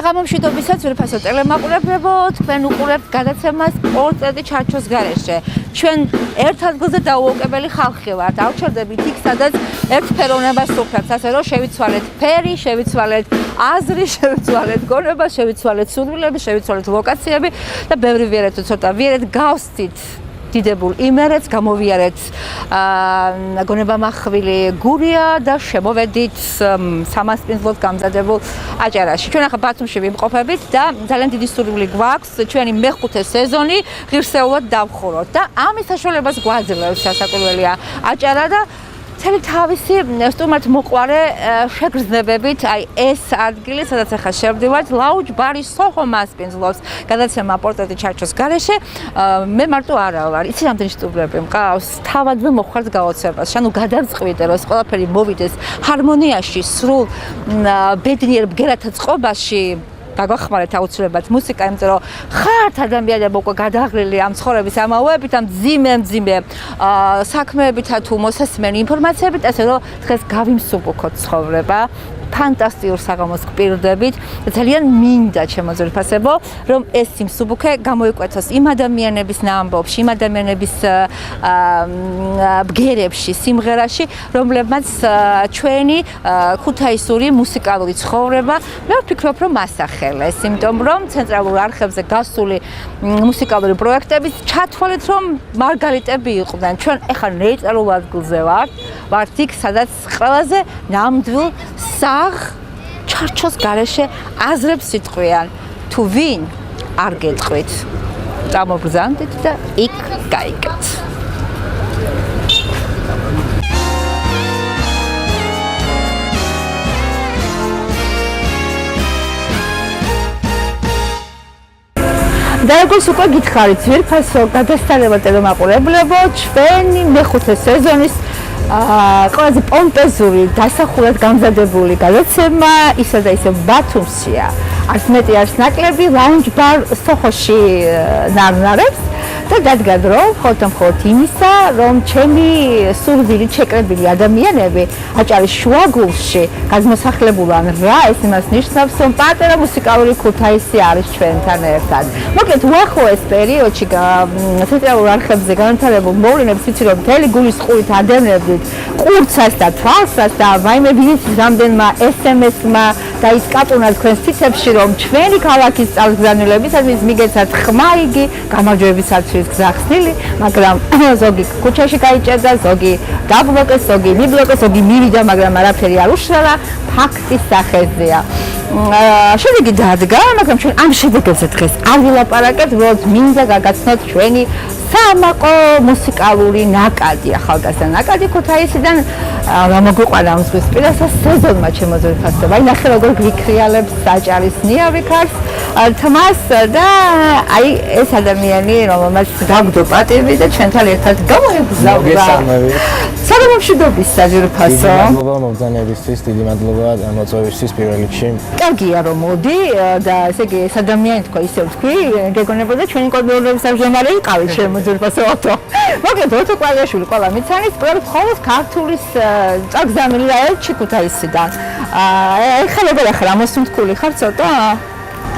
საღამომშვიდობისაც ვერაფასო ტელემაყურებლებო, თქვენ უყურებთ გადაცემას პორტრეტი ჩარჩოს გარეშე. ჩვენ ერთ ადგილზე დაუოკებელი ხალხი ვართ. ავჩერდებით იქ, სადაც ერთფეროვნებას ვსუხებთ, ასე რომ შევიცვალეთ ფერი, შევიცვალეთ აზრი, შევიცვალეთ გონება, შევიცვალეთ სურვილები, შევიცვალეთ ლოკაციები და ბევრი ვიერეთ ცოტა ვიერეთ გავსდით დიდებულ იმერეთს, გამოვიარეთ გონებამახვილი გურია და შემოვედით სამასპინძლოდ გამზადებულ აჭარაში. ჩვენ ახლა ბათუმში ვიმყოფებით და ძალიან დიდი სურვილი გვაქვს ჩვენი მე-5 სეზონი ღირსეულად დავხუროთ და ამის საშუალებას გვაძლევს სასაკვირველია აჭარა და მთელი თავისი სტუმართ მოყვარე შეგრძნებებით, აი ეს ადგილი, სადაც ახლა შევდივართ, ლაუჯ ბარი სოხო მასპინძლობს გადაცემა პორტრეტი ჩარჩოს გარეშე. მე მარტო არა ვარ, იცი რამდენი სტუმრები მყავს, თავადვე მოხართ გაოცებას, ანუ გადავწყვიტე, რომ ეს ყველაფერი მოვიდეს ჰარმონიაში, სრულ ბედნიერ ბგერათა წყობაში. Გაგვახმარეთ აუცილებლად მუსიკა, იმიტომ რომ ხართ ადამიანები უკვე გადაღლილი ამ ცხოვრების ამაოებით, ამ ძიმე საქმეებითა თუ მოსასმენი ინფორმაციებით, ასე რომ დღეს გავიმსუბუქოთ ცხოვრება. ფანტასტიურ საღამოს გვპირდებით. ძალიან მინდა ჩემო ძვირფასებო, რომ ეს სიმსუბუქე გამოიკვეთოს იმ ადამიანების ნამბობში, იმ ადამიანების ბგერებში, სიმღერაში, რომლებმაც ჩვენი ქუთაისური მუსიკალური ცხოვრება, მე ვფიქრობ, რომ ასახელეს, იმიტომ რომ ცენტრალურ არხებზე გასული მუსიკალური პროექტების ჩათვალეთ, რომ მარგალიტები იყვნენ. ჩვენ ეხლა ნეიტრალურ ადგილზე ვართ იქ, სადაც ყველაზე ნამდვილ ჩარჩოს გარეშე აზრებს სიტყვიან თუ ვინ არ გეტყვით წამოგზავნდით და იქ გაიგეთ და როგორც უკვე გითხარით ძვირფასო გადასტარება ტელემაყურებლებო ჩვენი მე-5 სეზონის ყველაზე პომპეზური დასახურად გამზადებული გადაცემა ისა და ისე ბათუმშია. არც მეტი არც ნაკლები ლაუნჯ ბარ სოხოში ნარნარებს და დადგა დრო მხოლოდ იმისა, რომ ჩემი სურვილი ჩეკრებილი ადამიანები აჭარის შუაგულში გაზმოსახლებულან რა ეს იმას ნიშნავს, რომ პატარა მუსიკალური ქუთაისი არის ჩვენთან ერთად. მოკლედ უახლოეს პერიოდში ცენტრალურ არხებზე განვითარებულ მოვლენებს ვიცი, რომ მთელი გულის ყურით ადევნებდით ყურცას და თვალსას და ვაიმე ბიზნესის რამდენმა SMS-მა და ის კატუნა თქვენს თითებში, რომ ჩვენი ქალაქის წარგზავნილებისათვის მიგეცათ ხმაიგი გამარჯვებისათვის გზახსნილი, მაგრამ ზოგი ქუჩაში გაიჭერდა, ზოგი დაბლოკეს, ზოგი მიბლოკეს, ზოგი მივიდა, მაგრამ არაფერი არ უშრალა, ფაქტის სახეზეა. შედეგი დადგა, მაგრამ ჩვენ ამ შედეგებზე დღეს არ ვილაპარაკებთ, უბრალოდ მინდა გაგაცნოთ ჩვენი სამაყო მუსიკალური ნაკადი, ახალგაზრდა ნაკადი ქუთაისიდან გამოგვიყვანა ამ ზღვის პირასა სეზონმა ჩემო ძვირფასებო. აი ნახე როგორ გვიქრიალებს აჭარის ნიავი ქარს თმას და აი ეს ადამიანი რომელმაც გაგვდო პატივი და ჩვენთან ერთად გამოიგზავნა. საღამომშვიდობის საძვირფასო. დიდი მადლობა მომბრძანებისთვის, დიდი მადლობა მოწვევისთვის პირველ რიგში. კარგია რომ მოდი და ესე იგი ეს ადამიანი თქვა ისე ვთქვი, გეგონებოდა ჩვენი კოდეურების ამჟამარი იყავით ჩემო ძვირფასო ოტო. მოკლედ ოტო კვალიაშვილი ყველა მიცანის, მხოლოდ ქართულის წაგზავნილი და ელჩი ქუთაისიდან. ეხლა როგორ ახლა მოსუნთქული ხარ ცოტა?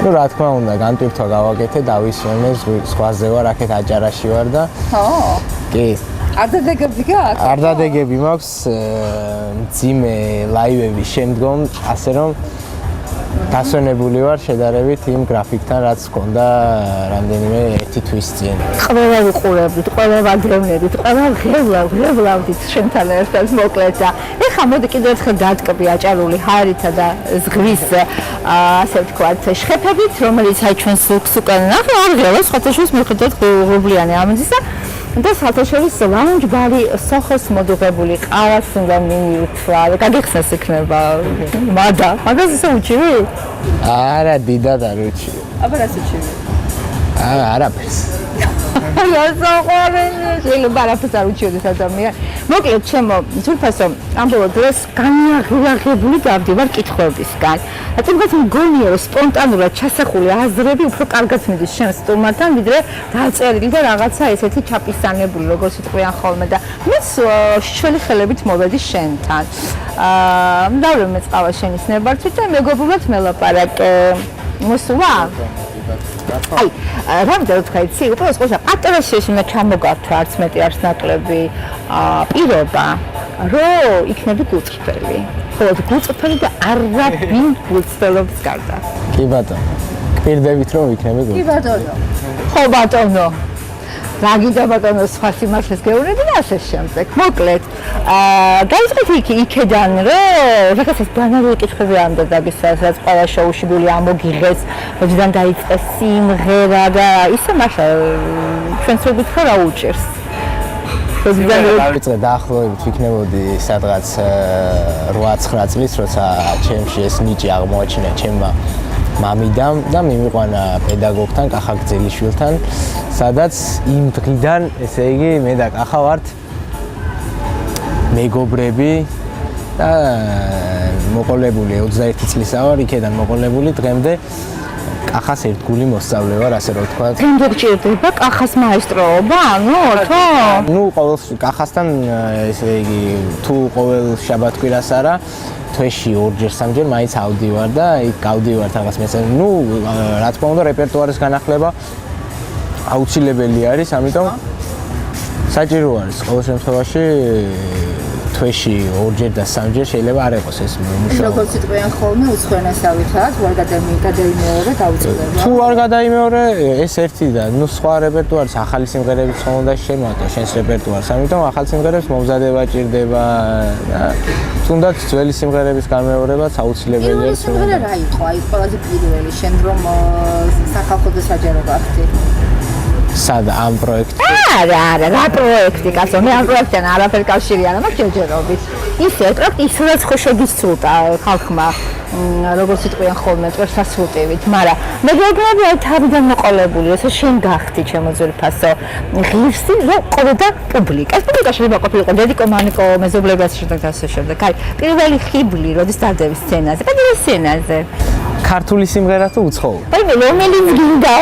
ნუ რა თქმა უნდა, განტვირთვა გავაკეთე, დავისვენე, ზღვაზე ვარ, აქეთ აჭარაში ვარ და კი. არ დადეგები გაქვს? არ დადეგები მაქვს მძიმე ლაივების შემდგომ, ასე რომ დასვენებული ვარ შედარებით იმ გრაფიკთან, რაც ჰქონდა რამდენიმე ერთი თვის წინ. ყველა ვიყურებდით, ყველა ვაგრევნებდით, ყველა ღევლავდით ჩვენთან ერთად მოკლედ და ეხლა მოდი კიდევ ერთხელ დატკბი აჭარული ჰაერითა და ზღვის ასე ვთქვათ შხეფებით, რომელიც აი ჩვენს ლუქს უკან ნახე არ ღელოს, ხოთაშორის მიხედავთ ღრუბლიანი ამძისა და საერთაშორის ლაუნჯ ბარი სოხოს მოდუღებული ყავას უნდა მიირთვა. გაგიხსნას იქნება მაგას ისე უჩივი? არა, დიდად არ უჩივი. აბა რას უჩივი? არაფერს. შეიძლება არაფერს არ უჩიოდეს ადამიანი. მოკლედ ჩემო ძვირფასო ამ ბოლო დროს განიაღლაღებული დავდივარ კითხვებისგან. რადგან მგონია რომ სპონტანურად ჩასახული აზრები უფრო კარგად მიდის შენს სტუმართან, ვიდრე დაწერილი და რაღაცა ესეთი ჩაპისანებული, როგორც იტყვიან ხოლმე და მეც შელი ხელებით მოვედი შენთან. მდავლე მეწყავა შენის ნებართვით და მეგობრულად მელაპარაკე. მოსულა? აი, რამდენი თქვა იცი, უბრალოდ ყოლა პატარაში შენა ჩამოგართვა, არც მეტი არც ნაკლები პირობა, რომ იქნები გულწრფელი. ხოლო გულწრფელი და არაფინ გულწრფელობს გარდა. კი ბატონო. პირდებით რომ იქნები გულწრფელი. კი ბატონო. ხო ბატონო. რა გინდა ბატონო სხვა სიმართლეს გეუბნები და ასე შემდეგ. მოკლედ, დაიწყეთ იქედან, რომ რაღაცას ბანალური კითხვები ამდა დაგისვას, რაც ყველა შოუში გული ამოგიღეს, როდიდან დაიწყეს სიმღერა და ისე მაშა ჩვენც ვიგითხრა რა უჭერს. დავიწყე დაახლოებით ვიქნებოდი სადღაც 8-9 წლის, როცა ჩემში ეს ნიჭი აღმოაჩინა ჩემმა მამიდამ და მიმიყვანა პედაგოგთან, კახა გძელიშვილთან, სადაც იმ დღიდან, ესე იგი, მე და კახა ვართ მეგობრები და მოყოლებული 21 წლისა ვარ, იქედან მოყოლებული დღემდე კახას ერთგული მოსწავლე ვარ, ასე რომ ვთქვა. დღემდე გჭირდება კახას მაესტროობა, ანუ თო? ნუ ყოველ კახასთან, ესე იგი, თუ ყოველ შაბათ-კვირას არა, თვეში 2-3-ჯერ მაინც ავდივარ და იქ გავდივარ რაღაც მესამე. ნუ რა თქმა უნდა, რეპერტუარის განახლება აუცილებელი არის, ამიტომ საჭირო არის ყოველ შემთხვევაში თვეში 2-ჯერ და 3-ჯერ შეიძლება არ იყოს ეს მუშაობა. როგორც იტყვიან ხოლმე უცხოენასავითაც, ვარ გადაიმეორე დაუწევება. თუ არ გადაიმეორე, ეს ერთი და ნუ სხვა რეპერტუარის ახალი სიმღერებიც ხომ უნდა შემოატო შენს რეპერტუარს, ამიტომ ახალი სიმღერების მომზადება ჭირდება და თუნდაც ძველი სიმღერების გამეორებაც აუცილებელია. პირველი სიმღერა რა იყო? აი ყველაზე პირველი, შენ რომ სახალხო საჯარო გახდი. სად ამ პროექტი? არა, რა პროექტი, კაცო, მე ამ პროექტთან არაფერ კავშირი არ მაქვს ჯერჯერობით. ისე პროექტი ისაც ხო შეგისწულდა ხალხმა, როგორც იტყვიან ხოლმე, წერსასრულტივით, მაგრამ მე გეგმები აი თავიდან მოყოლებული, ესე შენ გახდი ჩემო ძვირფასო, ღირსი, რომ ყოლოდა პუბლიკა. ეს პუბლიკა შეიძლება ყოფილიყო დედიკო, მამიკო, მეზობლები და ასე შემდეგ. აი, პირველი ხიბლი, როდის დადები სცენაზე, პირველ სცენაზე. ქართული სიმღერა თუ უცხოური? აი, რომელიც გინდა,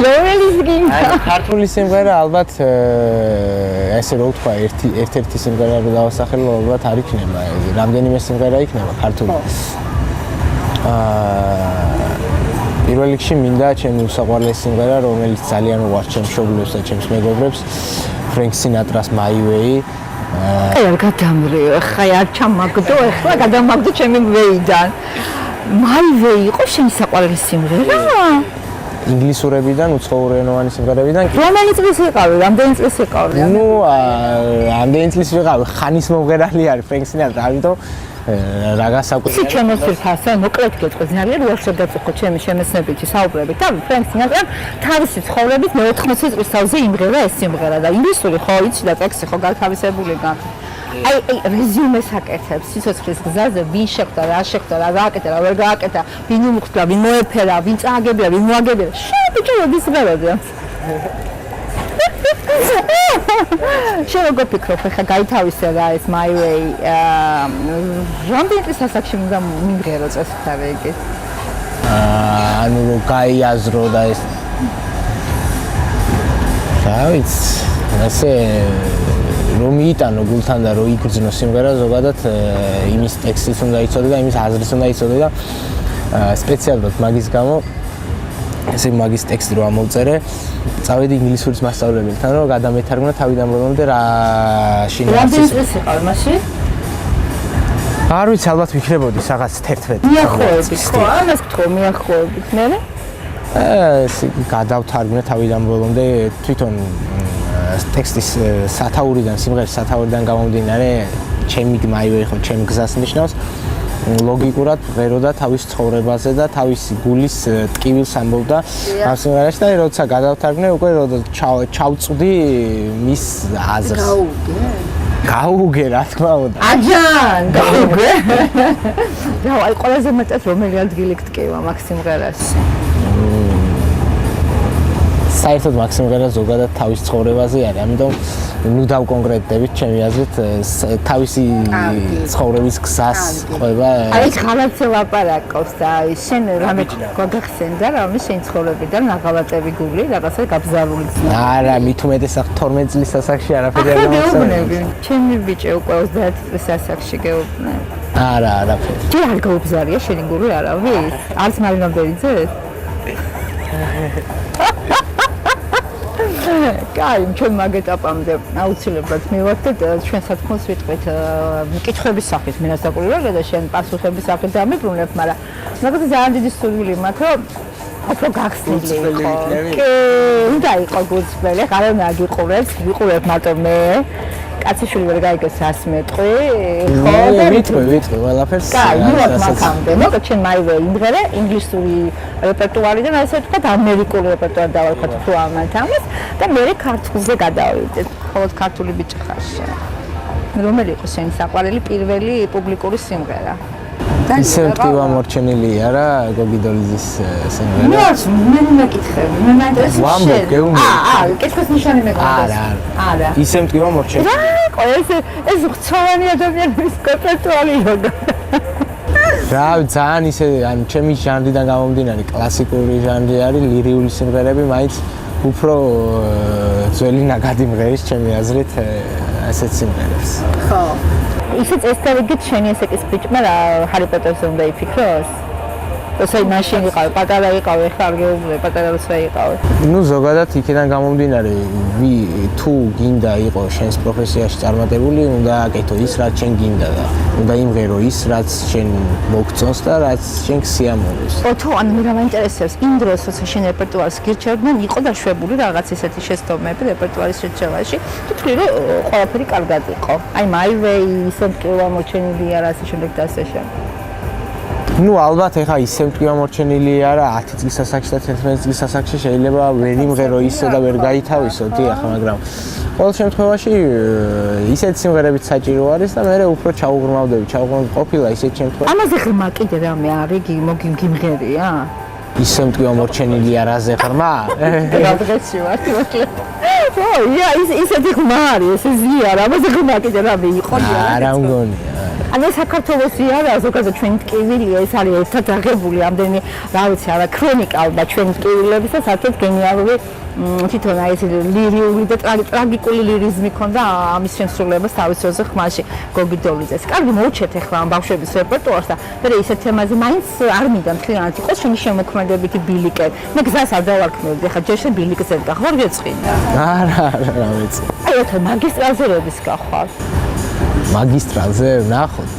რომელიც გინდა. აი, ქართული სიმღერა ალბათ ესე რომ ვთქვა, ერთ-ერთი სიმღერა რო დავასახელო, ალბათ არ იქნება, რამდენიმე სიმღერა იქნება ქართული. პირველ რიგში მინდა ჩემი უსაყვარლესი სიმღერა, რომელიც ძალიან უყვარს ჩემს მშობლებს და ჩემს მეგობრებს, ფრენკ სინატრას მე-5. აი, არ გადამრიო, ხა არ ჩამაგდო, ეხლა გადამაგდო ჩემი ვეიდან. მე-5 იყო შენი საყვარელი სიმღერა? ინგლისურებიდან, უცხოურენოვანი სიმღერებიდან. რომელი წლის იყავი? რამდენი წლის იყავი? ნუ, ამდენი წლის ვიყავი, ხანის მომღერალი არის ფრენკ სინატრა, ამიტომ რა გასაკვირია. ჩემო ძვირფასო, მოკლედ გეტყვი, ძალიან უარსად დაწუხო ჩემი შემეცნებითი საუბრებით და ფრენკ სინატრამ თავისი ცხოვრებით მე-80 წლის თავზე იმღერა ეს სიმღერა და ინგლისური ხო იცი და ტექსტი ხო გათავისებული გაქვს. აი, რეზიუმეს აკეთებს სიცოცხლის გზაზე, ვინ შეხვდა, რა შეხვდა, რა გააკეთა, რა ვერ გააკეთა, ვინ უმხვდა, ვინ მოეფერა, ვინ წააგებია, ვინ მოაგებია. შაბიჭო, როდის მღეროდია? შენ როგორ ფიქრობ, ხა გაითავისე რა ეს მე-5 რამდენი სასახში უნდა მიმღერო წესთავე იგი? ანუ რომ გაიაზრო და ეს რა ვიცი, ასე რომ მიიტანო გულთან და რომ იგრძნო სიმღერა, ზოგადად იმის ტექსტიც უნდა იცოდე და იმის აზრიც უნდა იცოდე და სპეციალურად მაგის გამო ესე მაგის ტექსტი რო ამოვწერე, წავედი ინგლისურის მასწავლებელთან, რომ გადამეთარგმნა თავიდან ბოლომდე რა შინაარსის. რამდენი წელი იყავ მაშინ? არ ვიცი, ალბათ ვიქნებოდი რაღაც 11. მიახლოებით, ხო, ამას გთხოვ, მიახლოებით, მე? ეს გადავთარგმნე თავიდან ბოლომდე თვითონ ტექსტის სათაურიდან, სიმღერის სათაურიდან გამომდინარე, ჩემი მე-5 ხო ჩემ გზას ნიშნავს. ლოგიკურად ღეროდა თავის ცხოვრებაზე და თავისი გულის ტკივილს ამბობდა ამ სიმღერაში და როცა გადავთარგმნე, უკვე ჩავწვდი მის აზრს. გაუგე, რა თქმა უნდა. აჯან, გაუგე. რა, აი ყველაზე მეტად რომელი ადგილი გტკივა მაგ სიმღერაში? საერთოდ მაგ სიმღერა ზოგადად თავის ცხოვრებაზე არის, ამიტომ ნუ დავკონკრეტდებით ჩემი აზრით თავისი ცხოვრების გზას ყვება. აი ღალატზე ლაპარაკობს და აი შენ რამე გაგახსენდა რამე შენ ცხოვრებიდან აღალატები გული რაღაცა გაბზარული. არა, მით უმეტესად 12 წლის სასახში არაფერი არ გეუბნები. ჩემი ბიჭი უკვე 30 წლის სასახში გეუბნები. არა, არაფერი. ჯერ არ გაუბზარია შენი გული არავის? არც მარინამდე იძეს? კაი, ჩვენ მაგ ეტაპამდე აუცილებლად მივართ და ჩვენ სათქმელს ვიტყვით მკითხების სახით მინას დაკვირვება და შენ პასუხების სახით დამიბრუნებ, მაგრამ მაგაზე ძალიან დიდი სურვილი მაქვს, რომ უფრო გახსნილი იყო. კი, უნდა იყო გულწრფელი, ხარ არ მაგიყურებს, ვიყურებ მარტო მე. კაციშვილი ვერ გაიგეს 100 მეტრი, ხო? და ვიტყვი ყველაფერს. კაი, მივარ მაგამდე. მოგეთ ჩვენ მაივე იმღერე ინგლისური რეპერტუარიდან ასე ვთქვათ, ამერიკული რეპერტუარი დავარქვათ თუ ამათ ამას და მე ქართულზე გადავიდეთ. მხოლოდ ქართული ბიჭი ხარ შენ. რომელი იყო შენი საყვარელი პირველი პუბლიკური სიმღერა? ისე მტკივა მორჩენილია რა გოგიდოლიძის სიმღერა. მე მეკითხები, მე მაინტერესებს ვამბობ, გეუბნები. კითხვის ნიშანი მეკითხები. არა. ისე მტკივა მორჩენილია. რა, ეს ხრცოვანი ადამიანების რეპერტუარი იყო. რა, ძალიან ისე, ანუ ჩემი ჟანრიდან გამომდინარე, კლასიკური ჟანრი არის, ლირიული სიმღერები, მაინც უფრო ძველი ნაგადი მღერის ჩემი აზრით ასეთ სიმღერებს. ხო. ისეც ეს დავიგეთ შენი ესეკის ბიჭმა რა ჰარი პოტერზე უნდა იფიქროს? ოსაი მაშინ იყავი, პატარა იყავი, ხა არ გეუბნები, პატარა როცა იყავი. ნუ ზოგადად იქიდან გამომდინარე, თუ გინდა იყო შენს პროფესიაში წარმატებული, უნდა აკეთო ის, რაც შენ გინდა და უნდა იმღერო ის, რაც შენ მოგწონს და რაც შენ სიამოვნებს. თუ ანუ მე რა მაინტერესებს, იმ დროს როცა შენ რეპერტუარს გირჩევდნენ, იყო დაშვებული რაღაც ისეთი შეცდომები რეპერტუარის შეჩევაში, თუ თვლი რომ ყველაფერი კარგად იყო. აი მაივე ისე მტკივა მორჩენილია რა ასე შემდეგ და ასე შემდეგ. ნუ ალბათ ეხა ისე მტკივა მორჩენილია რა 10 წლის ასაკში და 11 წლის ასაკში შეიძლება ვერ იმღერო ისე და ვერ გაითავისო დიახ, მაგრამ ყოველ შემთხვევაში ისეთ სიმღერებით საჭირო არის და მე უფრო ჩაუღრმავდები, ყოფილა ისეთ შემთხვევაში. ამაზე ღრმა კიდე რამე არის, გიმღერია? ისე მტკივა მორჩენილია რაზე ღრმა? გადაგეცი ვარ, მოკლედ. ო, ისეთი ღრმა არის, ეს ზია, ამაზე ღრმა კიდე რამე იყო დიახ. არა მგონია. ანუ საქართველოსი არა ზოგადად ჩვენი ტკივილია, ეს არის ერთად აღებული ამდენი, რა ვიცი, არა ქრონიკა ალბათ ჩვენი ტკივილების და საერთოდ გენიალური თვითონ აი ეს ლირიული და ტრაგიკული ლირიზმი ქონდა ამის შემსრულებას თავის დროზე ხმაში გოგიდოლიძეს. კარგი მოვუჩეთ ახლა ამ ბავშვების რეპერტუარს და მე ისეთ თემაზე მაინც არ მინდა მთლიანად იყოს შენი შემოქმედებითი ბილიკე. მე გზას არ დავარქმევდი, ახლა ჯერ შენ ბილიკზე გახვალ გეწყინა. არა, ვიცი. აი ოთო მაგისტრალზე როდის გახვალ? მაგისტრალზე ნახოთ.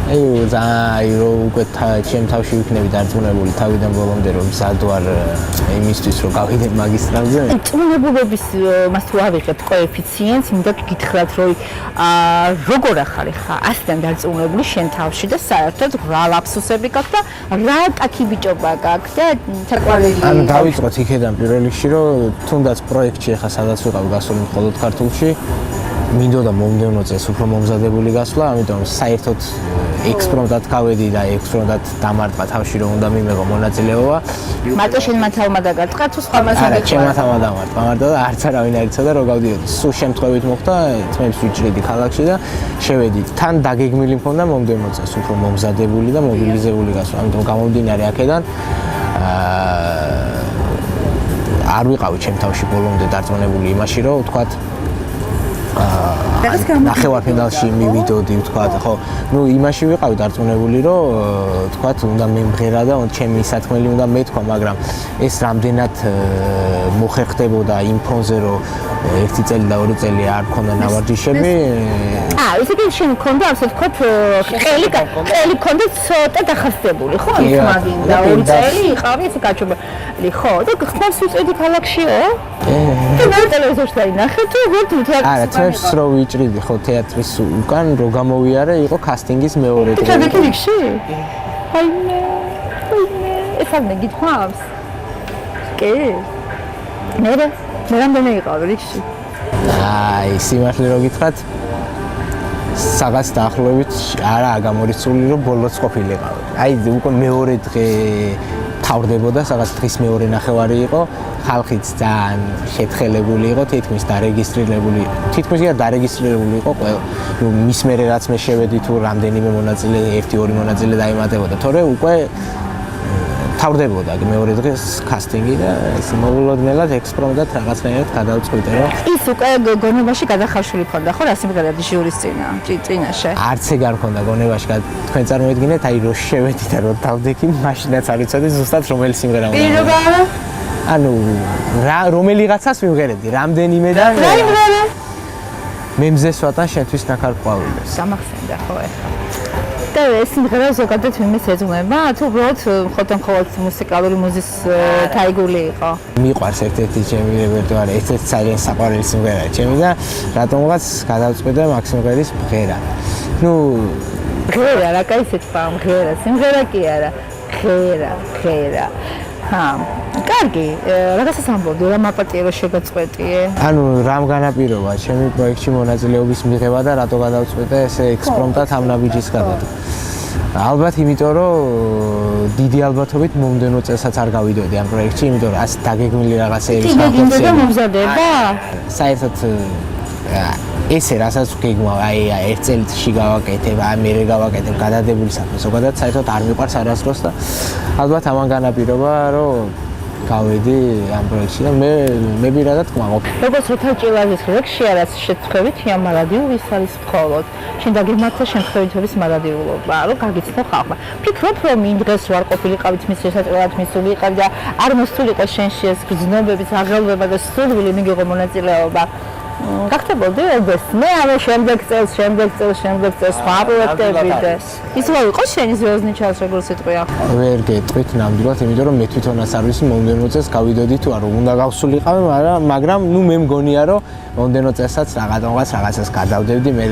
აი რომ უკვე ჩემ თავში ვიქნები დარწმუნებული თავიდან ბოლომდე რომ მზად ვარ იმისთვის რომ გავიდე მაგისტრალზე. წუნებულობის მას თუ ავიღეთ კოეფიციენტს, მინდა გითხრათ რომ როგორ ახარ ხა 100-დან დარწმუნებული შენ თავში და საერთოდ რა ლაფსუსები გაქვს და რა კაკი ბიჭობა გაქვს და თაყვანილი. ანუ დავიწყოთ იქედან პირველ რიგში რომ თუნდაც პროექტში ხა სადაც ვიყავ გასული მხოლოდ ქართულში მინდოდა მომდევნო წელს უფრო მომზადებული გასვლა, ამიტომ საერთოდ ექსპრომტად გავედი და ექსპრომტად დამარტყა თავში რომ უნდა მიმეღო მონაწილეობა. მარტო შენ მათამა დაგარტყა თუ სხვა მასა? არა, ჩემ მათამა დამარტყა, მაგრამ არც არავინ არ იცოდა რომ გავდიოდი. სულ შემთხვევით მოხდა, თმებს ვიჭრიდი ქალაქში და შევედით. თან დაგეგმილი მქონდა მომდევნო წელს უფრო მომზადებული და მობილიზებული გასვლა, ამიტომ გამომდინარე აქედან არ ვიყავი ჩემ თავში ბოლომდე დარწმუნებული იმაში რომ ვთქვათ ნახევარფინალში მივიდოდი, ვთქვათ, ხო, ნუ იმაში ვიყავი დარწმუნებული, რომ ვთქვათ, უნდა მემღერა და ჩემი სათქმელი უნდა მეთქვა, მაგრამ ეს რამდენად მოხერხდებოდა იმ ფონზე, რომ 1 წელი და 2 წელი არ მქონდა ნავარჯიშები. ისე კი შენ მქონდა, ასე ვთქვათ, ყელი მქონდა ცოტა დახასიათებული, ხო? მაგინ და 2 წელი იყავი ესე გაჩვენებული, ხო? და ხმას უწედი ქალაქშიო? და მე ტელევიზორში დაინახე თუ ვთქვათ. არა, თემს რო ვიჭრიდი ხო თეატრის უკან რო გამოვიარე, იყო კასტინგის მეორე დღე. და რიგში? აიმე. ეს არ მეგითხვავს? კი. მე რამდენი იყავი რიგში? აი, სიმართლე რო გითხრათ, საგას დაახლოებით არაა გამორიცხული, რომ ბოლოს ყოფილიყავი. აი, უკვე მეორე დღე თავდებოდა, სადაც დღის მეორე ნახევარი იყო, ხალხიც ძალიან შეთხელებული იყო, თითქმის დარეგისტრირებული იყო ყველა. ნუ მის მერე რაც მე შევედი თუ რამდენიმე მონაწილე, 1-2 მონაწილე დაემატებოდა, თორე უკვე თავდებოდა მეორე დღეს კასტინგი და მოულოდნელად ექსპრომტად რაღაცნაირად გადავწყვიტე რომ ის უკვე გონებაში გადახარშული ქონდა ხო რა სიმღერად ჟურის წინაშე არც ეგ არ მქონდა გონებაში თქვენ წარმოედგინეთ აი რო შევედი და რო დავდექი მაშინაც არ იცოდი ზუსტად რომელი სიმღერა უნდა პირობა ანუ რომელიღაცას მივღერებდი რამდენიმე და მე მზესვათან შენთვის ნახარყვავილებს გამახსენდა ხო ეხლა და ეს სიმღერა ზოგადად ვინმეს ეძღვნება თუ უბრალოდ მხოლოდ მუსიკალური მუზის თაიგული იყო მიყვარს ერთ-ერთი ჩემი რეპერტუარი ერთ-ერთი ძალიან საყვარელი სიმღერაა ჩემი და რატომღაც გადავწყვიტე მაგ სიმღერის მღერა ნუ მღერა რა კაი სიტყვა მღერა სიმღერა კი არა მღერა კარგი, რაღაცას ამბობდი, რა მაპატიე რომ შეგაწყვეტიე? ანუ რამ განაპირობა ჩემი პროექტში მონაწილეობის მიღება და რატო გადავწყვიტე ესე ექსპრომტად ამ ნაბიჯის გადადგმა? ალბათ იმიტომ რომ დიდი ალბათობით მომდენო წელსაც არ გავიდოდი ამ პროექტში, იმიტომ რომ ასე დაგეგმილი რაღაცეების გაგიმზადა მომზადება? საერთოდ ესე რასაც გეგმა აი ერთ წელიწადში გავაკეთებ, აი მერე გავაკეთებ გადადებული საქმე. ზოგადად საერთოდ არ მიყვარს არასდროს და ალბათ ამან განაპირობა რომ გავედი ამ პროექტში და მე პირადად გმაყოფ. როგორც როთაჭილაძის რეგში არაც შეწყვეტით იამარადიული ის არის მხოლოდ. შენ დაგემართა შემთხვევითობის მარადიულობა, რომ გაგიცნო ხალხმა. ფიქრობ რომ იმ დღეს ვარ ყოფილიყავით მის შესაძლებლად მისულიყავ და არ მოსულიყო შენში ეს გრძნობების აღელვება და სრული მიგიღო მონაწილეობა. გახდებოდი ეს მე არა შემდეგ წელს სხვა პროექტები და ის რა იყო შენი ზვეზნი ჩალს როგორც სიტყვია ვერ გეტყვით ნამდვილად იმიტომ რომ მე თვითონაც არ ვიცი მომდენო წელს გავიდოდი თუ არა უნდა გავსულიყავი მაგრამ ნუ მე მგონია რომ მომდენო წელსაც რაღაცას გადავდებდი მე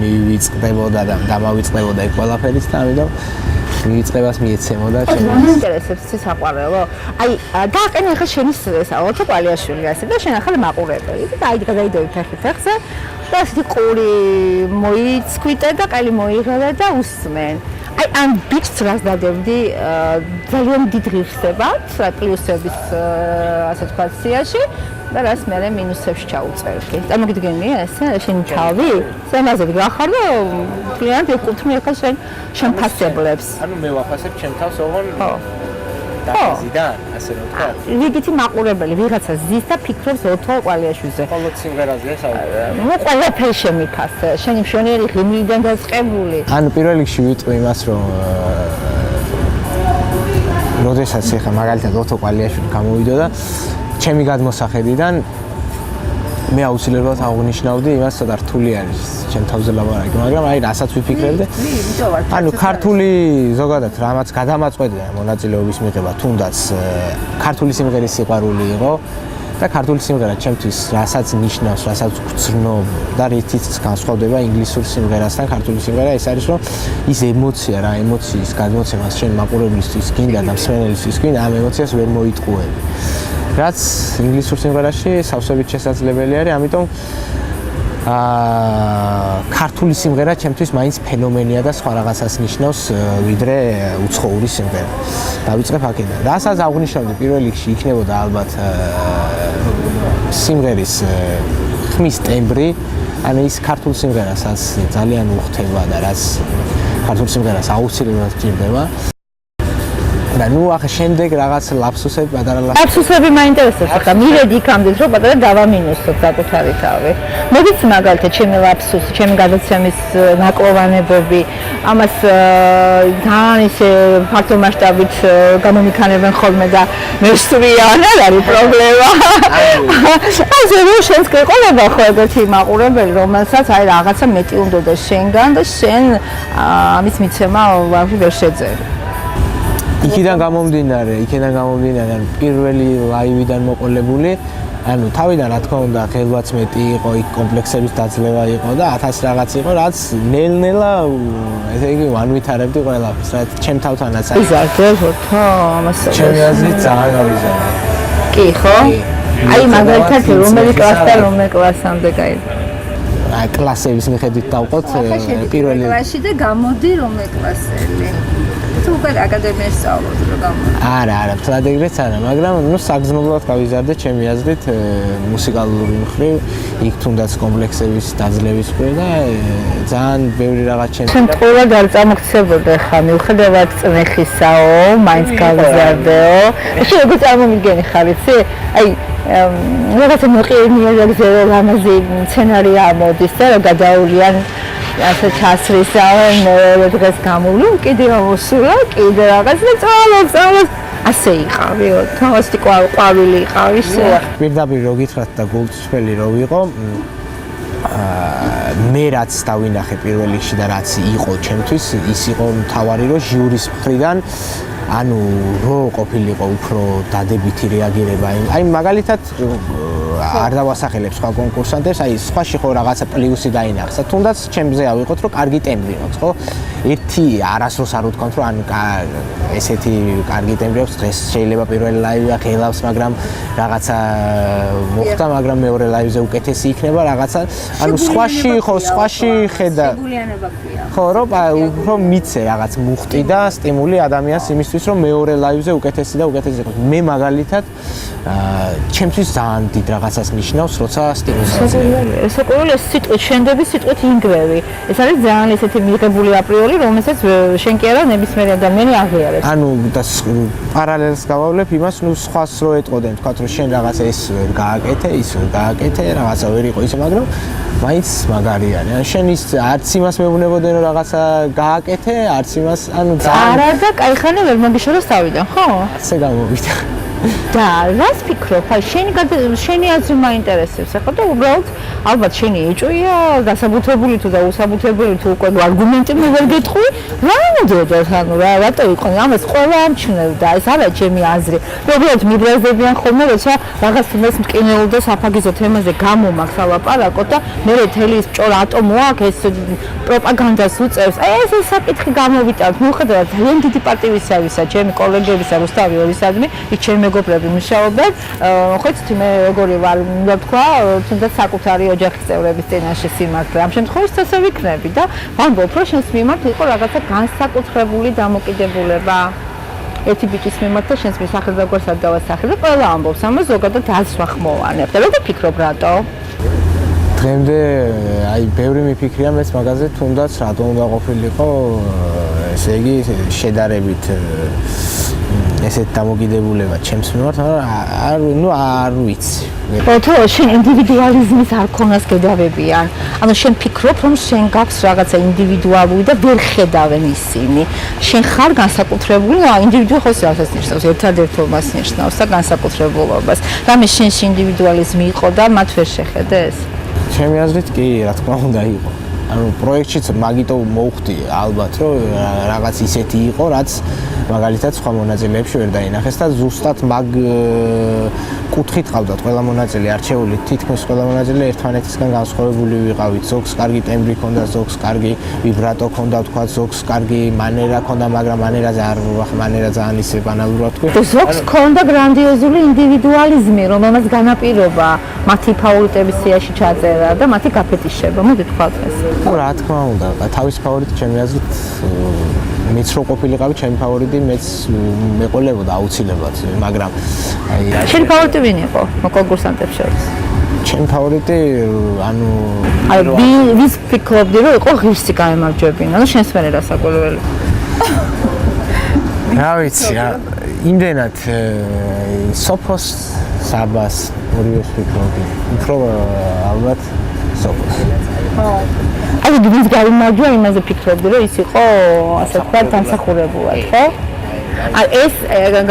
მივიწყდებოდა და დამავიწყდებოდა ეგ ყველაფერიც და ამიტომ მივიწყებას მიეცემოდა ჩემს ინტერესებს საყვარელო აი დააყენე ახლა შენი ეს ალოთო პალიაშვილი ასე და შენ ახლა მაყურებელი და აი გადაიდოვი ფეხზე და ასეთი ყური მოიცქვიტე და ყელი მოიღალე და უსმენ აი ამ ბიჭს რას დადებდი ძალიან დიდ ღირსებად პლუსების ასე თქვა სიაში და რას მე მინუსებს ჩაუწერდი. წარმოგიდგენია ესე შენი თავი? სემაზე გახარ და კლიანტი ეკუთვნი ახლა შენ ფასებლებს. ანუ მე ვაფასებ ჩემ თავს ოღონ დაგიზიდან, ასე რომ თქვა. რიგითი მაყურებელი ვიღაცა ზის და ფიქრობს ოთო ყვალიაშვილზე. მხოლოდ სიმღერაზე საუბარი. ნუ ყველაფერი შემიფასე. შენი მშვენიერი ღიმილიდან დაწყებული. ანუ პირველ რიგში ვიტყვი იმას რომ როდესაც ეხა მაგალითად ოთო ყვალიაშვილი გამოვიდა და ჩემი გადმოსახედიდან მე აუცილებლად აღნიშნავდი იმას, სადა რთული არის ჩემ თავზე ლაპარაკი, მაგრამ აი რასაც ვიფიქრებდი. ანუ ქართული ზოგადად რამაც გადამაწყვეტია მონაწილეობის მიღება, თუნდაც ქართული სიმღერის სიყვარული იყო და ქართული სიმღერა ჩემთვის რასაც ნიშნავს, რასაც გრძნობ და რითიც განსხვავდება ინგლისურ სიმღერასთან, ქართული სიმღერა ეს არის რომ ის ემოცია რა, ემოციის გადმოცემას შენ მაყურებლისთვის გინდა და მსმენელისთვის გინდა ამ ემოციას ვერ მოიტყუები. რაც ინგლისურ სიმღერაში სავსებით შესაძლებელი არის, ამიტომ ქართული სიმღერა ჩემთვის მაინც ფენომენია და სხვა რაღაცას ნიშნავს ვიდრე უცხოური სიმღერა. დავიწყებ აქედან. რასაც აღნიშნავდი პირველ რიგში იქნებოდა ალბათ სიმღერის ხმის ტემბრი, ანუ ის ქართულ სიმღერასაც ძალიან უხდება და რაც ქართულ სიმღერას აუცილებლად ჭირდება. და ნუ ახლა შემდეგ რაღაც ლაფსუსები პატარა ლაფსუსები მაინტერესებს ახლა მივედი იქამდე რომ პატარა დავამინუსოთ საკუთარი თავი მოგიც მაგალითად ჩემი ლაფსუსი ჩემი გადაცემის ნაკლოვანებები ამას ძალიან ისე ფართო მასშტაბით გამომიქანებენ ხოლმე და მე ვსვიან არ არის პრობლემა ასე რომ შენს გეყოლება ხო ეგეთი მაყურებელი რომელსაც აი რაღაცა მეტი უნდა და შენგან და შენ ამის მიცემა ვერ შეძელი იქიდან გამომდინარე, ანუ პირველი ლაივიდან მოყოლებული, ანუ თავიდან რა თქმა უნდა ხელვაც მეტი იყო, იქ კომპლექსების დაძლევა იყო და 1000 რაღაც იყო, რაც ნელ-ნელა ესე იგი ვანვითარებდი ყველაფერს, რაც ჩემ თავთანაც არის. იზარდებო თო ამას. ჩემი აზრით ძალიან გავიზარდა. კი ხო? აი მაგალითად რომელი კლასთან რომელ კლასამდე გაიგე. აი კლასების მიხედვით დავყოთ პირველი კლასში და გამოდი რომელ კლასელი. თუ უკვე აკადემიაში სწავლობთ რა გამო? არა, მთლად ეგრეც არა, მაგრამ საგრძნობლად გავიზარდე ჩემი აზრით მუსიკალური მხრივ, იქ თუნდაც კომპლექსების დაძლევის მხრივ და ძალიან ბევრი რაღაც შემთხვევად არ წამოქცებოდა ხა მიუხედავად წნეხისაო, მაინც გავიზარდეო. ეს როგორ წარმომიდგენი ხარ, იცი? აი რაღაცა მოყინიაზე ლამაზი სცენარი ამოდის და რა გადაულიან ასე ჩასრისავე მეორე დღეს გამოვлю, კიდე ამოსულა, კიდე რაღაც და წვალობს. ასე იყავიო, თავასტი ყვავილი იყავი ისე. პირდაპირ რო გითხრათ და გულწრფელი რო ვიყო, მე რაც დავინახე პირველ რიგში და რაც იყო ჩემთვის, ის იყო მთავარი რომ ჟიურის მხრიდან ანუ რო ყოფილიყო უფრო დადებითი რეაგირება. აი მაგალითად არ დავასახელებ სხვა კონკურსანტებს, აი სხვაში ხო რაღაცა პლუსი დაინახსა. თუნდაც ჩემზე ავიღოთ რომ კარგი ტემბრი აქვს, ხო? ერთი არასდროს არ ვთქვათ რომ ანუ ესეთი კარგი ტემბრი აქვს. დღეს შეიძლება პირველი ლაივია ღელავს, მაგრამ რაღაცა მოხდა, მაგრამ მეორე ლაივზე უკეთესი იქნება რაღაცა. ანუ სხვაში ხედა. შეგულიანება ქვია. ხო, რომ მიცე რაღაც მუხტი და სტიმული ადამიანს იმისთვის რომ მეორე ლაივზე უკეთესი იყოს. მე მაგალითად ჩემთვის ძალიან დიდ რაღაცას ნიშნავს, როცა სტიმულს ეს ყოველ სიტყვით შენდები სიტყვით ინგრევი. ეს არის ძალიან ესეთი მიღებული აპრიორი, რომელსაც შენ კი არა ნებისმიერი ადამიანი აღიარებს. ანუ და პარალელს გავავლებ იმას, სხვას რო ეტყოდენ, თქვათ რომ შენ რაღაცა ეს ვერ გააკეთე, ის ვერ გააკეთე, რაღაცა ვერ იყო ისე, მაგრამ მაინც მაგარი არის. ან შენ ის არც იმას მეუბნებოდნენ რომ რაღაცა გააკეთე, არც იმას, ანუ არა და кайხანი ვერ მაგიშოროს თავიდან, ხო? ასე გამოვიდა. და რას ფიქრობ? აი შენი აზრი მაინტერესებს. ახლა და უბრალოდ ალბათ შენი ეჭვია, დასაბუთებული თუ და უსაბუთებელი თუ უკვე არგუმენტი ვერ გეტყვი, რა მომდოდა ანუ რატო იყო? ამას ყველა ამჩნევდა, ეს არა ჩემი აზრი. უბრალოდ მიბრაზდებიან ხოლმე, როცა რაღაც თემას მტკინეულ და საფაგიზო თემაზე გამომაქვს ალაპარაკო და მე თელი ის ჭორა ატო მოაქვს, ეს პროპაგანდას უწევს. აი ეს საკითხი გამოვიტანთ. მიუხედავად ძალიან დიდი პარტივისავისა, ჩემი კოლეგებისა რუსთავი ორისადმი, ის ჩემი მეგობრები მუშაობენ, ხო იცით მე როგორი ვარ, უნდა თქვა, თუნდაც საკუთარი ოჯახის წევრების წინაშე სიმართლე. ამ შემთხვევაში ასე ვიქნები და ვამბობ, რომ შენს მიმართ იყო რაღაცა განსაკუთრებული დამოკიდებულება. ერთი ბიჭის მიმართ და შენს მსახელს როგორ სადავასახე და ყველა ამბობს ამას ზოგადად აზრს ვახმოვანებ. და როგორ ფიქრობ რატო? დღემდე აი ბევრი მიფიქრია მეც მაგაზე, თუნდაც რატომ უნდა ყოფილიყო ესე იგი შედარებით ესეთ დამოკიდებულება ჩემს მიმართ, არ ვიცი. თუ შენ ინდივიდუალიზმის არ ქონას გედავებიან, ანუ შენ ფიქრობ, რომ შენ გაქვს რაღაცა ინდივიდუალური და ვერ ხედავენ ისინი. შენ ხარ განსაკუთრებული, ინდივიდუალი ხო რასაც ნიშნავს, ერთადერთობას ნიშნავს და განსაკუთრებულობას. რამე შენში ინდივიდუალიზმი იყო და მათ ვერ შეხედეს? ჩემი აზრით კი, რა თქმა უნდა იყო. ანუ პროექტშიც მაგიტო მოვხდი ალბათ, რომ რაღაც ისეთი იყო, რაც მაგალითად სხვა მონაწილეებში ვერ დაინახეს და ზუსტად მაგ კუთხით ყავდათ ყველა მონაწილე არჩეული, თითქმის ყველა მონაწილე ერთმანეთისგან განსხვავებული ვიყავით. ზოგს კარგი ტემბრი ჰქონდა, ზოგს კარგი ვიბრატო ჰქონდა, თქვა ზოგს კარგი მანერა ჰქონდა, მაგრამ მანერაზე არ მანერა ძალიან ისე ბანალურად თქვი. ზოგს ჰქონდა გრანდიოზული ინდივიდუალიზმი, რომელმაც განაპირობა მათი ფავორიტების სიაში ჩაწერა და მათი გაფეტიშება. მოდი თქვათ ეს. რა თქმა უნდა, თავის ფავორიტი ჩემი აზრით მეც რო ყოფილიყავი, ჩემი ფავორიტი მეც მეყოლებოდა აუცილებლად, მაგრამ აი შენი ფავორიტი ვინ იყო კონკურსანტებს შორის? ჩემი ფავორიტი ანუ ვის ფიქრობდი რომ იყო ღირსი გაემარჯვებინა? ანუ შენს მერე რა საკვირველი? რა ვიცი, იმდენად სოფოს საბას ორივე ფიქრობდი. უფრო ალბათ სოფოს. აი ვის გაიმარჯვა იმაზე ფიქრობდი რომ ის იყო ასე ვთქვათ დამსახურებულად, ხო? აი ეს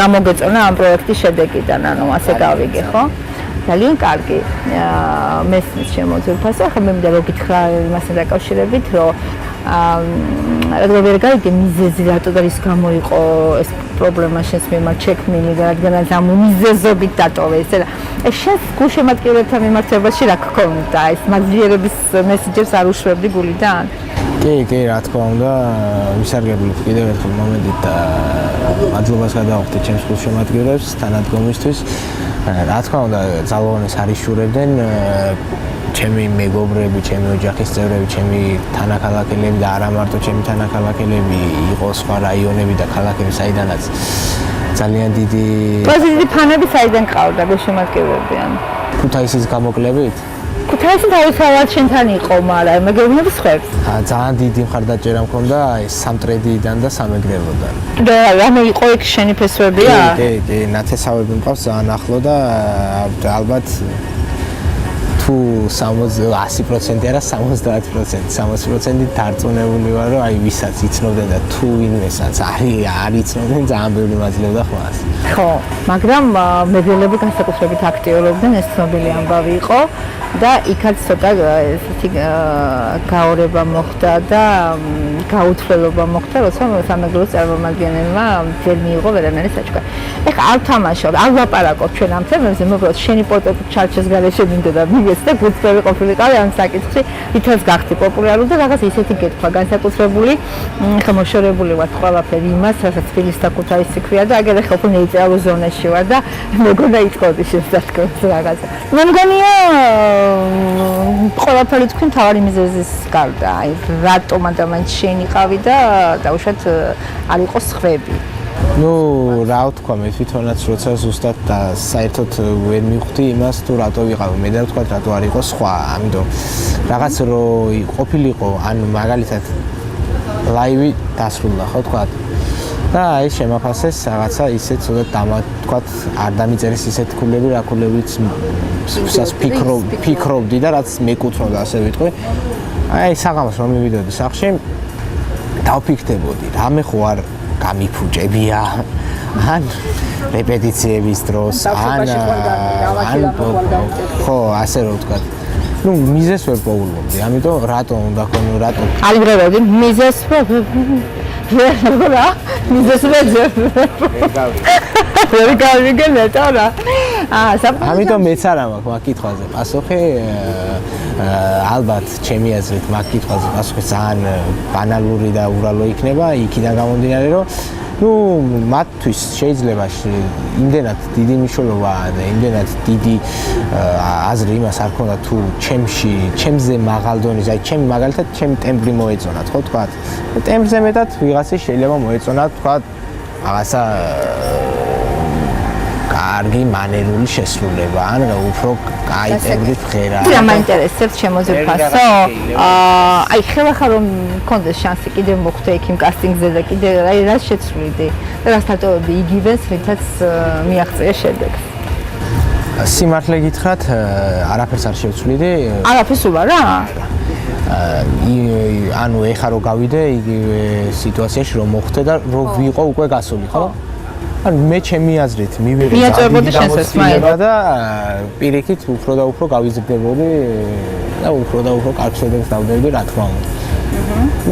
გამოგეწონა ამ პროექტის შედეგიდან, ანუ ასე გავიგე, ხო? ძალიან კარგი. მესმის შემოძვირფასე, ახლა მე მინდა რომ გითხრა იმასთან დაკავშირებით, რომ რადგან ვერ გაიგე მიზეზი რატო და რის გამო იყო ეს პრობლემა შენს მიმართ შექმნილი და რადგანაც ამ მიზეზობით დატოვე ესე და შენს გულშემატკივრებთან მიმართებაში რა გქონდა ეს მაძლიერების მესიჯებს არ უშვებდი გულიდან? კი, რა თქმა უნდა, ვისარგებლობ კიდევ ერთხელ მომენტით და მადლობას გადავხდი ჩემს გულშემატკივრებს თანადგომისთვის. რა თქმა უნდა, ძალოვანეს არ იშურებდნენ ჩემი მეგობრები, ჩემი ოჯახის წევრები, ჩემი თანაქალაქელები და არა მარტო ჩემი თანაქალაქელები, იყო სხვა რაიონები და ქალაქები, საიდანაც ძალიან დიდი ფანები საიდან ყავდა, გულშემატკივრებიან? ქუთაისის გამოკლებით. ქუთაისი თავისთავად შენთან იყო, მაგრამ მეგობრები სხვებს. ძალიან დიდი მხარდაჭერა მქონდა ეს სამტრედიიდან და სამეგრელოდან. და რამე იყო იქ შენი ფესვებია? კი, ნათესავები მყავს ძალიან ახლო და ალბათ თუ 100% არა 70%, 60% დარწმუნებული ვარ, რომ აი ვისაც იცნობდნენ და თუ ვინმესაც არ იცნობდნენ, ძალიან ბევრი მაძლევდა ხმას. ხო, მაგრამ მეგრელები განსაკუთრებით აქტიურობდნენ, ეს ცნობილი ამბავი იყო და იქაც ცოტა ესეთი გაორება მოხდა და გაუთვლელობა მოხდა, როცა სამეგრელოს წარმომადგენელმა ძერ მიიღო ვერანაირი საჩუქარი. ეხლა არ ვთამაშობ, არ ვლაპარაკობ ჩვენ ამ თემებზე, მოკლედ შენი პორტრეტი ჩარჩოს გარეშე მინდოდა მიგეც და გულწრფელი ყოფილიყავი ამ საკითხში, ვითაც გახდი პოპულარული და რაღაც ისეთი გეთქვა განსაკუთრებული, ხა მოშორებული ვარ ყველაფერი იმას, რასაც თბილისი და ქუთაისი ქვია და აგერ ახლა უფრო ნეიტრალურ ზონაში ვარ და მეგონა იტყოდი შესაძლოა რაღაცა. მე მგონია ყველაფერი თქვენ თავარი მიზეზის გარდა, აი რატომ ადამიანს შენიყავი და დაუშვათ არ იყოს ხვები. ნუ რა ვთქვა, მე თვითონაც როცა ზუსტად და საერთოდ ვერ მივხვდი იმას თუ რატო ვიყავ, მე და ვთქვა რატო არ იყო სხვა, ამიტომ რაღაც რო ყოფილიყო, ან მაგალითად ლაივი დასრულდა, ხო თქვა. და აი შემაფასეს რაღაცა ისე ცოტა თქვა არ დამიწერეს ისეთ ქულები, რა ქულებიც ფიქრობდი და რაც მეკუთვნოდა, ასე ვიტყვი. აი საღამოს რომ მივიდოდი სახლში, დავფიქრდებოდი, რამე ხო არ გამიფუჭებია ან რეპეტიციების დროს ან ხო ასე რომ ვთქვა. ნუ მიზეს ვერ პოულობდი, ამიტომ რატომ უნდა ქონო, რატომ ალიგრებოდი მიზეს რა მიზეს ვერ გავიგე ნეტო რა. ამიტომ მეც არ მაქვს მაგ კითხვაზე პასუხი. ალბათ ჩემი აზრით მაგ კითხვაზე პასუხი ძალიან ბანალური და ურალო იქნება იქიდან გამომდინარე, რომ ნუ მათთვის შეიძლება იმდენად დიდი მნიშვნელობა და იმდენად დიდი აზრი იმას არ ქონდა თუ ჩემზე მაღალ დონის, აი ჩემი მაგალითად ჩემი ტემბრი მოეწონათ, ხო თქვა. ტემბრზე მეტად ვიღაცის შეიძლება მოეწონათ, თქვა რაღაცა კარგი მანერული შესრულება, ან უფრო კაი ტემბრის ფერა. რა მაინტერესებს შემოზიფასო? აი ხელახლა რომ მქონდეს შანსი კიდე მოხვდე იქ იმ კასტინგზე და კიდე აი რას შეცვლიდი? და რას დატოვებდი იგივეს, რითაც მიაღწია შედეგს? სიმართლე გითხრათ, არაფერს არ შევცვლიდი. არაფერს უვა რა? ანუ ეხა რო გავიდე იგივე სიტუაციაში რომ მოხვდე და რო ვიყო უკვე გასული, ხო? ანუ მე ჩემი აზრით მიაწევებოდი შენს ეს მაინც და პირიქით უფრო და უფრო გავიზრდებოდი და უფრო და უფრო კარგ შედეგს დავდებდი, რა თქმა უნდა.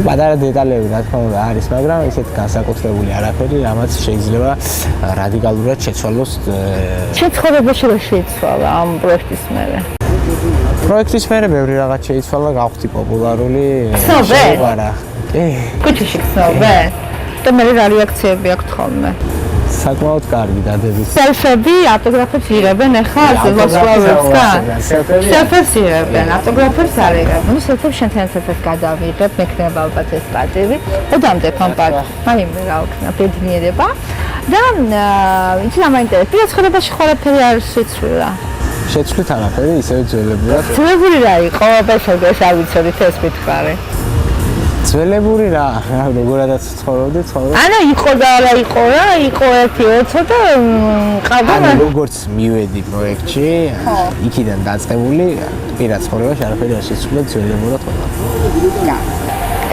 პატარა დეტალები რა თქმა უნდა არის, მაგრამ ისეთ განსაკუთრებული არაფერი, რამაც შეიძლება რადიკალურად შეცვალოს. შეცვალებაში რა შეიცვალა ამ პროექტის მერე? პროექტის მერე ბევრი რაღაც შეიცვალა, გავხდი პოპულარული. ხსოვე? კი. კუჩში ხსოვე? და მე რა რეაქციები აქვს ხოლმე? საკმაოდ კარგი დადებით. სელფები, ავტოგრაფებს იღებენ ახლა ვარსკვლავებსგან. სელფებს იღებენ, ავტოგრაფებს არ იღებენ. ნუ სელფებს შენთან ერთად გადავიღებ, მექნება ალბათ ეს პატივი. ოდამდე კომპაქტ, მაინც რა ვქნა, ბედნიერება. და იცი რა მაინტერესებს, პირად ცხოვრებაში ყველაფერი არ შეცვლილა. შეცვლით არაფერი, ისევ ძველებურად. ძველებური რა იყო, ბეშოგეს არ ვიცოდით ეს მითხარი. ძველებური რა, როგორადაც ცხოვრობდი. ანუ იყო და არა იყო რა, იყო 1-2 და ყავდა. ანუ როგორც მივედი პროექტში, იქიდან დაწყებული, პირად ცხოვრებაში არაფერი არ შეცვლა ძველებურად ყველა.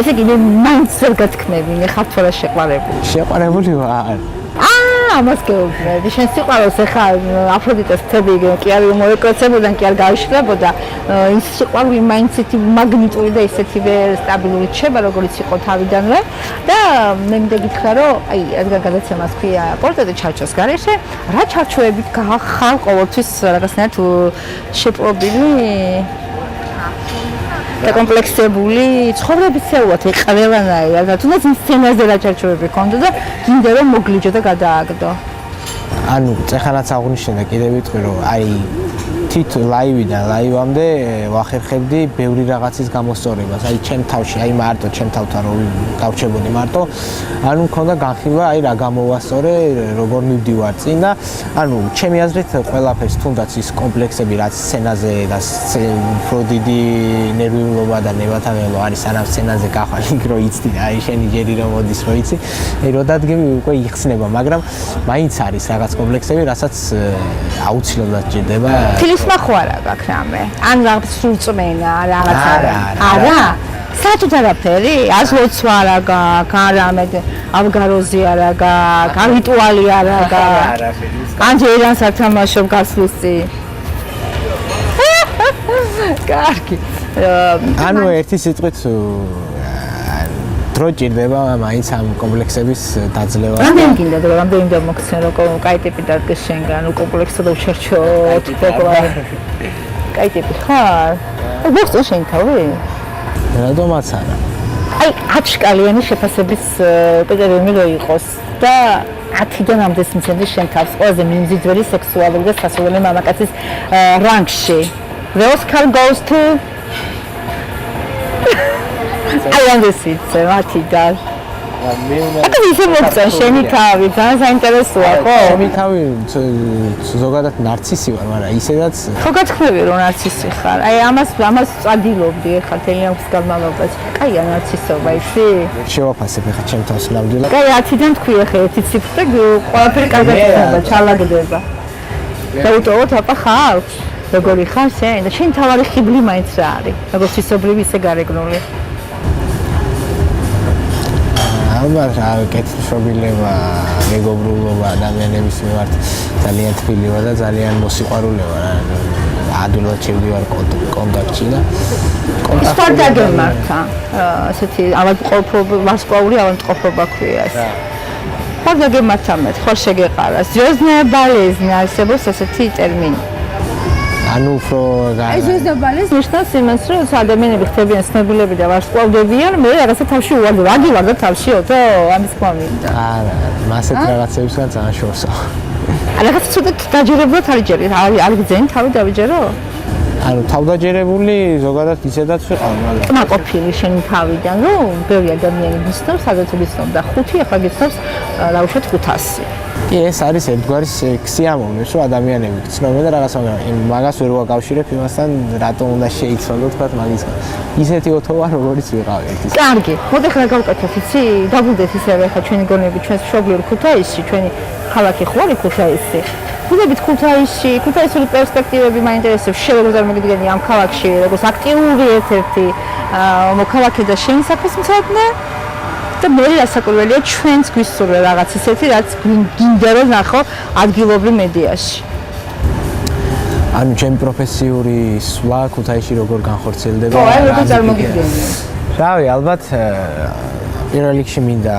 ესე იგი, მაინც ვერ გათქმები, მე ხარ თორე შეყვარებული. შეყვარებული ვარ. ამას გეუბნები, შენ სიყვარულს ახლა აფროდიტეს თები კი არ მოეკროცებოდა, კი არ გავიშლებოდა, ის სიყვარული მაინც ისეთი მაგნიტური და ისეთივე სტაბილური რჩება, როგორც იყო თავიდანვე და მე მინდა გითხრა, რომ აი რადგან გადაცემას ქვია პორტრეტი ჩარჩოს გარეშე, რა ჩარჩოებით ხარ ყოველთვის რაღაცნაირად შეპრობილი და კომპლექსებული ცხოვრების ცეულად ყველანაირად, თუნდაც იმ სცენაზე რა ჩარჩოები ქონდა და გინდა რომ მოგლიჯო და გადააგდო. ანუ წეხანაც აღნიშნე და კიდე ვიტყვი, რომ აი თვით ლაივიდან ლაივამდე ვახერხებდი ბევრი რაღაცის გამოსწორებას. აი ჩემ თავში, აი მარტო ჩემ თავთან რომ დავჩებოდი მარტო, ანუ მქონდა განხილვა, აი რა გამოვასწორე, როგორ მივდივარ წინ და ანუ ჩემი აზრით ყველაფერს თუნდაც ის კომპლექსები რაც სცენაზე და უფრო დიდი ნერვიულობა და ნებათაღელო არის სანამ სცენაზე გახვალ იქ რო იცდი და აი შენი ჯერი რომ მოდის რო იცი, აი რო დადგები უკვე იხსნება, მაგრამ მაინც არის რაღაც კომპლექსები, რასაც აუცილებლად ჭირდება. თილის მახვარა გაქვს რამე? ან რაღაც სრულწმენა რაღაც არა? საერთოდ არაფერი? აზლოცვა არა გაქვს, არამედ ავგაროზი არა გაქვს, რიტუალი არა გაქვს. ან ჯერანს ათამაშობ გასვლის წინ. კარგი. ანუ ერთი სიტყვით დრო ჭირდება მაინც ამ კომპლექსების დაძლევა. რამდენი გინდა დრო, რამდენი და მოგცენ როგორ კაი ტიპი დადგეს შენგან, კომპლექსი და ჩარჩოს, კაი ტიპი ხარ? მოხდა შენ თავი? რადგანაც არა. აი 10 შკალიანი შეფასების კრიტერიუმი რო იყოს და 10-დან ამდენს მიცემდი შენ თავს ყველაზე მიმზიდველი სექსუალური და სასულელი მამაკაცის რანგში. The Oscar goes to I understand, მათიდან. მე უნდა ისე მოგწა შენი თავი, ძალიან საინტერესოა, ხო? ჩემი თავი ზოგადად ნარცისი ვარ, მაგრამ ისედაც ხო გათქვევი რომ ნარცისი ხარ. აი ამას წადილობდი ახლა თელი ამის განმავლობაში. კაია ნარცისობა, იცი? შევაფასებ ახლა ჩემ თავს ნამდვილად. კაი 10-დან თქვი ახლა ერთი ციფრი და ყველაფერი კარგად ხდება, ჩალაგდება. და უტოვოთ აპა ხალხს. როგორი ხარ შენ და შენ თავარი ხიბლი მაინც რა არის? როგორც ისობრივი ისე გარეგნული. ალბათ რა კეთილშობილება, მეგობრულობა ადამიანების მიმართ ძალიან თბილი ვარ და ძალიან მოსიყვარული ვარ. ადვილად შევდივარ კონტაქტში და კონტაქტი დაგემართა. ასეთი ავადმყოფობა, ვარსკვლავური ავადმყოფობა ქვია ეს. ხარ დაგემართა მე, ხარ შეგეყარა. ზროზნა ბალეზნა არსებობს ასეთი ტერმინი. ანუ უფრო ზროზნა ბალეზნა ნიშნავს იმას, რომ ადამიანები ხდებიან ცნობილები და ვარსკვლავდებიან, მე რაღაცა თავში უვარდა, ვაგი ვარ და თავში ოდო ამის თქვა მინდა. არა, მასეთ რაღაცებისგან ძალიან შორსა. რაღაც ცუდად დაჯერებულად არის ჯერი, არ გძენ თავი დავიჯერო? ანუ თავდაჯერებული ზოგადად ისედაც ვიყავ, მაგრამ კმაყოფილი შენი თავიდან, რომ ბევრი ადამიანი გიცნობს, სადაც გიცნობს და 5, ახლა გიცნობს დაუშვათ 500. კი, ეს არის ერთგვარი სიამოვნებაც, რომ ადამიანები გიცნობენ და რაღაც მაგას ვერ ვაკავშირებ იმასთან, რატომ უნდა შეიცვალო თქვა მაგისგან. ისეთი ოთო ვარ, როგორიც ვიყავი ერთის. კარგი, მოდი ახლა გავკეთოთ, იცი? დაგვიდეთ ისევე ახლა ჩვენი გონები ჩვენს მშობლიურ ქუთაისში, ჩვენი ქალაქი ხო არის ქუთაისი? ვიდებით ქუთაისში, ქუთაისური პერსპექტივები მაინტერესებს, შევეგო წარმოგიდგენი ამ ქალაქში, როგორც აქტიური ერთ-ერთი მოქალაქე და შენი საქმის მცოდნე და მე რასაკვირველია ჩვენს გვისურვე რაღაც ისეთი, რაც გინდა რომ ნახო ადგილობრივ მედიაში. ანუ ჩემი პროფესიული სვლა ქუთაისში როგორ განხორციელდება? ხო, აი როგორ წარმოგიდგენი? რავი, ალბათ პირველ რიგში მინდა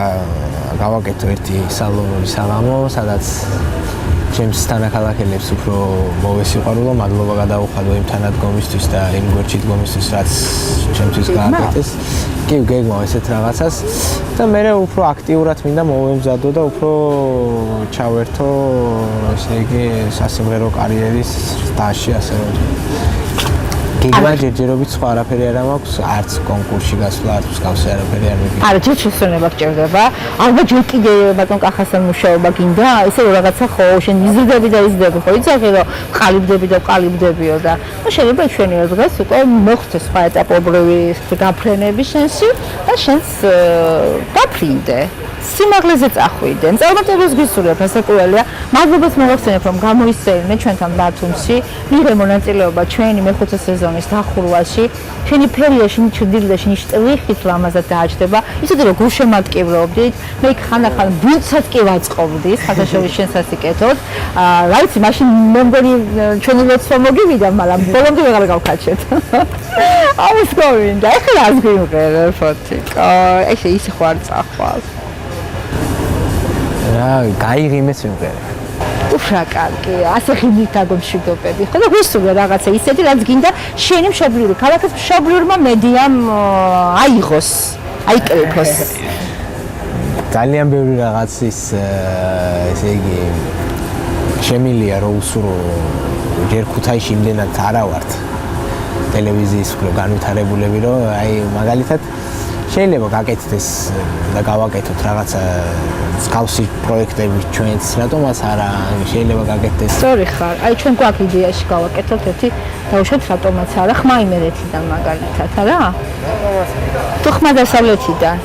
გავაკეთო ერთი სალონური საღამო, სადაც ჩემს თანახალახელებს უფრო მოვესიყვარულო, მადლობა გადაუხადო იმ თანადგომისთვის და იმ გვერდში დგომისთვის, რაც ჩემთვის გააკეთეს. კი, გეგმავ ესეთ რაღაცას და მე უფრო აქტიურად მინდა მოვემზადო და უფრო ჩავერთო, ესე იგი, სასიმღერო კარიერის დასში, ასე რომ გეგმა ჯერჯერობით სხვა არაფერი არ მაქვს, არც კონკურსში გასვლა, არც მსგავსი არაფერი არ მიგია. არა, ჯერ შესვენება გჭირდება. ალბათ ჯერ კიდე ბატონ კახასთან მუშაობა გინდა, ისე რაღაცა ხო, შენ იზრდები და იზრდები, ხო იცი რომ ყალიბდები და ყალიბდებიო და შეიძლება ჩვენი დღეს უკვე მოხდეს სხვა ეტაპობრივი გაფრენები შენში და შენს გაფრინდე. სიმაღლეზე წახვიდე. წარმატებას გისურვებ, ასაკუველია. მადლობას მოგახსენებ, რომ გამოისწრებინე ჩვენთან ბათუმში, მიღე მონაწილეობა ჩვენი მე-5 სეზონის დახურვაში. ჩვენი ფერიაში ჩრდილოეთში შტრიხით ლამაზად დააჯდება. ისეთი რომ გულშემატკივრობდით, მე ხანახან ბუნცად კი ვაწყობდი, ხათაშორის შენსაც იკეთოთ. რა ვიცი, მაშინ მე მგონი ჩვენი ლოცვა მოგივიდა, მაგრამ ბოლომდე ვეღარ გავქაჩეთ. ამის გოვინდა. ეხლა რას გვიმღერე ფოტიკა? ესე ისე ხო არ წახვალ. რა, გაიღიმეს ვიმღერე. უფრა კარგი, ასე ხიბლით დაგომშვიდობები. ხო და გვისურვე რაღაცა ისეთი, რაც გინდა შენი მშობლიური ქალაქის მშობლიურმა მედიამ აიღოს, აიკრიფოს. ძალიან ბევრი რაღაცის ესე იგი შემილია რომ უსურო ჯერ ქუთაისში იმდენად არა ვართ ტელევიზიის განვითარებულები, რომ აი მაგალითად შეიძლება გაკეთდეს და გავაკეთოთ რაღაცა მსგავსი პროექტები ჩვენც, რატომაც არა შეიძლება გაკეთდეს. სწორი ხარ. აი ჩვენ გვაქვს იდეაში გავაკეთოთ ერთი დავუშვათ რატომაც არა ხმა იმერეთიდან მაგალითად, არა? თუ ხმა დასავლეთიდან.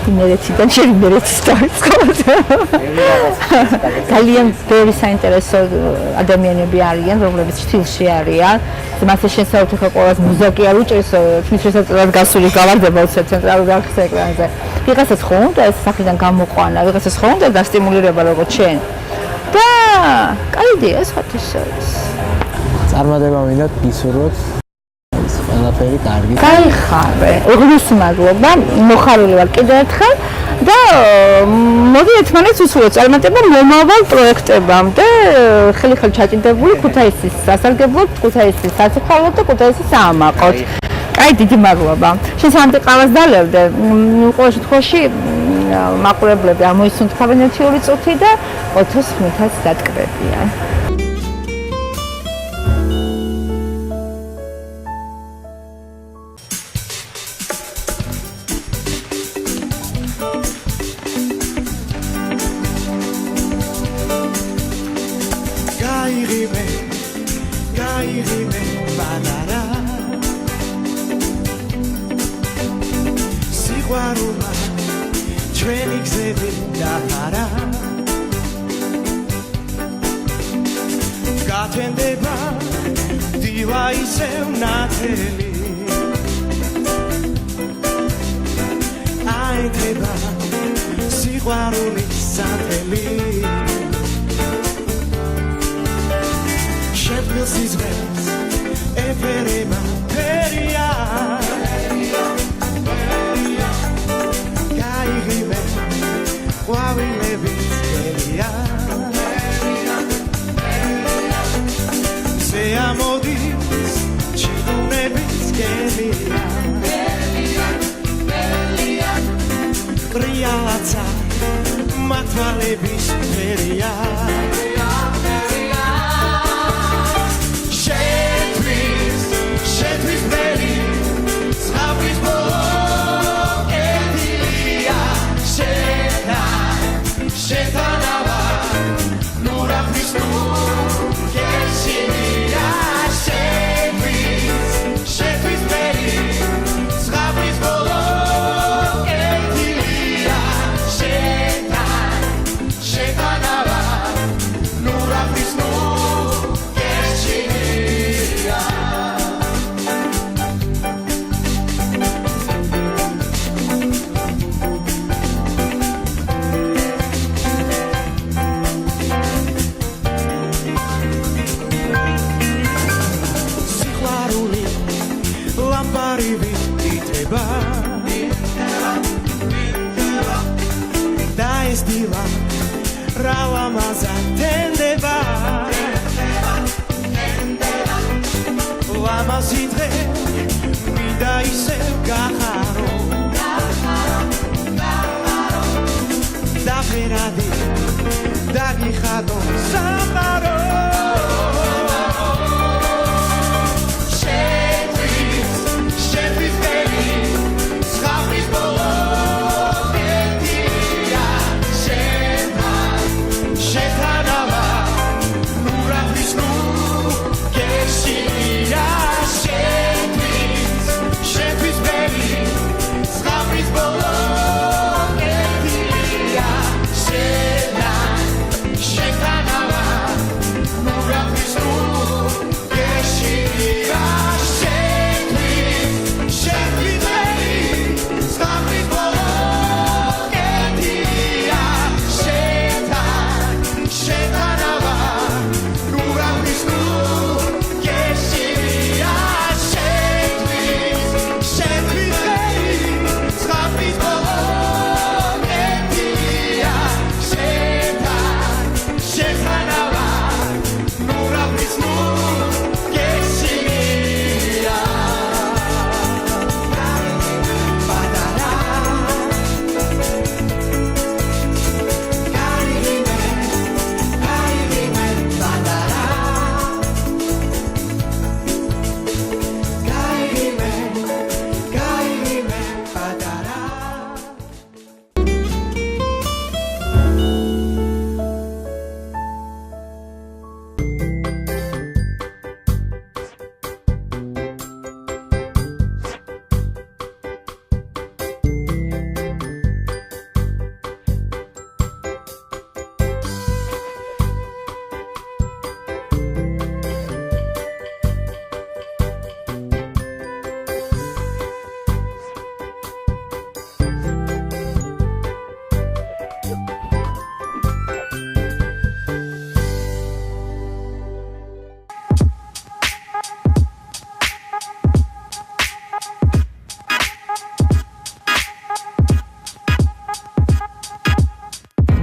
იმერეთიდან შენ იმერეთის დავიწყოთ. ძალიან ბევრი საინტერესო ადამიანები არიან, რომლებიც ჩtildeში არიან. მასე შესაძლოა ხო ყოველას მუზიკა არ უჭერს, თვითონ შესაძლოა გასული გავარდება ცენტრალურ არხის ეკრანზე. ვიღაცას ხო უნდა ეს საქმიდან გამოყვანა, ვიღაცას ხო უნდა დასტიმულირება როგორც შენ. და კაი იდეა სხვათაშორის. წარმატება მინდათ გისურვოთ. ყველაფერი კარგი. გაიხარე. უღრუს მადლობა. მოხარული ვარ კიდევ ერთხელ და მოდი ერთმანეთს ვუსურვოთ წარმატება მომავალ პროექტებამდე. ხელი-ხელი ჩაჭიდებული ქუთაისის სასარგებლოდ, ქუთაისის საცხოვრებლად და ქუთაისის საამაყოდ. კაი, დიდი მადლობა. შენ სამდე ყავას დალევდე. ყოველ შემთხვევაში მაყურებლები ამოისუნთქავენ 1-2 წუთი და 4 ხმითაც დატკბებიან. Shake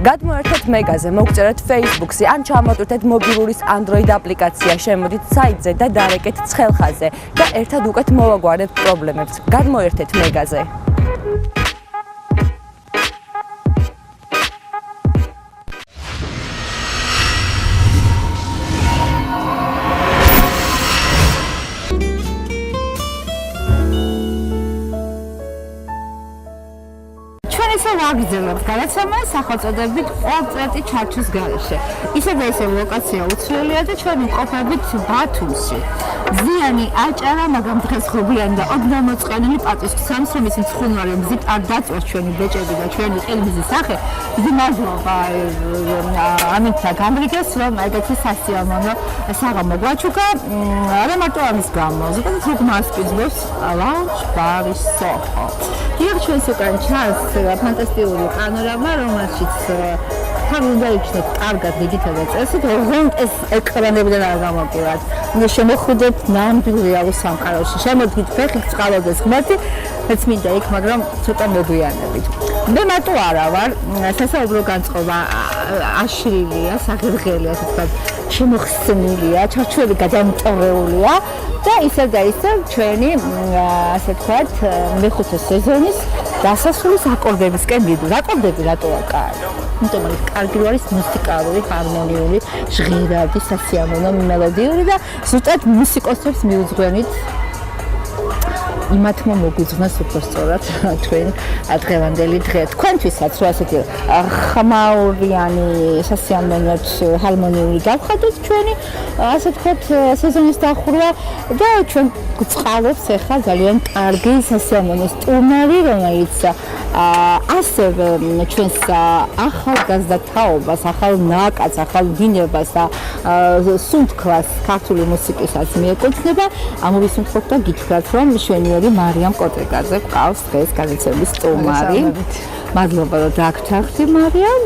გადმოერთეთ მეგაზე, მოგწერეთ Facebook-ზე, ან ჩამოტვირთეთ მობილურის Android აპლიკაცია, შემოდით საიტზე და დარეკეთ ცხელხაზე და ერთად უკეთ მოვაგვარებთ პრობლემებს. გადმოერთეთ მეგაზე. ვაგრძელებთ გადაცემა სახელწოდებით პორტრეტი ჩარჩოს გარეშე. ისე და ისე ლოკაცია უცვლელია და ჩვენ ვიმყოფებით ბათუმში. ზიანი აჭარა, მაგრამ დღეს ხობიანი და ოდნავ მოწყენილი პატივისცემს, რომ ის მცხუნვარი გზით არ დაწვეს ჩვენი ბეჭედი და ჩვენი ყელმიზის სახე. დიდი მადლობა ამითა გამრიგეს, რომ ეგეთი სასიამოვნო საღამო გვაჩუქა. არა მარტო ამის გამო, ზოგადად როგორ მასპინძლობს ლაუნჯ ბარის სოხო. იქ ჩვენს უკან ჩანს ფანტასტიკური პანორამა, რომელშიც თავი უნდა იქნეთ კარგად დიდითა და წესით, ოღონდ ეს ეკრანებიდან არ გამოგივათ. უნდა შემოხვიდეთ ნამდვილ რეალურ სამყაროში. შემოდგით ფეხით წყალოდეს ღმერთი, მეც მინდა იქ, მაგრამ ცოტა მოგვიანებით. მე მარტო არა ვარ, სასაუბრო განწყობა აშრილია, საღებღელია, ასე ვთქვათ, შემოხსნილია, ჩარჩოები გადამტოვებულია და ისე და ისე ჩვენი, ასე ვთქვათ, მე-5 სეზონის დასასრულის აკორდებისკენ მივიდა. აკორდები რატო არ კარგი? იმიტომ რომ კარგი არის მუსიკალური, ჰარმონიული, ჟღერადი, სასიამოვნო მელოდიური და ზუსტად მუსიკოსებს მიუძღვენით იმათმა მოგვიძღვნეს უბრალოდ ჩვენ დღევანდელი დღე. თქვენთვისაც რა ასეთი ხმაურიანი, სასიამოვნო, ჰარმონიული გავხადოთ ჩვენი, ასე ვთქვათ, სეზონის დახურვა და ჩვენ გწყალობს ახლა ძალიან კარგი სასიამოვნო სტუმარი, რომელიც ასევე ჩვენს ახალგაზრდა თაობას, ახალ ნაკადს, ახალ დინებას და სუნთქვას ქართული მუსიკისაც მიეკუთვნება. ამოვისუნთქოთ და გითხრათ, რომ მშვენიერი მარიამ კოტრიკაძე გვყავს დღეს გადაცემის სტუმარი. მადლობა, რომ დაგვთანხმდი მარიამ.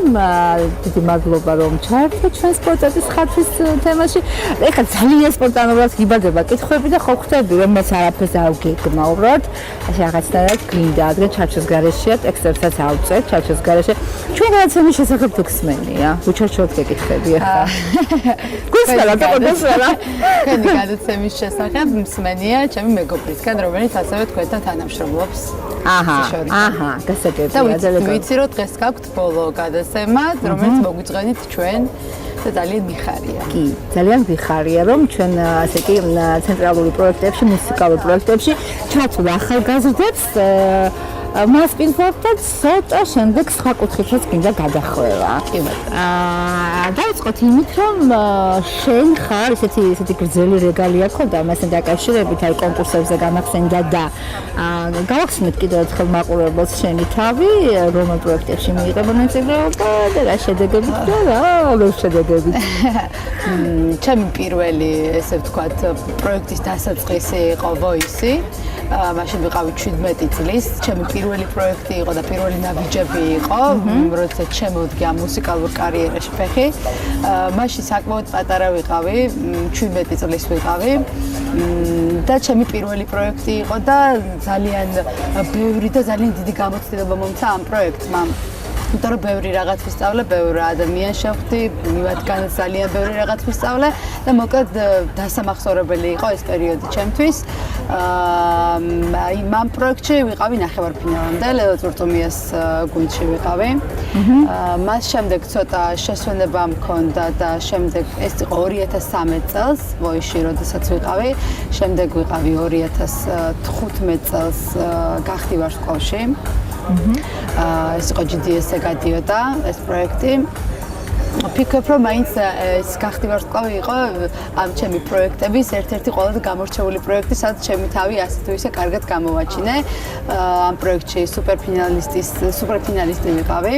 დიდი მადლობა, რომ ჩაერთვით ჩვენს პორტრეტის ხარჯვის თემაში. ეხლა ძალიან სპონტანურად გიბადება კითხვები და ხო ხვდები, რომ მას არაფერს არ გეგმა უბრალოდ. ასე რაღაცნაირად გვინდა, ადგენ ჩარჩოს გარეშეა, ტექსტებსაც ავწერთ ჩარჩოს გარეშე. ჩვენ გადაცემის შესახებ თუ გსმენია? უჩარჩოდ გეკითხები ახლა. გუსმელა, გუსმელა. თქვენი გადაცემის შესახებ მსმენია ჩემი მეგობრისგან, რომელიც ასევე თქვენთან თანამშრომლობს. აჰა, გასაგებია. ვიცი, რომ დღეს გაქვთ ბოლო გადაცემა, რომელიც მოგვიწყენით ჩვენ და ძალიან მიხარია. კი, ძალიან მიხარია, რომ ჩვენ ასე კი ცენტრალური პროექტებში, მუსიკალურ პროექტებში ჩავწვდ ახალგაზრდებს მასპინძლობ და ცოტა შემდეგ სხვა კუთხითაც გინდა გადახვევა. კი ბატონო. დავიწყოთ იმით, რომ შენ ხარ ესეთი გრძელი რეგალია ქონდა მასთან დაკავშირებით, აი კონკურსებზე გამახსენდა და გავახსენეთ კიდევ ერთხელ მაყურებელს შენი თავი, რომელ პროექტებში მიიღე მონაწილეობა და რა შედეგებით და რა შედეგებით. ჩემი პირველი, ესე ვთქვათ, პროექტის დასაწყისი იყო Voice. მაშინ ვიყავი 17 წლის. ჩემი პირველი პროექტი იყო და პირველი ნაბიჯები იყო, როდესაც შემოვდგა მუსიკალურ კარიერაში ფეხი. მაშინ საკმაოდ პატარა ვიყავი, 17 წლის ვიყავი. და ჩემი პირველი პროექტი იყო და ძალიან ბევრი და ძალიან დიდი გამოცდილება მომცა ამ პროექტმა. იმიტომ რომ ბევრი რაღაც ვისწავლე, ბევრი ადამიანი შევხვდი, მათგანაც ძალიან ბევრი რაღაც ვისწავლე და მოკლედ დასამახსოვრებელი იყო ეს პერიოდი ჩემთვის. ამ პროექტში ვიყავი ნახევარფინალამდე, ლელო წურწუმიას გუნდში ვიყავი. მას შემდეგ ცოტა შესვენება მქონდა და შემდეგ ეს იყო 2013 წელს, Voice-ში, როდესაც ვიყავი. შემდეგ ვიყავი 2015 წელს გახდი ვარსკვლავში. ეს იყო GDS-ზე გადიოდა ეს პროექტი. ვფიქრობ, რომ მაინც ეს გახდი ვარსკვლავი იყო ამ ჩემი პროექტების ერთ-ერთი ყველაზე გამორჩეული პროექტი, სადაც ჩემი თავი ასე თუ ისე კარგად გამოვაჩინე. ამ პროექტში სუპერფინალისტი ვიყავი.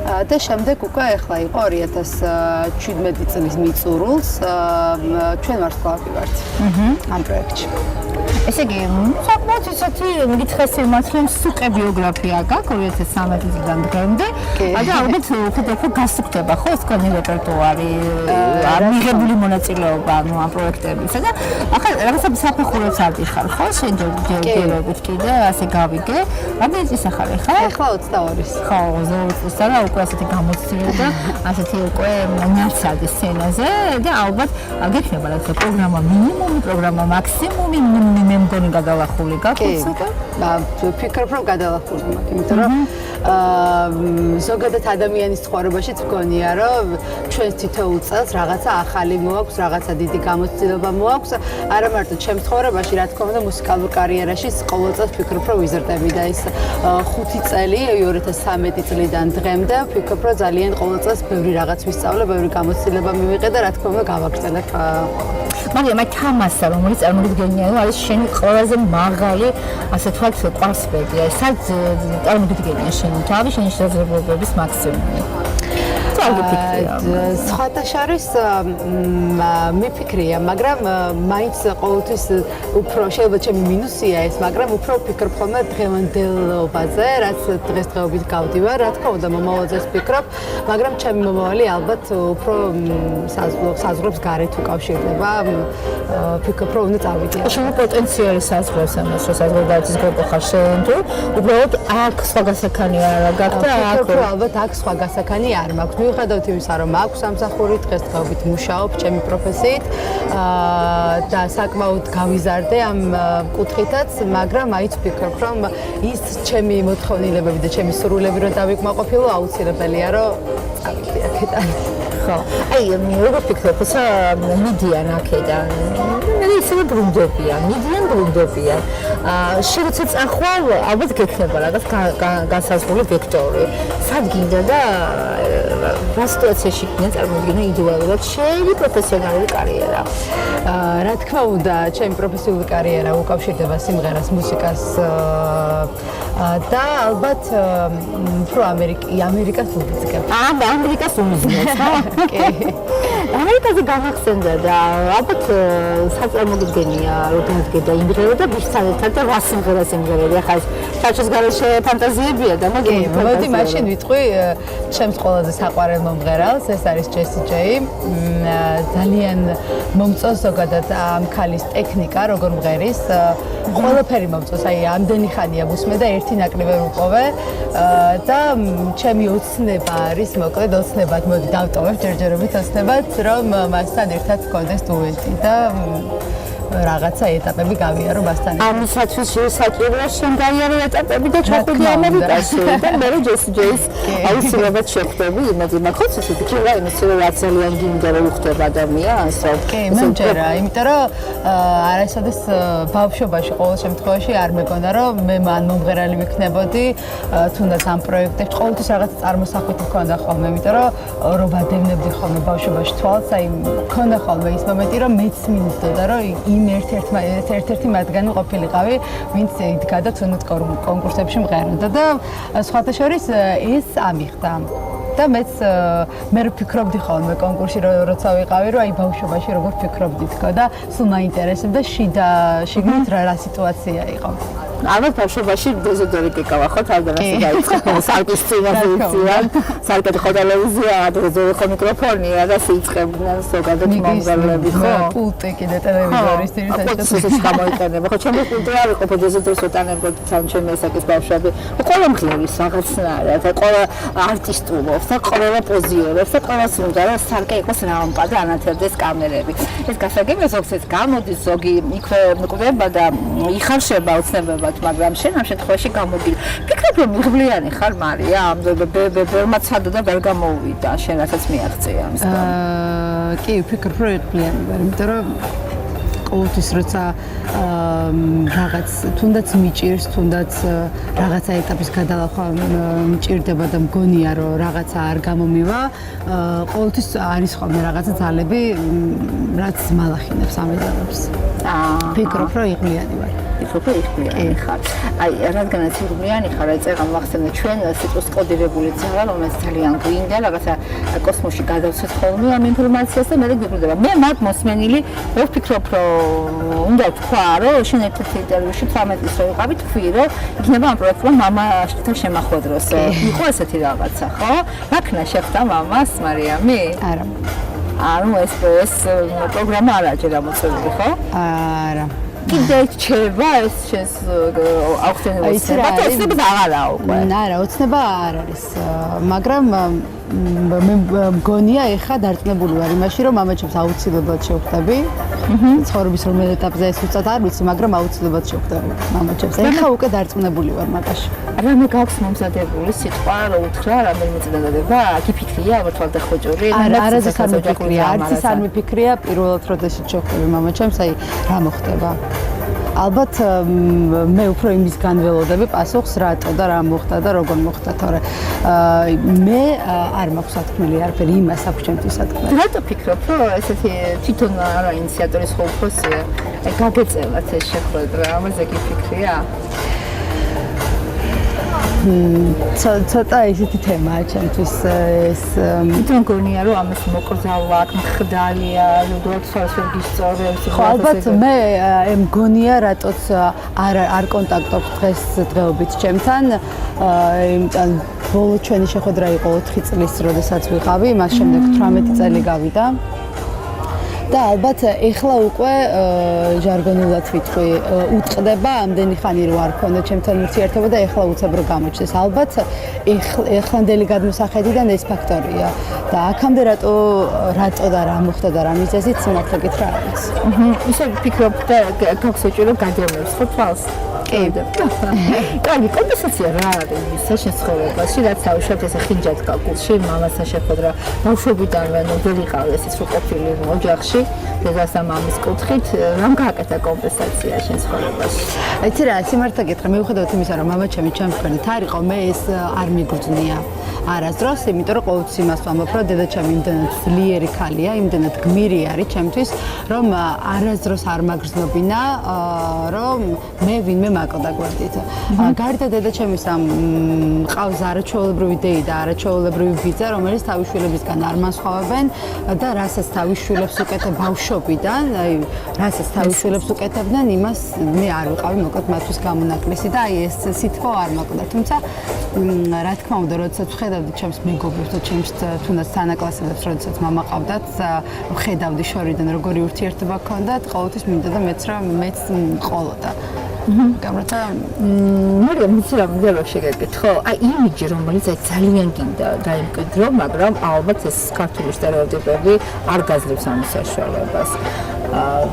და შემდეგ უკვე ახლა იყო 2017 წლის მიწურულს ჩვენ ვარსკვლავი ვართ ამ პროექტში. ესე იგი, საკმაოდ ისეთი მიგითხეს იმას, რომ სუყე ბიოგრაფია გაქვს 2013 წლიდან დღემდე. და ალბათ უხედავ გასუქდება ხო ეს თქვენი რეპერტუარი, მიღებული მონაწილეობა ამ პროექტებისა და ახლა რაღაცა საფეხურებს ადიხარ ხო? შენ ჯერჯერობით კიდე ასე გავიგე. რამდენი წლის ახალ ხარ? ახლა 22-ის. ხო, 22 წლის და უკვე ასეთი გამოცდილება და ასეთი უკვე ნაცადი სცენაზე და ალბათ გექნება რაღაცა პროგრამა მინიმუმი, პროგრამა მაქსიმუმი, მე მგონი გადალახული გაქვს უკვე. ვფიქრობ რომ გადალახული მაქვს, იმიტომ რომ ზოგადად ადამიანის ცხოვრებაშიც მგონია რომ ჩვენს თითოეულ წელს რაღაცა ახალი მოაქვს, რაღაცა დიდი გამოცდილება მოაქვს, არა მარტო ჩემს ცხოვრებაში, რა თქმა უნდა, მუსიკალურ კარიერაში ყოველ წელს ვფიქრობ რომ ვიზრდები და ეს 5 წელი 2013 წლიდან დღემდე ვფიქრობ რომ ძალიან ყოველ წელს ბევრი რაღაც ვისწავლე, ბევრი გამოცდილება მივიღე და რა თქმა უნდა გავაგრძელებ. მაგრამ აი თამასა რომელიც წარმოგიდგენია რომ არის შენი ყველაზე მაღალი ასე თქვა კვარცხლბედი აი სად წარმოგიდგენია შენი თავი შენი შესაძლებლობების მაქსიმუმი სხვათა შორის მიფიქრია მაგრამ მაინც ყოველთვის უფრო შეიძლება ჩემი მინუსია ეს მაგრამ უფრო ვფიქრობ ხოლმე დღევანდელობაზე რაც დღესდღეობით გავდივარ რა თქმა უნდა მომავალზეც ვფიქრობ მაგრამ ჩემი მომავალი ალბათ უფრო საზღვრებს გარეთ უკავშირდება ვფიქრობ რომ უნდა წავიდე შენ პოტენციალი საზღვრებს ამას რომ საზღვრებიც გქონდა ხარ შენ თუ უბრალოდ აქ სხვა გასაქანი არა გაქვს და აქ ალბათ აქ სხვა გასაქანი არ მაქვს მიუხედავად იმისა რომ მაქვს სამსახური დღესდღეობით მუშაობ ჩემი პროფესიით და საკმაოდ გავიზარდე ამ კუთხითაც მაგრამ აიც ვფიქრობ რომ ის ჩემი მოთხოვნილებები და ჩემი სრულები რომ დავიკმაყოფილო აუცილებელია რომ წავიდე აქედან ხო აი როგორ ვფიქრობ ხა მიდიან აქედან მე ისე ბრუნდებიან შენ როცა წახვალ ალბათ გექნება რაღაც განსაზღვრული ვექტორი სად გინდა და რა სიტუაციაში გინდა წარმოგიდგენო იდეალურად შენი პროფესიონალური კარიერა რა თქმა უნდა ჩემი პროფესიული კარიერა უკავშირდება სიმღერას მუსიკას და ალბათ უფრო ამერიკას ვუძგებ ამერიკას უმიზნეს ხო კი ამერიკაზე გამახსენდა და ალბათ საწარმოგდგენია რომ დადგება იმღერა და ბიჭთან და რა სიმღერები ახლა ჩარჩოს გარეშე ფანტაზიებია და მოდი მაშინ ვიტყვი ჩემს ყველაზე საყვარელ მომღერალს ეს არის ჯესი ჯეი ძალიან მომწონს ზოგადად ამ ქალის ტექნიკა როგორ მღერის ყველაფერი მომწონს აი ამდენი ხანია ვუსმე და ერთი ნაკლი ვერ უყოვე და ჩემი ოცნება არის მოკლედ ოცნებად მოდი დავტოვებ ჯერჯერობით ოცნებად რომ მასთან ერთად გქონდეს დუეტი და რაღაცა ეტაპები გავიარო მასთან. ამისათვის საჭიროა შენ გაიარო ეტაპები და ჩახვიდე ამერიკაში და მე ჯესი ჯეის აუცილებლად შეხვდები იმედი მაქვს ისე ვიქნა იმის რომ რაც ძალიან გინდა რომ უხდება ადამიანს კი მე მჯერა იმიტომ რომ არასოდეს ბავშვობაში ყოველ შემთხვევაში არ მეგონა რომ მე მან მომღერალი ვიქნებოდი თუნდაც ამ პროექტებში ყოველთვის რაღაც წარმოსახვით მქონდა ხოლმე იმიტომ რომ ვადევნებდი ხოლმე ბავშვობაში თვალს აი მქონდა ხოლმე ის მომენტი რომ მეც მინდოდა რომ იმ ერთ-ერთი მათგანი ყოფილიყავი, ვინც იდგა და თუნდაც კონკურსებში მღეროდა და სხვათა შორის ეს ამიხდა. და მეც მე ვფიქრობდი ხოლმე კონკურსში როცა ვიყავი, რომ აი ბავშვობაში როგორ ვფიქრობდი თქო და სულ მაინტერესებდა შიგნით რა სიტუაცია იყო. ალბათ ბავშვობაში დეზოდორი გეკავა ხო თავდანაც დაიწყო სარკის წინაზე იციან სარკეთი ხო ტელევიზია დეზოდორი ხო მიკროფონია და სიწყებდნენ ზოგადად მომღერლები ხო პულტი კიდე ტელევიზორის თირითაც გამოიყენება ხო ჩემი პულტი არ იყო დეზოდორს ოტანებოდი ჩემი ესაკის ბავშვები ყველა მხრივის რაღაცნაირად და ყველა არტისტულობს და ყველა პოზიორებს და ყველა სიმღერა სარკე იყოს რამპა და ანათებდეს კამერები ეს გასაგებია ზოგადად გამოდის ზოგი იქვე მკვდება და იხარშება ოცნებება მაგრამ შენ ამ შემთხვევაში გამოდი. ფიქრობ რომ მიღვლიანი ხარ მარია, ამ ბევრმა ცადა და ვერ გამოუვიდა, შენ რასაც მიაღწია ამისგან. კი, ვფიქრობ რომ მიღვლიანი ვარ, იმიტომ რომ ყოველთვის როცა რაღაც თუნდაც მიჭირს, თუნდაც რაღაცა ეტაპის გადალახვა მიჭირდება და მგონია რომ რაღაცა არ გამომივა, ყოველთვის არის ხოლმე რაღაცა ძალები, რაც მალახინებს ამ ეტაპებს. ვფიქრობ რომ მიღვლიანი ვარ. ვფიქრობ, რომ იღბლიანი ხარ. აი, რადგანაც იღბლიანი ხარ, წერა მახსენე ჩვენ სიტყვის კოდირებული ძაღლა, რომელიც ძალიან გვინდა, რაღაცა კოსმოსში გადავცეთ ხოლმე ამ ინფორმაციას და მე გვიბრდება. მე მაგ მოსმენილი ვფიქრობ, რომ უნდა თქვა, რომ შენ ერთ-ერთ ინტერვიუში 18 წლის რო ვიყავი, თქვი, რომ იქნება ამ პროექტმა მამაშთან შემახვედროს. იყო ესეთი რაღაცა, ხო? რაკნა შეხვდა მამას მარიამი? არა. ანუ ეს პროგრამა არ აჯერ ამოწეული, ხო? არა. კიდე რჩება ეს შენს აღწერილ ოცნება და ოცნება აღარაა უკვე. არა, ოცნება არ არის, მაგრამ მე მგონია ეხა დარწმუნებული ვარ იმაში, რომ მამაჩემს აუცილებლად შევხვდები. ცხოვრების რომელ ეტაპზე ეს უცად არ ვიცი, მაგრამ აუცილებლად შევხვდები მამაჩემს. ეხა უკვე დარწმუნებული ვარ მაგაში. რამე გაქვს მომზადებული სიტყვა, რომ უთხრა, რამდენიმე წინადადება, გიფიქრია თვალდახოჭური? არასდროს არ მიფიქრია, არც ის არ მიფიქრია პირველად როდესაც შევხვდები მამაჩემს, აი რა მოხდება. ალბათ მე უფრო იმის განველოდები პასუხს რატო და რა მოხდა და როგორ მოხდა, თორე მე არ მაქვს სათქმელი არაფერი იმას აქვს ჩემთვის სათქმელი. რატო ფიქრობ, რომ ესეთი თვითონ არა ინიციატორის ხო უფროსია? აი გაგეწევათ ეს შეხვედრა, ამაზე გიფიქრია? ცოტა ისეთი თემაა ჩემთვის ეს თვითონ გონია რომ ამას მოკრძალვა აქ მხდალია როდოთ სხვადასხვა გისწორებს ხო ალბათ მე მგონია რატოც არ კონტაქტობ დღეობით ჩემთან იმიტომ ბოლო ჩვენი შეხვედრა იყო 4 წლის როდესაც ვიყავი მას შემდეგ 18 წელი გავიდა და ალბათ ეხლა უკვე ჟარგონულად ვიტყვი უტყდება ამდენი ხანი რო არ ქონდა ჩემთან ურთიერთობა და ეხლა უცებ რო გამოჩნდეს ალბათ ეხლანდელი გადმოსახედიდან ეს ფაქტორია და აქამდე რატო და რა მოხდა და რა მიზეზით სიმართლე გითხრა არ ვიცი ისე ვფიქრობ და გაქვს საჭირო გადამებს ხო თვალს კი კარგი კომპენსაცია რა არის მის შესაძლებელში რაც თავშოთ ეს ხინჯად გაკულში მამასთან შეხვედრა ბავშვობიდანვე ვერ იყავ ეს რო ყოფილი ოჯახში და მამის კუთხით რამ გააკეთა კომპენსაცია შენ ცხოვრებაში იცი რა სიმართლე გითხრა მიუხედავად იმისა რომ მამაჩემი ჩემს მქონე თარიყო მე ეს არ მიგრძნია არასდროს იმიტომ რომ ყოველთვის იმას ვამბობ რომ დედაჩემი იმდენად ძლიერი ქალია იმდენად გმირი არის ჩემთვის რომ არასდროს არ მაგრძნობინა რომ მე ვინმე მაკოდა გვერდით. გარდა დედაჩემისა მყავს არაჩვეულებრივი დეი და არაჩვეულებრივი ბიძა, რომელიც თავის შვილებისგან არ მასხვავებენ და რასაც თავის შვილებს უკეთებ ბავშვობიდან, აი რასაც თავის შვილებს უკეთებდნენ, იმას მე არ ვიყავი მოკლედ მათთვის გამონაკლისი და აი ეს სითბო არ მაკოდა. თუმცა რა თქმა უნდა, როდესაც ვხედავდი ჩემს მეგობრებს და ჩემს თუნდაც თანაკლასელებს, როდესაც მამა ყავდათ, ვხედავდი შორიდან როგორი ურთიერთობა ჰქონდათ, ყოველთვის მინდა და მეც ყოლოდა. გამრთა მაგრამ ვიცი რა მინდა შეგეკითხო აი იმიჯი რომელიც აი ძალიან გინდა დაიმკვიდრო მაგრამ ალბათ ეს ქართული სტერეოტიპები არ გაძლევს ამის საშუალებას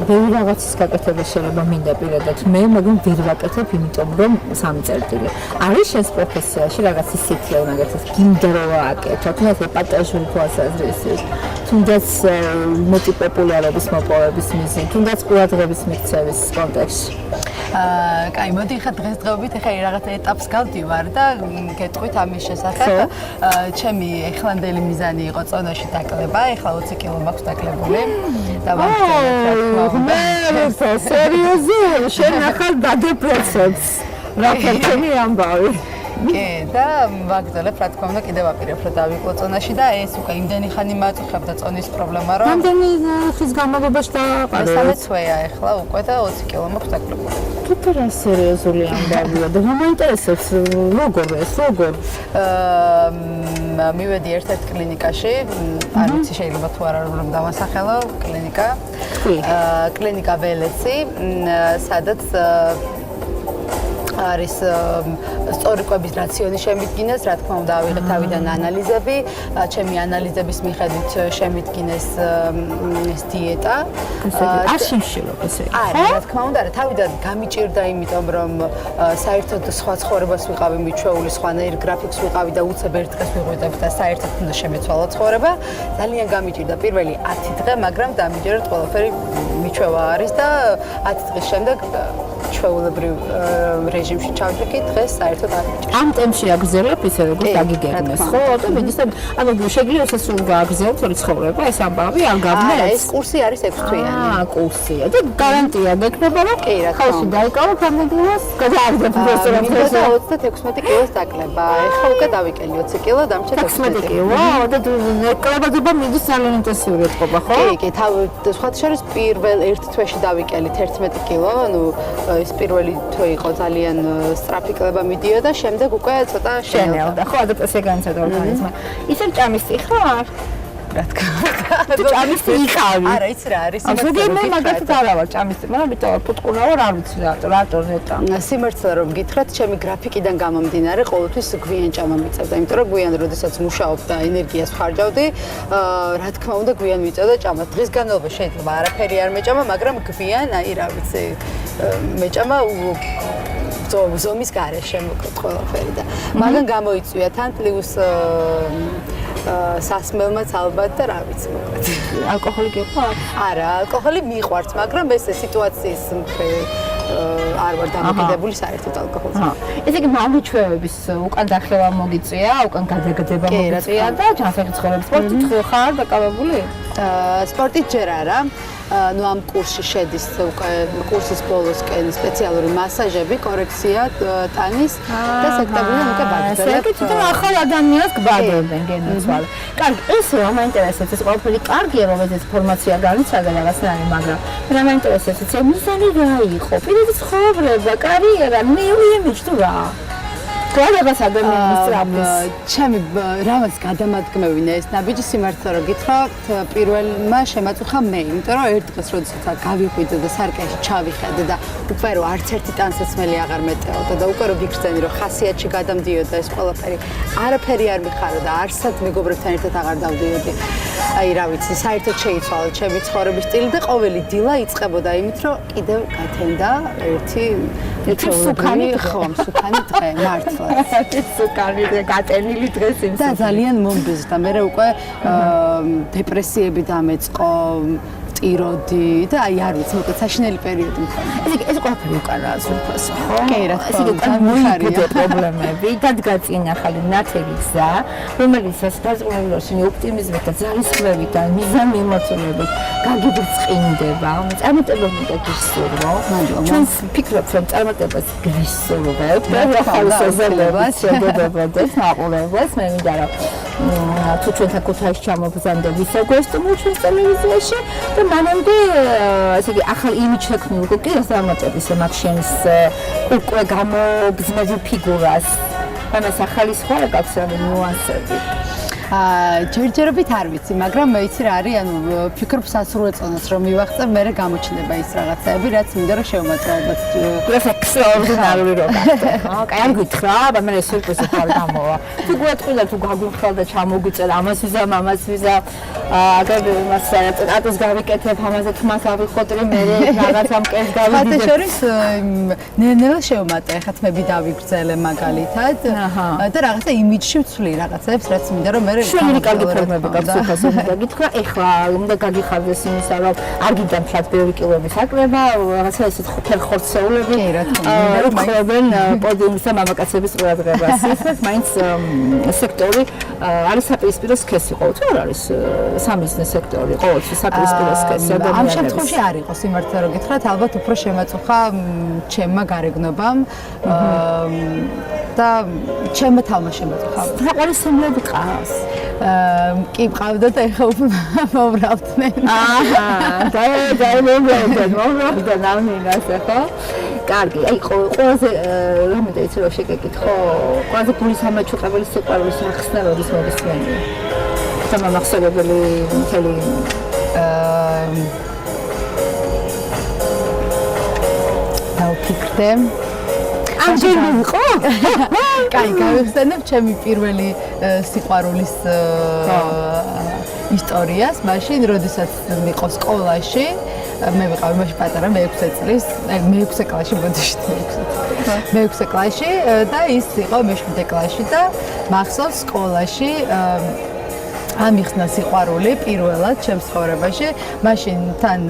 ბევრი რაღაცის გაკეთება შეიძლება მინდა პირადად მე მაგრამ ვერ ვაკეთებ იმიტომ რომ სამი წერტილი არის შენს პროფესიაში რაღაც ისეთი რაღაცას გინდა რომ ვაკეთო თუნდაც პატაჟური თვალსაზრისით თუნდაც მულტიპოპულარობის მოპოვების მიზნით თუნდაც ყურადღების მიქცევის კონტექსტში კაი, მოდი ხა დღესდღეობით ხა რაღაც ეტაპს გავდივარ და გეტყვით ამის შესახებ. ჩემი ეხლანდელი მიზანი იყო წონაში დაკლება, ეხლა 20 კილო მაქვს დაკლებული. და ვაგრძელებ სერიოზულად, შენ ახალ დადეპრესებს. რა ფერხემი ამბავი. კი, და ვაგრძელებ, რა თქმა უნდა, კიდევ აპირებ რომ დავიკლო წონაში და ეს უკვე იმდენი ხანი მაწუხებდა წონის პრობლემა, რომ რამდენი ხის განმავლობაში დააყარე? მესამე თვეა ეხლა უკვე და 20 კილო მაქვს დაკლებული. კიდე რა სერიოზული ამბავია და მომაინტერესებს როგორ მივედი ერთ-ერთ კლინიკაში, არ ვიცი შეიძლება თუ არა რომ დავასახელო კლინიკა. კლინიკა ველესი, სადაც არის სწორიკვების რაციონი შემიდგინეს, რა თქმა უნდა, ავიღეთ თავიდან ანალიზები, ჩემი ანალიზების მიხედვით შემიდგინეს ეს დიეტა. არ შიმშილობ ესე. არა, რა თქმა უნდა, თავიდან გამიჭირდა, იმიტომ რომ საერთოდ სხვა ცხოვრებას ვიყავი მიჩვეული, სხვანაირ გრაფიკს ვიყავი და უცებ ერთ დღეს ვიღვიძებ და საერთოდ უნდა შემეცვალა ცხოვრება. ძალიან გამიჭირდა პირველი 10 დღე, მაგრამ დამიჯერეთ ყველაფერი მიჩვევა არის და 10 დღის შემდეგ ჩვეულებრივ რეჟიმში ჩავჭიქი, დღეს საერთოდ არ მიჭირს. ამ ტემში აგზელებ ისე როგორც დაგიგეგმეს, ხო? და მიდის ანუ შეგვიძლია სრულ გააგზავნოთ ორი ცხოვრება, ეს ამბავი არ გავნეს? არა, ეს კურსი არის 6 თვიანი. კურსია. და გარანტია გექნება, რომ ხალხი დაიკავოთ ამბავს, გადააგდებ მინდოდა 36 კილოს დაკლება. ეხლა უკვე დავიკელი 20 კილო, დამჭირდა 16 კილო. და კლებადება მიდის ძალიან ინტენსიური ეთყობა, ხო? კი, სხვათა შორის პირველ ერთ თვეში დავიკელით 11 კილო, ანუ ეს პირველი თვე იყო ძალიან სწრაფი კლება მიდიოდა, შემდეგ უკვე ცოტა შენელდა, ხო, ადაპტაცია განიცადა ორგანიზმმა. ისევ ჭამისწი ხარ? რა თქმა უნდა. თუ ჭამისწი იყავი? არა, იცი რა არის? ზოგი მე მაგათაც არა ვარ ჭამისწი, მაგრამ ამიტომ ფუტკუნა ვარ, არ ვიცი რატო ნეტა. სიმართლე რომ გითხრათ, ჩემი გრაფიკიდან გამომდინარე, ყოველთვის გვიან ჭამა მიწევდა, იმიტომ რომ გვიან როდესაც მუშაობ და ენერგიას ვხარჯავდი, რა თქმა უნდა გვიან მიწევდა ჭამა. დღის განმავლობაში შეიძლება არაფერი არ მეჭამა, მაგრამ გვიან, აი რა ვიცი, მეჭამა ზომის გარეშე მოკლედ ყველაფერი და მაგან გამოიწვია თან პლუს სასმელმაც ალბათ და რა ვიცი მოკლედ. ალკოჰოლი გიყვარს? არა, ალკოჰოლი მიყვარს, მაგრამ ეს სიტუაციის არ ვარ დამოკიდებული საერთოდ ალკოჰოლზე. ესე იგი მამუჩვევების უკან დახევა მოგიწია, უკან გადაგდება მოგიწია და ჯანსაღი ცხოვრების სპორტით ხარ დაკავებული? სპორტით ჯერ არა. ნუ ამ კურსში შედის უკვე კურსის ბოლოსკენ სპეციალური მასაჟები, კორექცია ტანის და სექტემბრიდან უკვე ბაგდელებ. თვითონ ახალ ადამიანს გბადობენ გენაცვალე. კარგი, ეს რა მაინტერესებს, ეს ყველაფერი კარგია, რომ ეს ფორმაცია განიცადა რაღაცნაირი, მაგრამ რა მაინტერესებს, ეს მიზანი რა იყო? პირადი ცხოვრება, კარიერა, მე თუ რა? ყველებას ადამიანის სწრაფის. ჩემი რამაც გადამადგმევინა ეს ნაბიჯი სიმართლე რომ გითხრათ, პირველმა შემაწუხა მე, იმიტომ რომ ერთ დღეს როდესაც გავიყვიდე და სარკეში ჩავიხედე და უკვე რომ არც ერთი ტანსაცმელი აღარ მეტეოდა და უკვე რომ გიგრძენი რომ ხასიათში გადამდიოდა ეს ყველაფერი, არაფერი არ მიხარო და არსად მეგობრებთან ერთად აღარ დავდიოდი. აი რა ვიცი, საერთოდ შეიცვალა ჩემი ცხოვრების სტილი და ყოველი დილა იწყებოდა იმით, რომ კიდევ გათენდა ერთი სუკანი დღე, მართლა. სუკანი გატენილი დღეს იმ და ძალიან მომბეზდა. მე უკვე დეპრესიები დამეწყო, ტიროდი და აი არ ვიცი, მოკლედ საშინელი პერიოდი მქონდა. ეს ყველაფერი უკანაა ზურფასო, ხო? კი, რა თქმა უნდა. უკან მოიგდო პრობლემები, დადგაწინა ახალი ნათელი გზა, რომელიც დასრულებულში ოპტიმიზმით და ძალისხმევით და მიზანმიმართულებით გაგიბრწყინდება. წარმატებები და გისურვო. ჩვენ ვფიქრობთ, რომ წარმატებას გისურვებთ და ახალ სეზონებს შეგებებოდეს მაყურებელს. მე მინდა რომ თუ ჩვენთან ქუთაისში ჩამობრძანდებით ისე გვესტუმროთ ჩვენ ტელევიზიაში და მანამდე ესე იგი ახალ იმიჯ შექმნილ უკვე დასამატების მაგ შენის უკვე გამოგზმები ფიგურას. ამას ახალი სხვა გაქვს რა ნუანსები. ჯერჯერობით არ ვიცი, მაგრამ იცი რა არის, ანუ ფიქრობ სასრულ ეწონას რომ მივახწევ, მე გამოჩნდება ის რაღაცები, რაც მინდა რომ შევმოწმოთ. ეს ექსტრაორდინარული რო გახდა. კაი, არ გითხრა, მაგრამ მე სურპრიზი ხარ გამოვა. თუ გვეტყვილა თუ გაგვიხვალ და ჩამოგიწერ ამას ვიზა, ამას ვიზა, აგერ მას ატოს გავიკეთებ, ამაზე თმას ავიხოტრი, მე რაღაცა მკერს გავიდიდე. ხათა შორის ნელ-ნელა შევმატე, ხა თმები დავიგრძელე მაგალითად და რაღაცა იმიჯში ვცვლი რაღაცებს, რაც მინდა რომ მე შენი კარგი ფორმები გაქვს უფასო და გითხრა, ეხლა უნდა გაგიხარდეს იმისა, რომ არ გიდამფლათ ბევრი კილოების აკრება, რაღაცა ესეთ ხორცეულები, რომ ხვევენ პოდიუმის და მამაკაცების ყურადღებას. ეს მაინც სექტორი არის საპირისპირო სქესი ყოველთვის, არ არის სამიზნე სექტორი, ყოველთვის საპირისპირო სქესი ადამიანების. ამ შემთხვევაში არ იყო სიმართლე რომ გითხრათ, ალბათ უფრო შემაწუხა ჩემმა გარეგნობამ და ჩემმა თავმა შემაწუხა. საყვარელი სემლები ყავს. კი მყავდა და ეხა უფრო მომრავდნენ. მომრავდნენ ამინას ხო? კარგი, აი ყველაზე რამე იცი რომ შეგეკითხო, ყველაზე გულისამაჩუყებელი სიყვარულის ახსნელობის მოგისმენია. სამახსოვრებელი მთელი დავფიქრდე. ამჯერად იყო? კაი, გავიხსენებ ჩემი პირველი სიყვარულის ისტორიას, მაშინ, როდესაც ვიყო სკოლაში, მე ვიყავი მაშინ პატარა, მე-6 წლის, მე-6 კლასში ბოდიში მე-6 კლასში და ის იყო მე-7 კლასში და მახსოვს სკოლაში ამიხსნა სიყვარული პირველად ჩემს ცხოვრებაში. მაშინ თან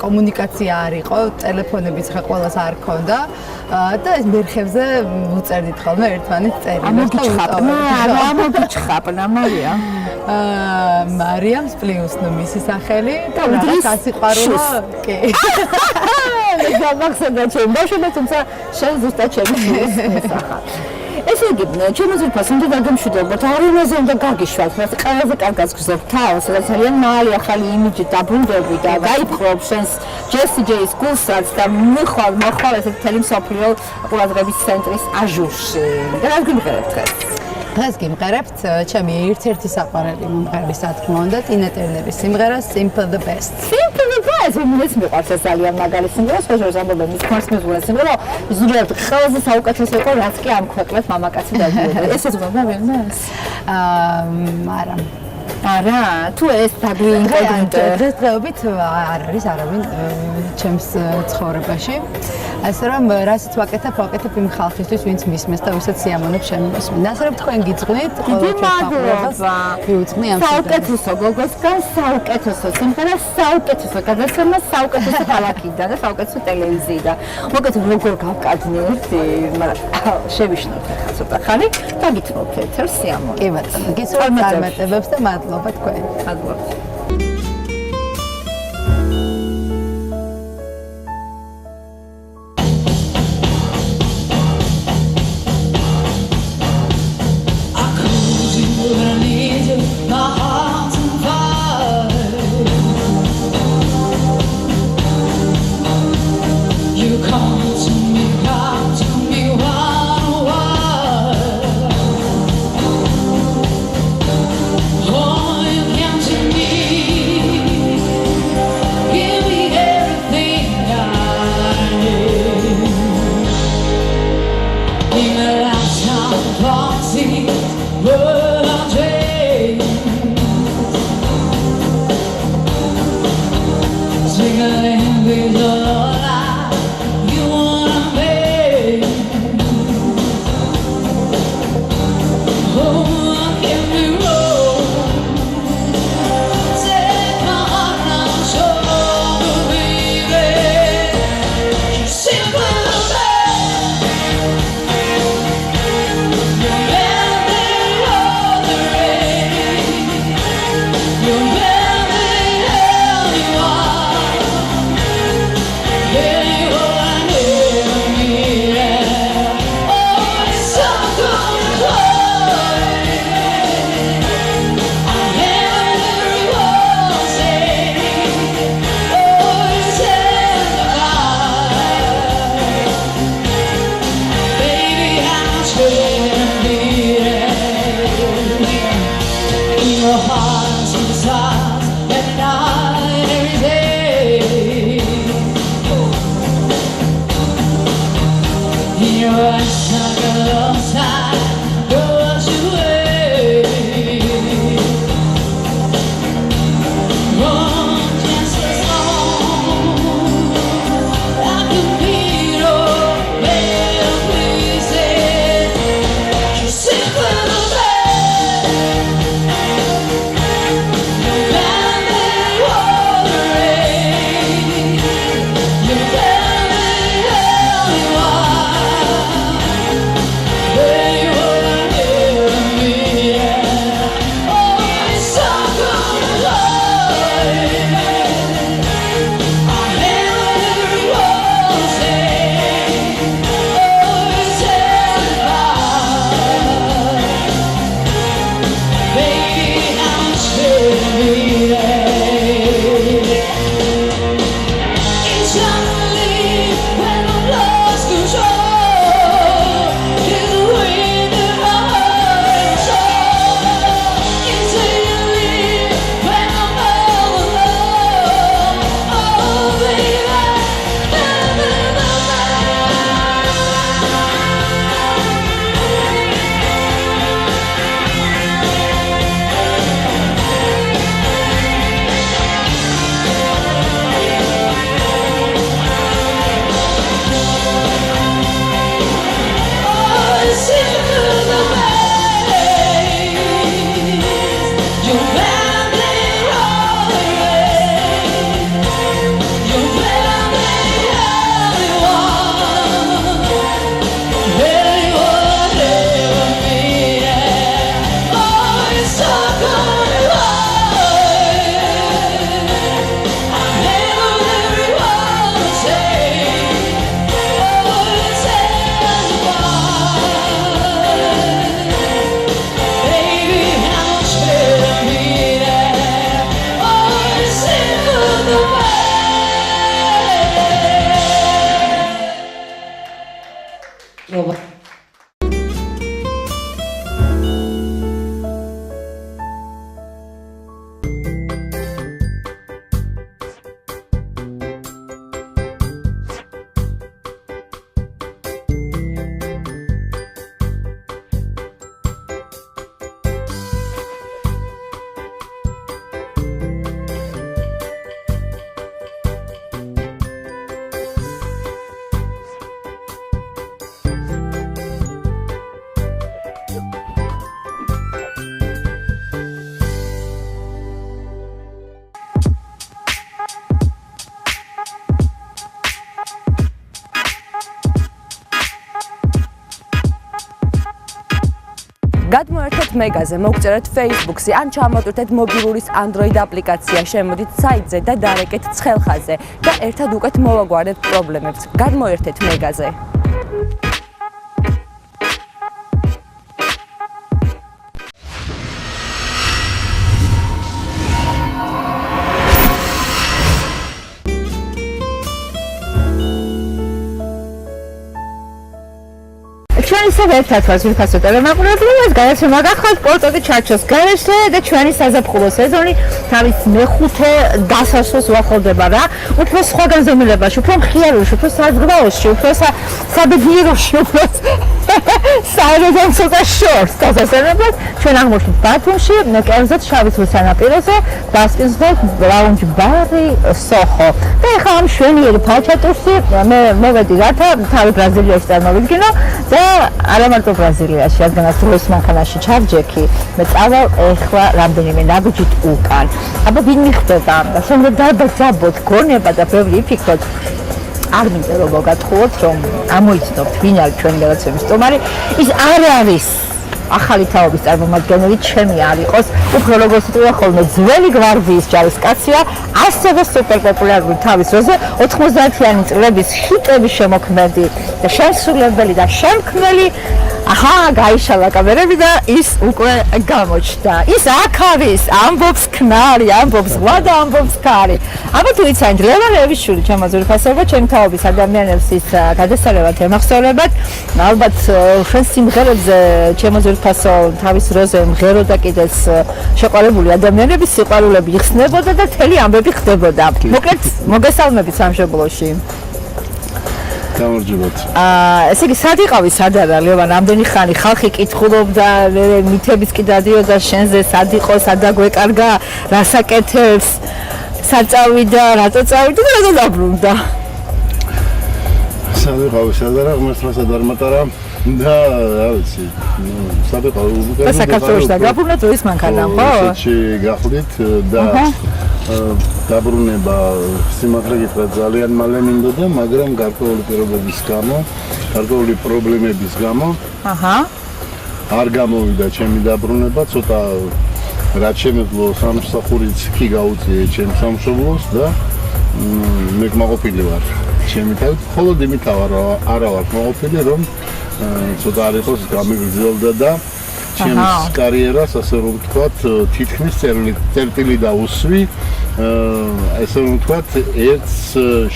კომუნიკაცია არ იყო, ტელეფონებიც ხა ყველას არ ქონდა და ეს მერხებზე უწერდით ხოლმე ერთმანეთს წერილებს და ამოგიჩხაპნა მარია. მარიამს პლუს ნუ მისი სახელი და რაღაც ასიყვარულო კი. გამახსენდა ჩემ ბავშვობა, თუმცა შენ ზუსტად ჩემი სახელი. ესე იგი, ჩემო ძირფას უნდა დაგემშვიდობოთ, არუნაზე უნდა გაგიშვათ, მას ყველაზე კარგად გზობ თავს, სადაც ძალიან მალე ახალი იმიჯი დაბრუნდები და გაიფხრობ შენს ჯესი ჯეის გულსაც და მოხვალ ესეთ მთელი მსოფლიო ყურადღების ცენტრის აჟურში. და რა გიმღერებთ დღეს? დღეს გიმღერებთ ჩემი ერთ-ერთი საყვარელი მომღერლის სათქმო უნდა ტინა ტერნერის სიმღერა Simple the Best. Simple the Best, მეც მიყვარს ეს ძალიან მაგარი სიმღერა, სპეციალურად ამბობენ მის ხმას მეზღუნა სიმღერა, ზოგადად ყველაზე საუკეთესო იყო, რაც კი ამ ქვეყნად მამაკაცი დაძიებდა. ესეც უნდა ვინმეს? არა. არა, თუ ეს დაგვინტერესდა. დღესდღეობით არ არის არავინ ჩემს ცხოვრებაში. ასე რომ რასაც ვაკეთებ იმ ხალხისთვის, ვინც მისმეს და ვისაც სიამოვნებს შემოსმენ. ასე რომ თქვენ გიძღვნით ყოველთვის ვიუძღვნი ამ საუკეთესო გოგოსგან, საუკეთესო სიმღერა, საუკეთესო გადაცემა, საუკეთესო ქალაქიდან და საუკეთესო ტელევიზიიდან. მოგეთ როგორ გავკადნით, მაგრამ შევიშნოთ ახლა ცოტა ხანი და გითხრობთ ეთერს სიამოვნებთ. კი ბატონო, გისურვებთ წარმატებებს და მადლობა თქვენ. მადლობა. გადმოერთეთ მეგაზე, მოგწერეთ Facebook-ზე, ან ჩამოტვირთეთ მობილურის Android აპლიკაცია, შემოდით საიტზე და დარეკეთ ცხელხაზე და ერთად უკეთ მოვაგვარებთ პრობლემებს. გადმოერთეთ მეგაზე. ჩვენ ისევ ერთად ვართ ძვირფასო ტელემაყურებლებს, გადაცემა გახლავთ პორტრეტი ჩარჩოს გარეშე და ჩვენი საზაფხულო სეზონი თავის მე-5 დასასრულს უახლოვდება რა. უფრო სხვა განზომილებაში, უფრო მხიარულში, უფრო საზღვრაოში, უფრო საბედნიეროში, უფრო საეროდან ცოტა შორს დასასრულებლად ჩვენ აღმოჩნდით ბათუმში, კერძოდ შავი ზღვის სანაპიროზე, დასკიზდოთ რაუნჯ ბარი სოხო. და ეხლა ამ შვენიერი ფალჩატურში მე მოვედი რათა თავი ბრაზილიაში წარმოვიდგინო და არა მარტო ბრაზილიაში, რადგანაც დროის მანქანაში ჩავჯექი, მე წავალ ეხლა რამდენიმე ნაბიჯით უკან. აბა ვინ მიხვდება და შემდეგ დაბძაბოთ გონება და ბევრი იფიქროთ. არ მინდა რომ მოგატყუოთ, რომ ამოიცნობთ ვინ არის ჩვენი გადაცემის სტუმარი. ის არ არის ახალი თაობის წარმომადგენელი, ჩემი არ იყოს, უფრო როგორც იტყვა ხოლმე ძველი გვარდიის ჯარისკაცია, ასევე სუპერპოპულარული თავის როზე 90-იანი წლების ჰიტების შემოქმედი და შემსრულებელი და შემქმნელი. აჰა, გაიშალა კამერები და ის უკვე გამოჩნდა. ის აქ არის, ამბობს ქნარი, ამბობს ზღვა და ამბობს ქარი. აბა თუ იციან ლევან ლევიშვილი, ჩემო ძვირფასობა, ჩემ თაობის ადამიანებს ის გადასწრებათ ემახსოვრებათ. ალბათ ჩვენ სიმღერებზე ჩემო ძვირფასო თავის როზე მღერო და კიდეც შეყვარებული ადამიანების სიყვარულები იხსნებოდა და თელი ამბები ხდებოდა. მოკლედ, მოგესალმებით სამშობლოში. გამარჯობათ. ესე იგი, სად იყავი, სად არა, ლევან, რამდენი ხანი ხალხი კითხულობდა, მითებიც კი დადიოდა შენზე, სად იყო, სად დაგვეკარგა, რას აკეთებს, სად წავიდა, რატო წავიდა და რატო დაბრუნდა? სად იყავი, სად არა, ღმერთმა სად არ მატარა და რა ვიცი, სად იყავი, და საქართველოში დაგაბრუნდა დროის მანქანამ, ხო? რუსეთში გახლით და დაბრუნება სიმართლე გითხრათ ძალიან მალე მინდოდა, მაგრამ გარკვეული პირობების გამო, გარკვეული პრობლემების გამო, არ გამოვიდა ჩემი დაბრუნება, ცოტა რაც შემეძლო სამსახურიც კი გაუწიე ჩემ სამშობლოს და მე კმაყოფილი ვარ ჩემი თავით, ხოლო იმით არა ვარ კმაყოფილი, რომ ცოტა არ იყოს გამიგრძელდა და ჩემს კარიერას, ასე რომ ვთქვათ, თითქმის წერტილი დაუსვი, ასე რომ ვთქვათ, ერთს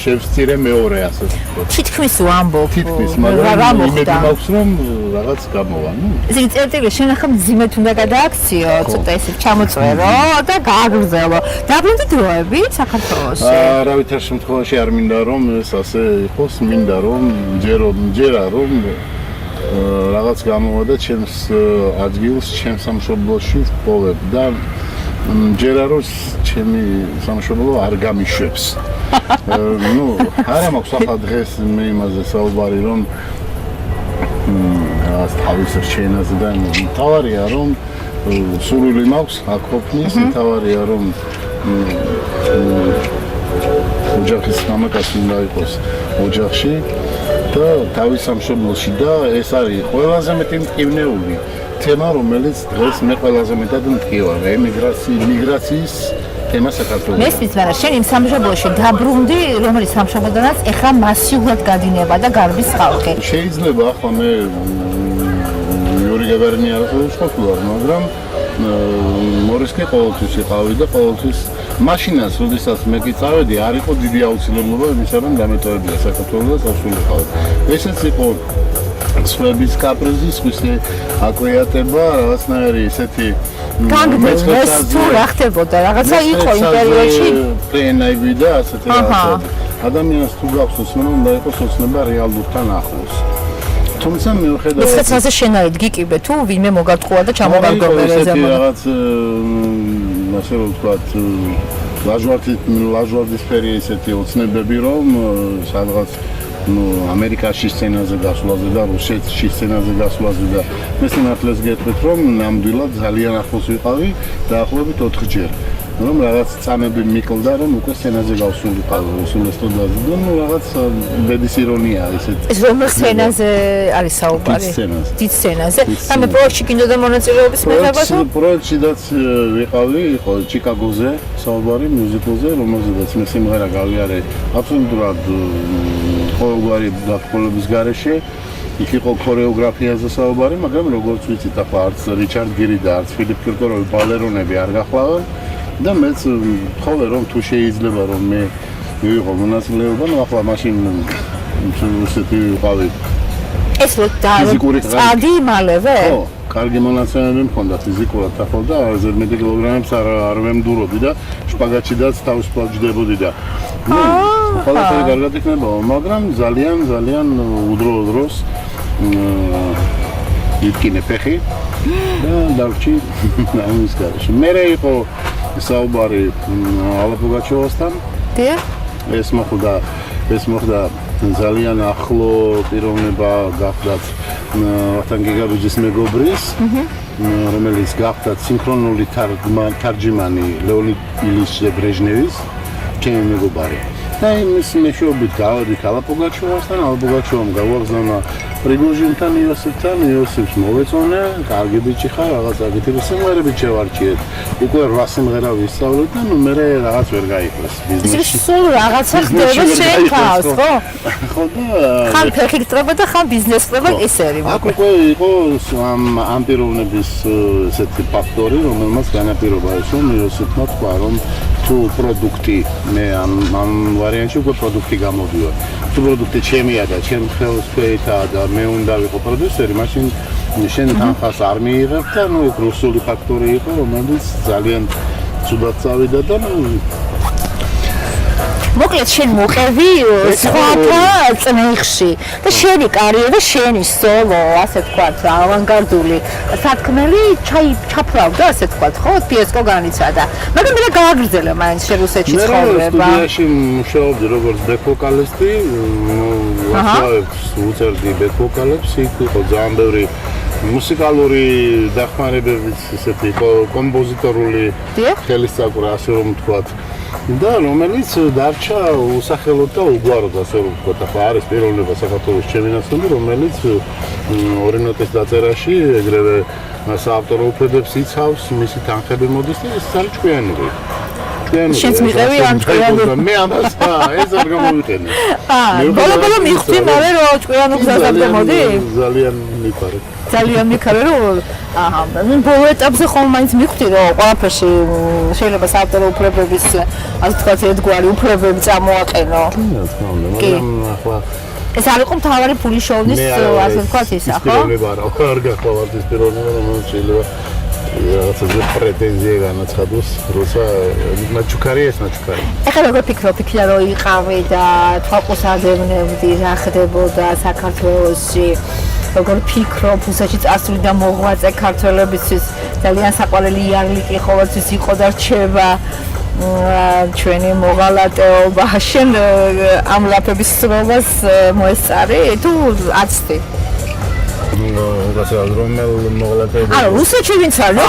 შევსწირე მეორე, ასე ვთქვათ. თითქმის ვამბობ. თითქმის, მაგრამ იმედი მაქვს, რომ რაღაც გამოვა, ნუ. ესე იგი, წერტილი შენ ახლა მძიმედ უნდა გადააქციო, ცოტა ესე ჩამოწვერო და გააგრძელო. დაბრუნდი დროებით საქართველოში? რა ვითარ შემთხვევაში არ მინდა რომ ეს ასე იყოს, მინდა რომ მჯერა რომ რაღაც გამოვა და ჩემს ადგილს ჩემს სამშობლოში ვპოვებ და მჯერა რომ ჩემი სამშობლო არ გამიშვებს. ნუ არა მაქვს ახლა დღეს მე იმაზე საუბარი რომ რაღაც თავის რჩენაზე და თავარია რომ სრული მაქვს აქ ყოფნის, თავარია რომ ოჯახის მამაკაცი უნდა იყოს ოჯახში და თავის სამშობლოში და ეს არის ყველაზე მეტი მტკივნეული თემა, რომელიც დღეს მე ყველაზე მეტად მტკივარ, მიგრაციის თემა საქართველოში. მესმის, მაგრამ შენ იმ სამშობლოში დაბრუნდი, რომელიც სამშობლოდანაც ეხლა მასიურად გადინება და გარბის ხალხი. შეიძლება ახლა მე იური გაგარინი არ ვშყოფილვარ, მაგრამ მორისკი ყოველთვის იყავი და ყოველთვის მაშინაც, როდესაც მე კი წავედი, არ იყო დიდი აუცილებლობა იმისა, რომ დამეტოვებია საქართველოს და სასულიყავი. ესეც იყო სხვების კაპრიზი, სხვისი აკვიატება, რაღაცნაირი ესეთი განგმეს თუ რა ხდებოდა, რაღაცა იყო იმ პერიოდში პრენაიბი და ასეთი რაღაცა. ადამიანს თუ გაქვს ოცნება, უნდა იყოს ოცნება რეალურთან ახლოს. თუმცა მიუხედავად ეს ხაცაზე შენაირად გიკიბე თუ ვინმე მოგატყუა და ჩამოგარგობერეზე რაღაც ასე რომ ვთქვათ ლაჟვარდისფერი ესეთი ოცნებები რომ სადღაც ამერიკაში სცენაზე გასვლაზე და რუსეთში სცენაზე გასვლაზე და მე სიმართლეს გეტყვით რომ ნამდვილად ძალიან ახლოს ვიყავი დაახლოებით 4 ჯერ რომ რაღაც წამები მიკლდა, რომ უკვე სცენაზე გავსულიყავ სულესტოდაზე და ნუ რაღაც ბედის ირონია ისეთ. ეს რომელ სცენაზე არის საუბარი? დიდ სცენაზე. და მე პროექტში კიდევ მონაწილეობის მიღებასო? პროექტშიდაც ვიყავი, იყო ჩიკაგოზე საუბარი მიუზიკლზე, რომელზედაც მე სიმღერა გავიარე აბსოლუტურად ყოველგვარი დაფრთხილების გარეშე. იქ იყო ქორეოგრაფიაზე საუბარი, მაგრამ როგორც ვიცით, ახლა არც რიჩარდ გირი და არც ფილიპ კირკოროვი ბალერონები არ გახლავენ და მეც ვთხოვე რომ თუ შეიძლება რომ მე ვიყო მონაწილეობა, ნუ ახლა მაშინ ისეთი ვიყავი. ეს რო წადი მალევე? ხო, კარგი მონაცემები მქონდა ფიზიკურად ახლა და 1000 კილოგრამებს არ ვემდურობდი და შპაგატშიდაც თავისუფლად ჯდებოდი და ყველაფერი კარგად იქნებოდა, მაგრამ ძალიან უდრო დროს იტკინე ფეხი და დავრჩი ამის გარეშე. მერე იყო საუბარი ალაპოგაჩოვასთან. დიახ. ეს მოხდა ძალიან ახლო პიროვნება გახდათ ვახტანგ გიგაბიძის მეგობრის, რომელიც გახდათ სინქრონული თარჯიმანი ლეონიდ ილიჩ ბრეჟნევის, ჩემი მეგობარი. და იმის მეშვეობით გავედით ალაპოგაჩოვასთან, ალაპოგაჩოვამ გავაგზავნა პრიგოჟინთან იოსებთან, იოსებს მოვეწონა, კარგი ბიჭი ხარ, რაღაც აგითები სიმღერებით შევარჩიეთ. უკვე 8 სიმღერა ვისწავლეთ და ნუ მერე რაღაც ვერ გაიყვეს ბიზნესში. სულ რაღაცა ხდება შეკავს, ხო? ხო და ხან ფეხი გწრება და ხან ბიზნესი ხდება ისერი. აქ უკვე იყო ამ პიროვნების ესეთი ფაქტორი, რომელმაც განაპირობა ეს რომ იოსებმა თქვა რომ თუ პროდუქტი მე ამ ვარიანტში უკვე პროდუქტი გამოდიოდა. თუ პროდუქტი ჩემია და ჩემ ხელს ქვეითაა და მე უნდა ვიყო პროდიუსერი, მაშინ შენ თანხას არ მიიღებ და ნუ რუსული ფაქტორი იყო, რომელიც ძალიან ცუდად წავიდა და მოკლედ შენ მოყევი სხვათა წნეხში და შენი კარიერა, შენი სოლო, ასე ვთქვათ, ავანგარდული სათქმელი ჩაფრავდა, ასე ვთქვათ, ხო? ფიესკო განიცადა. მაგრამ მე გააგრძელა მაინც შენ რუსეთში ცხოვრება. სტუდიაში მუშაობდი როგორც ბექ-ვოკალისტი, ვასწავლებს უწერდი ბექ-ვოკალებს, იქ იყო ძალიან ბევრი მუსიკალური დახმარებებიც, ესეთი კომპოზიტორული ხელისწაკვრა, ასე რომ ვთქვათ. და რომელიც დარჩა უსახელოდ და უგვაროდ, ასე რომ ვთქვათ, ახლა არის პიროვნება საქართველოს ჩემი ნაცნობი, რომელიც ორი ნოტის დაწერაში ეგრევე საავტორო უფლებებს იცავს, მისი თანხები მოდის და ეს არის ჭკვიანური. შენც მიყევი ამ ჭკვიანურ? მე ამას ეს არ გამოვიყენე. ბოლო მიხდი, მერე რო ჭკვიანურ გზას აღმოდი? ძალიან მიფარე. ძალიან მიქარე რომ ნუ ბოლო ეტაპზე ხომ მაინც მივხვდი რომ ყველაფერში შეიძლება საავტორო უფლებების ასე თქვათ ერთგვარი უფლებები წამოაყენო. მაგრამ ახლა ეს არ იყო მთავარი ფული შოვნის ასე თქვათ ისა, ხო? პიროვნება არა, არ გახლავართ ეს პიროვნება, რომელიც შეიძლება რაღაცა პრეტენზია განაცხადოს, როცა მაჩუქარია ეს მაჩუქარი. ეხლა როგორ ფიქრობ, რომ იყავი და თვალყოს ადევნებდი, რა ხდებოდა საქართველოში? როგორ ფიქრობ, რუსეთში წასული და მოღვაწე ქართველებისთვის ძალიან საყვარელი იარლიკი ყოველთვის იყო და რჩება ჩვენი მოღალატეობა. შენ ამ ლაფების სწრობას მოესწარი თუ აცდი? რომელ მოღალატეობა? ანუ რუსეთში ვინც არის?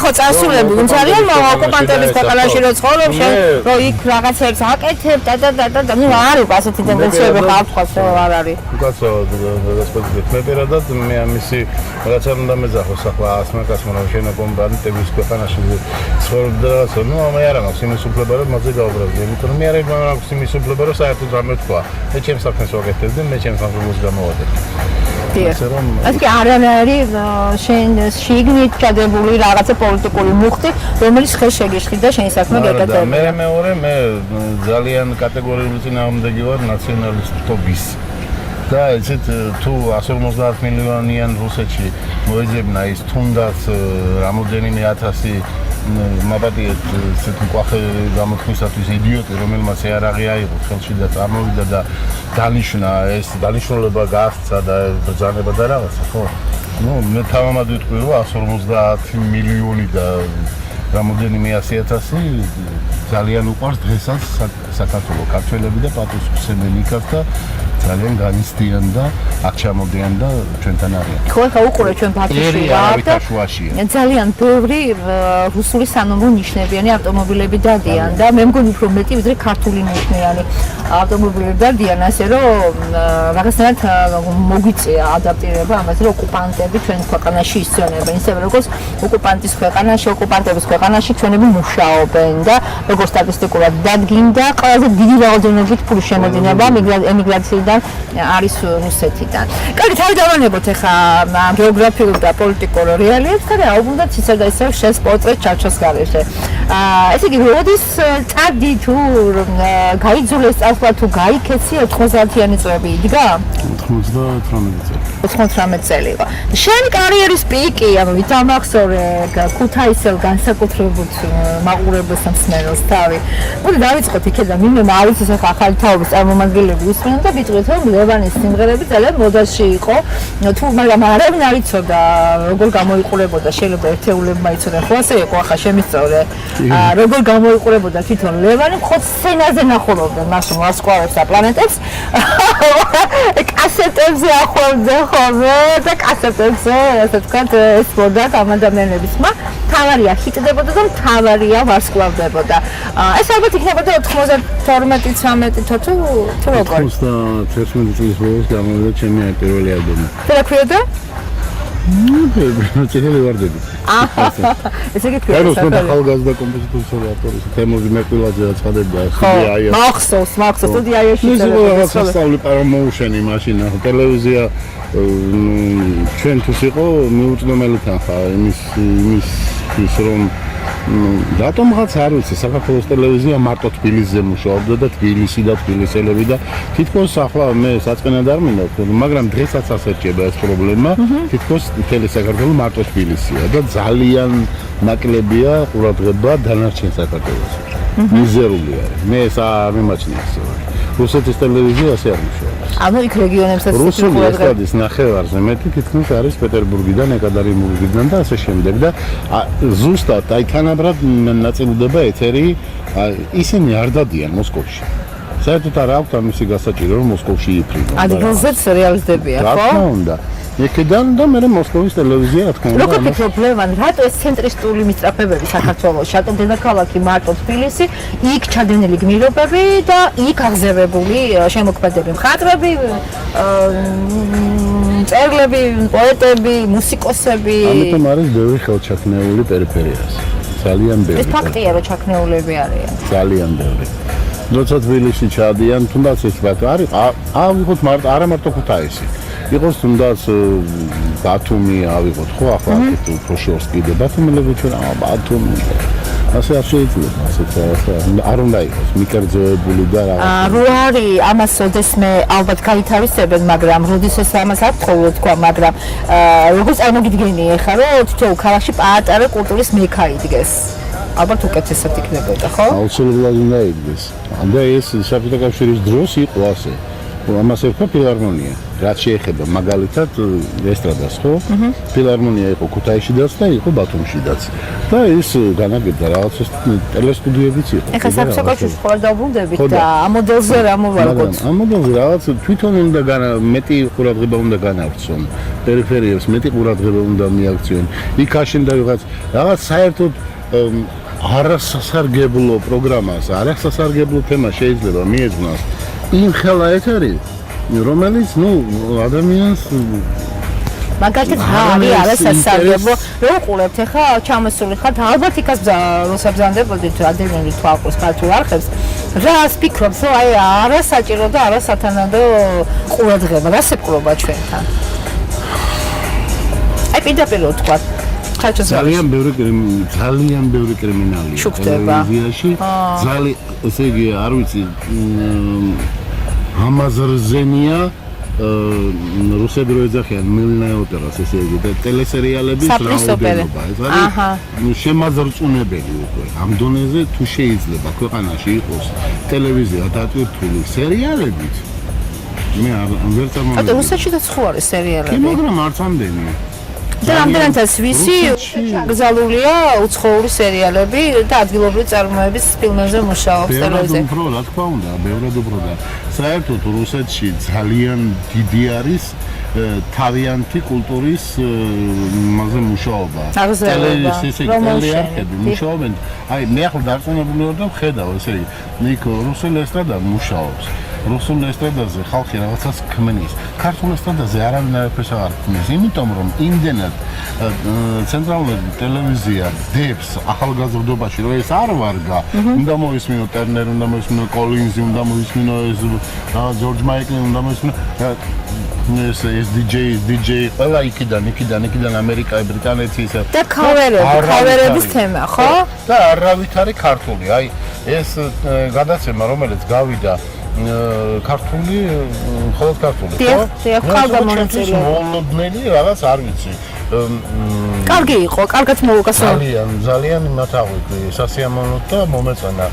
ხო, წასულები ვინც არიან ოკუპანტების ქვეყანაში რო ცხოვრობ, შენ რო იქ რაღაცებს აკეთებ და ნუ არ იყო ასეთი ტენდენციები ხალხს რომ არ არის. უკაცო გასწორებით მე პირადად მე ამისი რაღაც არ უნდა მეძახოს ახლა ასმაკას მაგრამ შენ ოკუპანტების ქვეყანაში ცხოვრობ და რაღაცა ნუ მე არ მაქვს იმის უფლება რომ მასზე გავუბრალდე, იმიტომ რომ მე არ მაქვს იმის უფლება რომ საერთოდ რამე თქვა. მე ჩემს საქმეს ვაკეთებ და მე ჩემს სამშობლოს გამოვადი. ასე არანაირი შენ შიგნით ჩადებული რაღაცა პოლიტიკური მუხტი, რომელიც ხეს შეგიშლიდა შენი საქმე გაკეთება. მეორე მე ძალიან კატეგორიული წინააღმდეგი ვარ ნაციონალისტობის. და ესეთ თუ 150 მილიონიან რუსეთში მოეძებნა ის თუნდაც რამოდენიმე ათასი მაბადიეთ ესეთ მკვახე გამოთქმისათვის იდიოტი, რომელმაც იარაღი აიღო ხელში და წარმოვიდა და დანიშნა ეს დანიშნულება გაასცა და ბრძანება და რაღაცა, ხო? ნუ მე თავამად ვიტყვი რომ 150 მილიონი და რამოდენიმე 100,000 ძალიან უყვარს დღესაც საქართველოს ქართველები და პატრიოტები იქაც და ძალიან განიცდიან და აქ ჩამოდიან და ჩვენთან არიან. ხო, ხა უყურე ჩვენ ფაქტში და ძალიან ბევრი რუსული სანომრო ნიშნებიანი ავტომობილები დადიან და მე მგონი უფრო მეტი ვიდრე ქართული ნიშნიანი ავტომობილები დადიან, ასე რომ რაღაცნაირად მოგვიწია ადაპტირება ამაზე, რომ ოკუპანტები ჩვენ ქვეყანაში ისწრებენ, ისე როგორც ოკუპანტების ქვეყანაში ჩვენები მუშაობენ და როგორც სტატისტიკურად დადგინდა, ყველაზე დიდი რაოდენობით ფული შემოდინება ემიგრაციიდან არის რუსეთიდან. კარგი, თავი დავანებოთ ახლა გეოგრაფიულ და პოლიტიკურ რეალიებს და აუგუნდათ ისევ და ისევ შენს პორტრეტ ჩარჩოს გარეშე. ესე იგი, როდის წადი თუ გაიძულეს წასვლა თუ გაიქეცი 90-იანი წლები იდგა? 98 წელი იყო. შენ კარიერის პიკი, ანუ ვითამახსოვრე ქუთაისელ განსაკუთრებულ მაყურებელს და მსმენელს თავი. მოდი დავიწყოთ იქედან, მინდა მოვიცეს ახლა ახალი თაობის წარმომადგენლები ისმენენ და ვიტყვით, რომ ლევანის სიმღერები ძალიან მოდაში იყო. თუ მაგრამ არავინ არ იცოდა როგორ გამოიყურებოდა, შეიძლება ერთეულებმა იცოდნენ, ხო ასე იყო ახლა შემისწავლე. როგორ გამოიყურებოდა თვითონ ლევანი, ხო სცენაზე ნახულობდნენ მას ვარსკვლავებს და პლანეტებს. კასეტებზე ახვევდა ხოლმე და კასეტებზე, ასე ვთქვათ, ესწრებოდა ამ ადამიანების ხმა. თავარია ჰიტდებოდა და თავარია ვარსკვლავდებოდა. ეს ალბათ იქნებოდა 92-13 თუ როგორ? 91 წლის ბოლოს გამოვიდა ჩემი პირველი ალბომი. რა ქვია და? წითელი ვარდები. ესე იგი თქვენ და ხალგაზრდა კომპოზიტორი ავტორი თემოზი მეყვილაძე აცხადებდა სტუდიაში. მახსოვს, სტუდიაში შესწავლი პრომოუშენი მაშინა ტელევიზია ჩვენთვის იყო მიუწვდომელი თანხა იმის რომ რატომღაც არ ვიცი საქართველოს ტელევიზია მარტო თბილისზე მუშაობდა და თბილისი და თბილისელები და თითქოს ახლა მე საწყენად არ მინდა მაგრამ დღესაც ასერჩება ეს პრობლემა თითქოს მთელი საქართველო მარტო თბილისია და ძალიან ნაკლებია ყურადღება დანარჩენ საქართველოს მიზერული არის მე ეს არ მიმაჩნიეს რუსეთის ტელევიზია ასე არ მუშაობს ანუ იქ რეგიონებსაც რუსული ესტრადის ნახევარზე მეტი თითქმის არის პეტერბურგიდან, ეკატერინბურგიდან და ასე შემდეგ და ზუსტად აი თანაბრად ნაწილდება ეთერი ისინი არ დადიან მოსკოვში. საერთოდ არ აქვს ამისი გასაჭირო რომ მოსკოვში იფრინონ. ადგილზეც რეალიზდებია, ხო? რა თქმა უნდა. იქიდან და მე მოსკოვის ტელევიზია რა თქმა უნდა. როგორ ფიქრობ ლევან, რატო ეს ცენტრისტული მისწრაფებები საქართველოს, რატომ დედაქალაქი მარტო თბილისი, იქ ჩადენილი გმირობები და იქ აღზევებული შემოქმედები, მხატვრები, მწერლები, პოეტები, მუსიკოსები. ამიტომ არის ბევრი ხელჩაქმნეული პერიფერიაზე. ძალიან ბევრი. ეს ფაქტია რომ ჩაქმნეულები არიან. ძალიან ბევრი. როცა თბილისში ჩადიან, თუნდაც ეს არის, ავიღოთ არა მარტო ქუთაისი. იყოს თუნდაც ბათუმი ავიღოთ, ხო, ახლა აქეთ უფრო შორს კიდე ბათუმელები ჩვენ ბათუმი. ასე არ შეიძლება, ასე არ უნდა იყოს მიკერძოებული და რა. რო არის ამას ოდესმე ალბათ გაითავისებენ, მაგრამ როდესაც ამას არ თხოვო თქვა, მაგრამ როგორ წარმოგიდგენი ახლა რომ თითოეულ ქალაქში პატარა კულტურის მექა იდგეს. ალბათ უკეთესად იქნებოდა, ხო? აუცილებლად უნდა იდგეს. და ეს საბჭოთა კავშირის დროს იყო ასე. ამას ერქვა ფილარმონია. რაც შეეხება მაგალითად ესტრადას, ხო? ფილარმონია იყო ქუთაისშიდაც და იყო ბათუმშიდაც. და ეს განაგებდა რაღაც ტელესტუდიებიც იყო. ეხლა საბჭოთა კავშირის ხოლმე დაუბრუნდებით და ამ მოდელზე რა მოვარგოთ? ამ მოდელზე რაღაც თვითონ უნდა მეტი ყურადღება უნდა განავრცონ. პერიფერიებს მეტი ყურადღება უნდა მიაქციონ. იქ აშენდა რაღაც საერთოდ არასასარგებლო პროგრამას, არასასარგებლო თემა შეიძლება მიეძვნას იმ ხელა ეთერი, რომელიც, ადამიანს მაგალითად არის არასასარგებლო, რო უყურებთ ახლა ჩამოსული ხართ, ალბათ იქაც როსაბზანდებოდით ადამიანები თუ აყურს ქართულ არხებს, რას ფიქრობთ, რომ აი არასაჭირო და არასათანადო ყურადღება, რას ეკვრობა ჩვენთან? აი პირდაპირ ვთქვათ. ძალიან ბევრი კრიმინალია ტელევიზიაში. ესე იგი, არ ვიცი, ამაზრზენია რუსები რო ეძახიან მილნაი ოპერას, ესე იგი, და ტელესერიალების რაოდენობა. ეს არის შემაძრწუნებელი უკვე. ამ დონეზე თუ შეიძლება ქვეყანაში იყოს ტელევიზია დატვირთული სერიალებით, მე ვერ წარმოვიდგინე. რუსეთშიც ხო არის სერიალები? მაგრამ არც ამდენი. და რამდენადაც ვიცი, გზალულია უცხოური სერიალები და ადგილობრივი წარმოების ფილმებზე მუშაობს ტელევიზიაზე. უფრო რა თქმა უნდა, ბევრად უფრო და საერთოდ რუსეთში ძალიან დიდი არის თავიანთი კულტურის მასე მუშაობა. ტელეარხები მუშაობენ. აი მე ახლა დარწმუნებული ვარ და ვხედავ, ესე იგი, იქ რუსულ ესტრადა მუშაობს. რუსულ ესტრადაზე ხალხი რაღაცას ქმნის. ქართულ ესტრადაზე არავინ არაფერს არ ქმნის, იმიტომ რომ იმდენად ცენტრალური ტელევიზია დებს ახალგაზრდობაში, რომ ეს არ ვარგა. უნდა მოისმინო ტერნერი, უნდა მოისმინო კოლინზი, უნდა მოისმინო ეს ჯორჯ მაიკლი, უნდა მოისმინო ეს DJ ყველა იქიდან ამერიკა, ბრიტანეთი ისე. და ქავერების თემა, ხო? და არავით არის ქართული. აი ეს გადაცემა, რომელიც გავიდა ქართული, მხოლოდ ქართული, ხო? დიახ, ხალხგამონაწილე. მოლოდნელი რაღაც არ ვიცი. კარგი იყო, კარგად მოვუკასო. ძალიან მათაღვიქვი, სასიამოვნოდ და მომეწონა.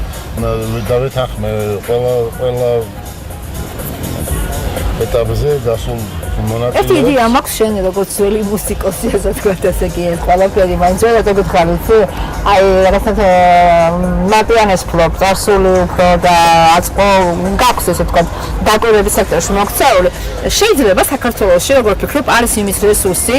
და ვეთანხმე ყველა ეტაპზე გასულ მონაწილეებს. ერთი იდეა მაქვს შენი როგორც ძველი მუსიკოსი, ასე ვთქვათ, ასე კი ეს ყველაფერი მაინც ვერ გითხარ, იცი? აი, რაღაცა მატიანეს ფლოპ, წარსული უფრო და აწყო გაქვს ესე ვთქვათ, დაკვირვების სექტორში მოქცეული. შეიძლება საქართველოში, როგორ ფიქრობ, არის იმის რესურსი,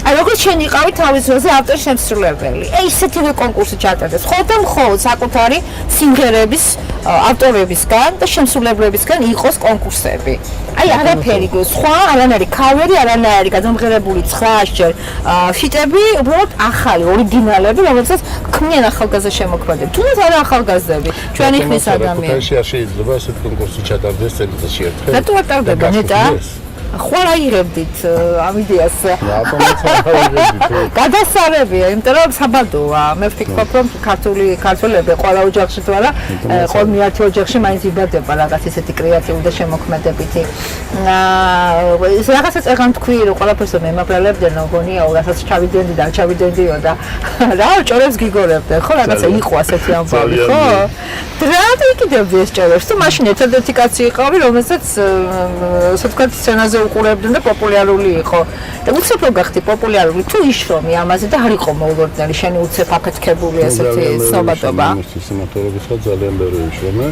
აი, როგორც შენ იყავი თავის დროზე ავტორი შემსრულებელი. აი, ისეთივე კონკურსი ჩატარდეს. მხოლოდ საკუთარი სიმღერების ავტორებისგან და შემსრულებლებისგან იყოს კონკურსები. აი, არაფერი სხვა, არანაირი ქავერი, არანაირი გადამღერებული 9-10 ფიტები, უბრალოდ ახალი, ორიგინალები, რომელსაც ქმნიან ახალგაზრდა შემოქმედები. თუნდაც არა ახალგაზრდები, ჩვენი ხმის ადამიანები. შეიძლება ესეთ კონკურსი ჩატარდეს წელიწადში ერთხელ. რატო არ ტარდება ნეტა? ხვალ აიღებდით ამ იდეას. გადასარევია, იმიტომ რომ საბადოა. მე ვფიქრობ, რომ ქართველები ყველა ოჯახში თუ არა, ყოველ ერთი ოჯახში მაინც იბადება რაღაც ისეთი კრეატიული და შემოქმედებითი. რაღაცას ეგან თქვი, რომ ყველაფერს მემაგრალებდნენ, მგონიაო, რასაც ჩავიდენდიო და რა ჭორებს გიგორებდნენ, ხო, რაღაცა იყო ასეთი ამბავი, ხო? რა იქიდებდი ეს ჭორებს? თუ მაშინ ერთადერთი კაცი იყავი, რომელსაც ასე ვთქვათ, სცენაზე უყურებდნენ და პოპულარული იყო. და უცებ რო გახდი პოპულარული, თუ იშრომი ამაზე და არ იყო მოულოდნელი, შენი უცებ აფეთქებული ასეთი ცნობადობა. სიმართლეების ხო ძალიან ბევრი იშრომე.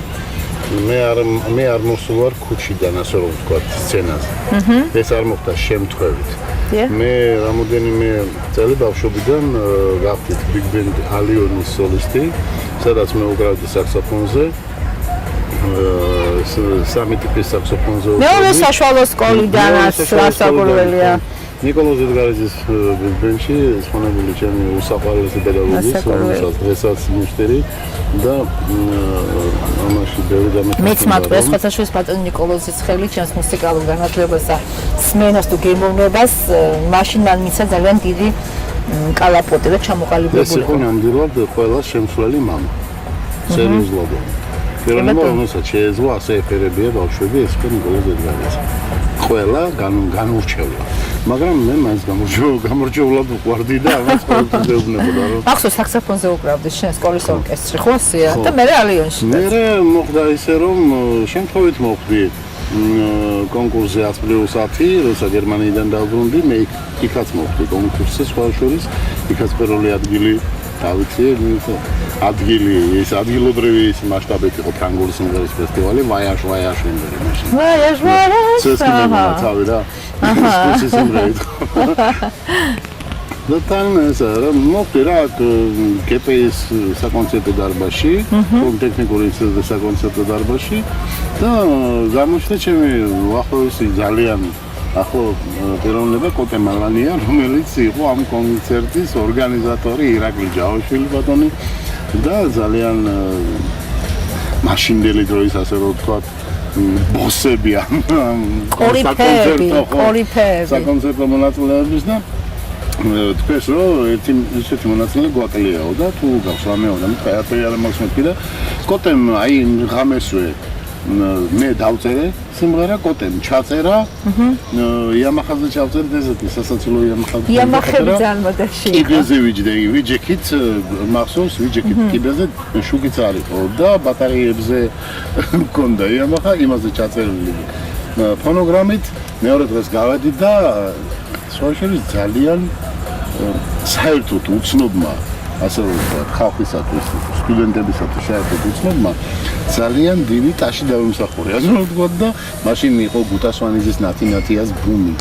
მე არ მოსულვარ ქუჩიდან, ასე რომ ვთქვათ, სცენაზე. ეს არ მოხდა შემთხვევით. მე რამოდენიმე წელი ბავშვობიდან გავხდით ბიგ ბენდ ალიონის სოლისტი, სადაც მე უკრავდი საქსოფონზე. სამი ტიპის საქსოფონზე უკრავდი. მეორე საშუალო სკოლიდანაც რასაკურველია. ნიკოლოზ ედგარიძის ბენდში ესპანელი ჩემი უსაყვარლესი პედაგოგი, რომელსაც დღესაც მუშტერი და ამაში ბევრი დამეტყველება. მეც მათყვის ხოთაშვილის ბატონი ნიკოლოზის ხელი ჩემს მუსიკალურ განათლებას და სმენას თუ გემოვნებას მაშინ მან მიცა ძალიან დიდი კალაპოტი და ჩამოყალიბებული. ეს იყო ნამდვილად ყველა შემსვლელი მამა. სერიოზულად. პიროვნება, რომელსაც შეეძლო ასე ეფერებია ბავშვები, ეს იყო ნიკოლოზ ედგარიძე. ყველა განურჩევლა. მაგრამ მე მაინც გამორჩეულად ვყვარდი და ამას ყოველთვის ეუბნებოდა რომ ახსოვს საქსოფონზე უკრავდი შენ სკოლის ორკესტრში ხო ასეა და მე ალიონში მე მოხდა ისე რომ შემთხვევით მოხდი კონკურსზე 100+10 როცა გერმანიიდან დავბრუნდი მე იქაც მოხდი კონკურსზე სხვა შორის იქაც პირველი ადგილი დავიცე ადგილი ეს ადგილობრივი ის მასშტაბით იყო ფრანგული სიმღერის ფესტივალი ვაიაჟ იმერი მაშინ ცესკიმენა რა ეს სიმღერით და თან ეს მოხდა რა გპის საკონცერტო დარბაზში ტექნიკური ინსტიტუტის საკონცერტო დარბაზში და გამოჩნდა ჩემი უახლოესი ძალიან ახო პიროვნება კოტე მალანია რომელიც იყო ამ კონცერტის ორგანიზატორი ირაკლი ჯავაშვილი ბატონი და ძალიან მაშინდელი დროის ასე რომ ვთქვათ ბოსები ამ საკონცერტო მონაწილეების და თქვენს რომ ესეთი მონაწილე გვაკლიაო და თუ გავს რამეო და მეც არ მაქვს მეთქი და კოტემ აი ღამესვე მე დავწერე სიმღერა კოტემ ჩაწერა იამახაზე ჩავწერე ესეთი სასაცილო იამახები ძალიან მოდაში კიდეზე ვიჯექით მახსოვს ვიჯექით კიდეზე შუქიც არისო და ბატარეებზე მქონდა იამახა იმაზე ჩაწერილი ფონოგრამით მეორე დღეს გავედი და სოშიალის ძალიან საერთოდ უცნობმა ასე ვთქვათ, ხალხისათვის, სტუდენტებისათვის საერთოდ უცნობმა ძალიან დიდი ტაში დავიმსახურე. ასე ვთქვათ და მაშინ იყო გუტასვანიძის ნათინათიას ბუმი.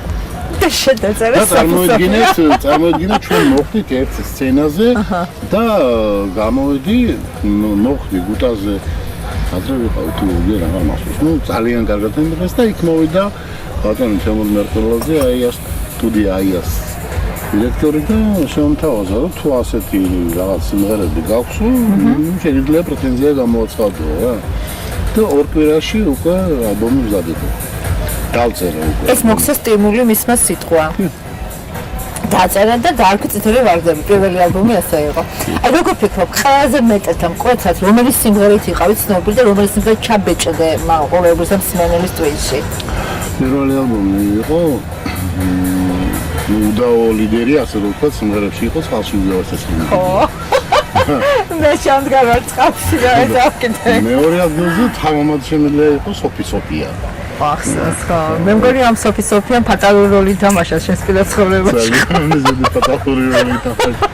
და შედაწერა და წარმოედგინეთ ჩვენ მოხდით ერთ სცენაზე და გამოვედი მოხდი გუტაზე ადრე ვიყავ თუ ვიღა რა მახსოვს. ნუ ძალიან კარგად იმღეს და იქ მოვიდა ბატონი თემურ მერტელაძე აიას სტუდია აიას დირექტორი და შემოთავაზა რომ თუ ასეთი რაღაც სიმღერები გაქვს, შეიძლება პრეტენზია გამოაცხადო რა. და ორ კვირაში უკვე ალბომი მზადდება. დავწერე უკვე. ეს მოხდა სტიმული მისმა სიტყვა. დაწერა და დაარქვი წითელი ვარდები. პირველი ალბომი ასე იყო. აი როგორ ფიქრობ, ყველაზე მეტად ამ კვეთად რომელი სიმღერით იყავით ცნობილი და რომელი სიმღერით ჩაბეჭდე მაყურებელს ამ სიმღერების ტვინში? პირველი ალბომი იყო უდაო ლიდერი, ასე რომ ვთქვათ, სიმღერებში იყო წყალში ვიავსესინი. მე შემდგარ ვარ წყალში და დავკიდე. მეორე ადგილზე თამამად შემიძლია იყოს სოფია. ახსენს ხო. მე მგონი ამ სოფიამ ფატალური როლი თამაშა შენ სპილად ცხოვრებაში. ძალიან მიზედი ფატალური როლი თამაშა.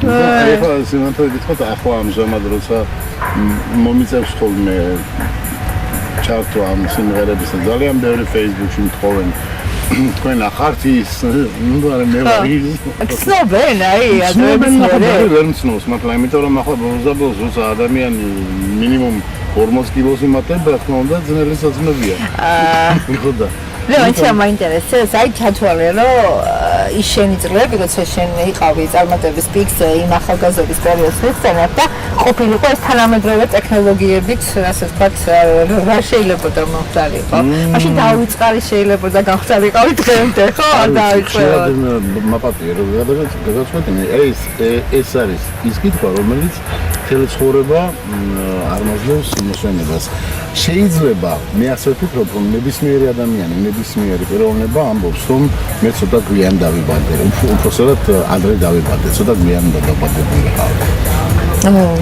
და ეხლა სიმართლე გითხრათ, ახლა ამჟამად როცა მომიწევს ხოლმე ჩარტო ამ სიმღერების ძალიან ბევრი Facebook-ში მთხოვენ თქვენ ახართ ის, ნუ არა მე ვარ ის. ცნობენ, აი, ადრეების მერე. ვერ მცნობს, მაგრამ იმიტომ რომ ახლა ბოლოს როცა ადამიანი მინიმუმ 40 კილოს იმატება, რა თქმა უნდა, ძნელი საწმებია. ხო და ნუ ეცა მაინტერესებს, აი ჩათვალე რომ ის შენი წლები, როცა შენ იყავი წარმატების პიკზე, იმ ახალგაზრდობის პერიოდს ვიხსენებ და ყოფილიყო ეს თანამედროვე ტექნოლოგიებით, ასე ვთქვათ, რა შეიძლება მოხდარიყო. მაშინ დავიწყარი შეიძლება და გავხდარიყავი დღემდე, ხო? არ დავიწყევა. მაპატია რომ გადაწყვეტინე, ეს არის ის კითხვა, რომელიც მთელი ცხოვრება არ მოძლევს მოსვენებას. შეიძლება მე ასე ვფიქრობ, რომ ნებისმიერი ადამიანი, ნებისმიერი პიროვნება ამბობს, რომ მე ცოტა გვიან დავიბადე, უпроსტად ადრე დავიბადე, ცოტა გვიან დავიბადებული ხარ.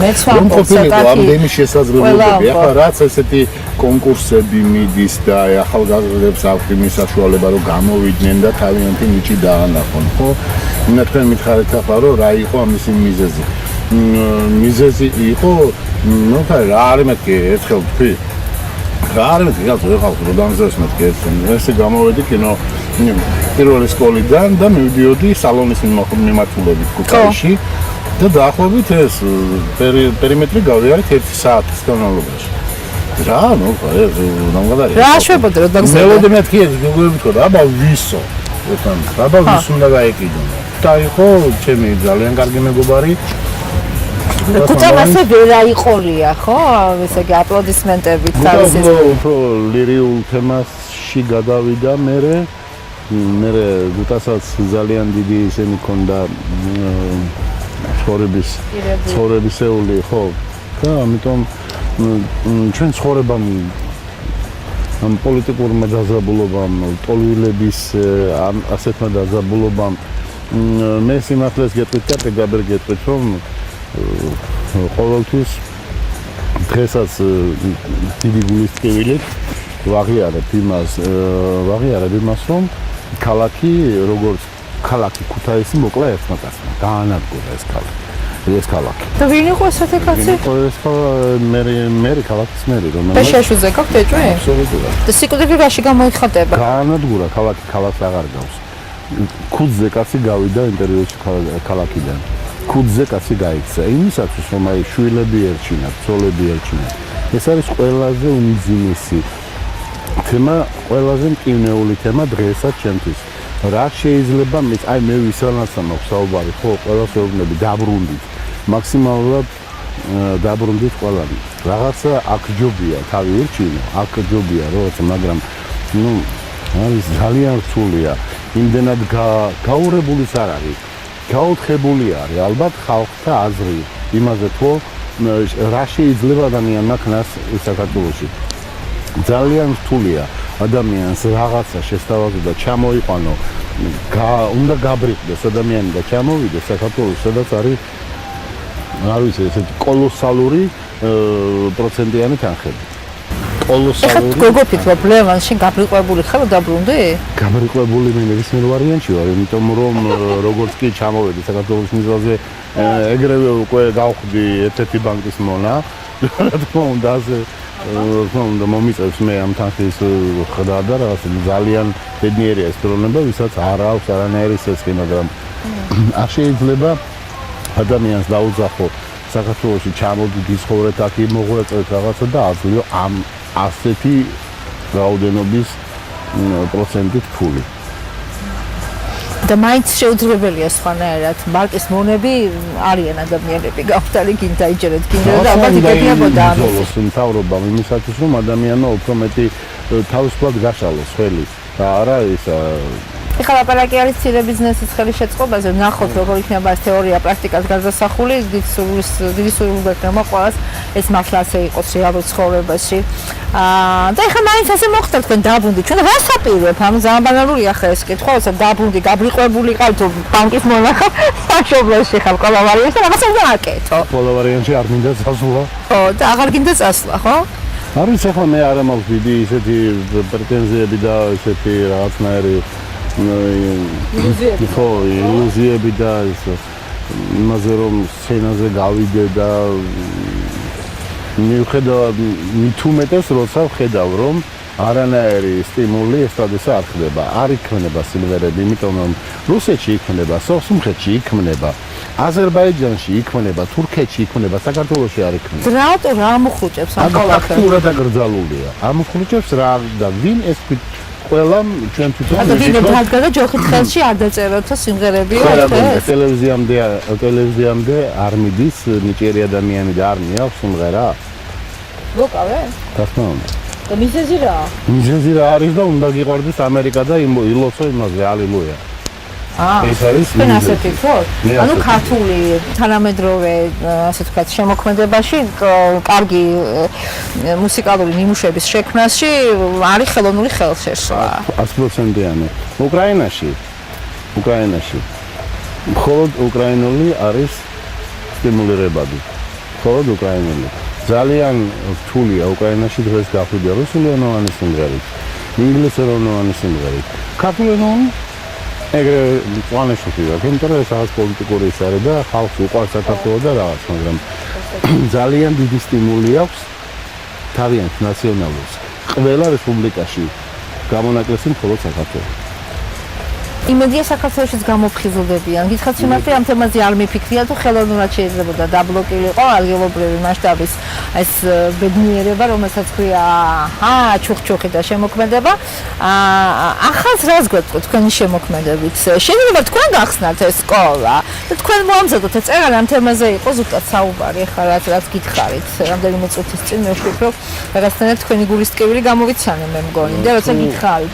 მეც რომ ვამბობ ყოფილიყო ამდენი შესაძლებლობები, ახლა რაც ესეთი კონკურსები მიდის და ახალგაზრდებს აქვთ იმის საშუალება, რომ გამოვიდნენ და თავიანთი ნიჭი დაანახონ, ხო? უნდა თქვენ მითხარით ახლა, რომ რა იყო ამისი მიზეზი. მიზეზი იყო, ნუ რა არის მეთქი, ერთხელ თქვი. რა არის მეთქი, რა ვიყავთ, რომ დამზადოს მეთქი ესე გამოვედი კინო პირველი სკოლიდან და მივდიოდი სალონის მიმართულებით ქუთაისში. და დაახლოებით ეს პერიმეტრი გავიარეთ 1 საათის განმავლობაში. რა, ნუ ეს ნამდვილად რა შვებოდა რომ დაგზავნა. მელოდი მეთქი ეს გუგლები თქო, აბა ვისო. ეთან, აბა ვის უნდა გაეკიდო. და იყო ჩემი ძალიან კარგი მეგობარი. ქუჩამ ასე ვერ აიყოლია, ხო? ესე იგი აპლოდისმენტებით თავისი. უფრო ლირიულ თემაში გადავიდა მე გუტასაც ძალიან დიდი ისენი ქონდა ცხოვრებისეული, ხო? და ამიტომ ჩვენ ცხოვრებამ ამ პოლიტიკურმა დაძაბულობამ, ტოლვილების ასეთმა დაძაბულობამ მე სიმართლეს გეტყვით და პეგაბერ გეტყვით, რომ ყოველთვის დღესაც დიდი გულისწყვილით ვაღიარებ იმას, რომ ქალაქი როგორც ქალაქი ქუთაისი მოკლა ერთმა კაცმა, გაანადგურა ეს ქალაქი. და ვინ იყო ესეთი კაცი? მე ქალაქის მერი, რომელიც ბეშაშუზე გაქვთ ეჭვი? აბსოლუტურად. და სიკვდილი რაში გამოიხატება? გაანადგურა ქალაქს აღარ გავს. ქუდზე კაცი გავიდა ინტერვიუში ქალაქიდან. ქუდზე კაცი გაიქცა. იმისათვის რომ აი შვილები ერჩინათ, ცოლები ერჩინათ. ეს არის ყველაზე უმძიმესი თემა, ყველაზე მკვნეული თემა დღესაც ჩემთვის. რა შეიძლება აი მე ვისანაცა მაქვს საუბარი, ხო, ყველას ვეუბნები დაბრუნდით. მაქსიმალურად დაბრუნდით ყველანი. რაღაცა აქ ჯობია, თავი ერჩინო, აქ ჯობია რაღაცა, მაგრამ ნუ არის ძალიან რთულია. იმდენად გაურებულიც არ არის. გაუთხებული არის ალბათ ხალხთა აზრი იმაზე, თუ რა შეიძლება ადამიანმა ქნას საქართველოში. ძალიან რთულია ადამიანს რაღაცა შესთავაზო და ჩამოიყვანო, უნდა გაბრიყდეს ადამიანი და ჩამოვიდეს საქართველოს, სადაც არის არ ვიცი, ესეთი კოლოსალური პროცენტიანი თანხები. კოლოსალური. გოგოფით პრობლემა, შენ გაბრიყვებული ხარ და დაბრუნდი? გაბრიყვებული მე ნებისმიერ ვარიანტში ვარ, იმიტომ რომ როგორც კი ჩამოვედი საქართველოს მიზანზე, ეგრევე უკვე გავხდი ერთ-ერთი ბანკის მონა. რა თქმა უნდა, მომიწევს მე ამ თანხის ხდა და რაღაც ძალიან ბედნიერია ეს პრობლემა, ვისაც არ აქვს არანაირი სესხი, მაგრამ არ შეიძლება ადამიანს დაუძახო საქართველოში ჩამოვიდეს ცხოვრეთ აქ მოღვაწეოთ რაღაცა და აძლევ ამ ასეთი რაოდენობის პროცენტით ფული. და მაინც შეუძლებელია სხვანაირად ბანკის მონები არიან ადამიანები გავხდარი გინ დაიჯერეთ გინდა და ალბათ იგებიებოდა ამის მთავრობამ იმისათვის რომ ადამიანო უფრო მეტი თავისუფლად გაშალოს ხელი და არა ის ეხლა ლაპარაკი არის მცირე ბიზნესის ხელი შეწყობაზე ნახოთ როგორ იქნება ეს თეორია პრაქტიკას განსახული დიდი სურვილი გვექნება ყველას ეს მართლა ასე იყოს რეალურ ცხოვრებაში და ეხლა მაინც ასე მოხდა თქვენ დაბრუნდი ჩვენ რა საპირებ ამ ძალიან ბანალურია ხა ეს კითხვა ოსა დაბრუნდი გაბრიყვებული ყავ თუ ბანკის მონახავ საშობლოში ხარ ყველა ვარიანტი და რაღაცა უნდა აკეთო ყველა ვარიანტი არ მინდა წასვლა ხო და აღარ გინდა წასვლა ხო არ ვიცი ახლა მე არ მაქვს დიდი ისეთი პრეტენზიები და ისეთი რაღაცნაირი ილუზიები და ის იმაზე რომ სცენაზე გავიდე და მივხედავ მით უმეტეს როცა ვხედავ რომ არანაირი სტიმული ესტრადისა არ ხდება არ იქნება სიმღერები იმიტომ რომ რუსეთში იქნება სომხეთში იქნება აზერბაიჯანში იქნება თურქეთში იქნება საქართველოში არ იქნება რატო რა ამოხუჭებს ამ ყველაფერს ფაქტურად აკრძალულია ამოხუჭებს რა და ვინ ეს ყველამ ჩვენ თვითონ ვიდეო დადგა ჯოხით ხელში არ დაწეროთო სიმღერებიო ეს ტელევიზიამდე არ მიდის ნიჭიერი ადამიანი და არ მიაქვს სიმღერა მოკავე თქმა უნდა და მიზეზი რა მიზეზი რა არის და უნდა გიყვარდეს ამერიკა და ილოცო იმაზე ალილუია ეს არის თქვენ ასე ფიქრობთ? ანუ ქართული თანამედროვე ასე ვთქვათ შემოქმედებაში კარგი მუსიკალური ნიმუშების შექმნაში არის ხელოვნური ხელშეშლა 100%-იანი. უკრაინაში მხოლოდ უკრაინული არის სტიმულირებადი. მხოლოდ უკრაინული. ძალიან რთულია უკრაინაში დღეს გახვიდე რუსულენოვანი სიმღერით, ინგლისურენოვანი სიმღერით. ქართულენოვანი ეგრე პლანებში ვიყავ, იმიტომ რომ ეს რაღაც პოლიტიკური ის არის და ხალხს უყვარს საქართველო და რაღაც, მაგრამ ძალიან დიდი სტიმული აქვს თავიანთ ნაციონალურს. ყველა რესპუბლიკაში გამონაკლისი მხოლოდ საქართველოს. იმედია საქართველოშიც გამოფხიზლდებიან. გითხრათ სიმართლე ამ თემაზე არ მიფიქრია თუ ხელოვნურად შეიძლებოდა დაბლოკილიყო ადგილობრივი მასშტაბის ეს ბედნიერება, რომელსაც ქვია ჩუხჩუხი და შემოქმედება. ახალს რას გვეტყვით თქვენი შემოქმედებით? შეიძლება თქვენ გახსნათ ეს სკოლა და თქვენ მოამზადოთ ეს წერალი ამ თემაზე იყო ზუსტად საუბარი, ახლა რაც გითხარით. რამდენიმე წუთის წინ მე ვფიქრობ, რაღაცნაირად თქვენი გულის ტკივილი გამოვიცანე მე მგონი და როცა გითხარით.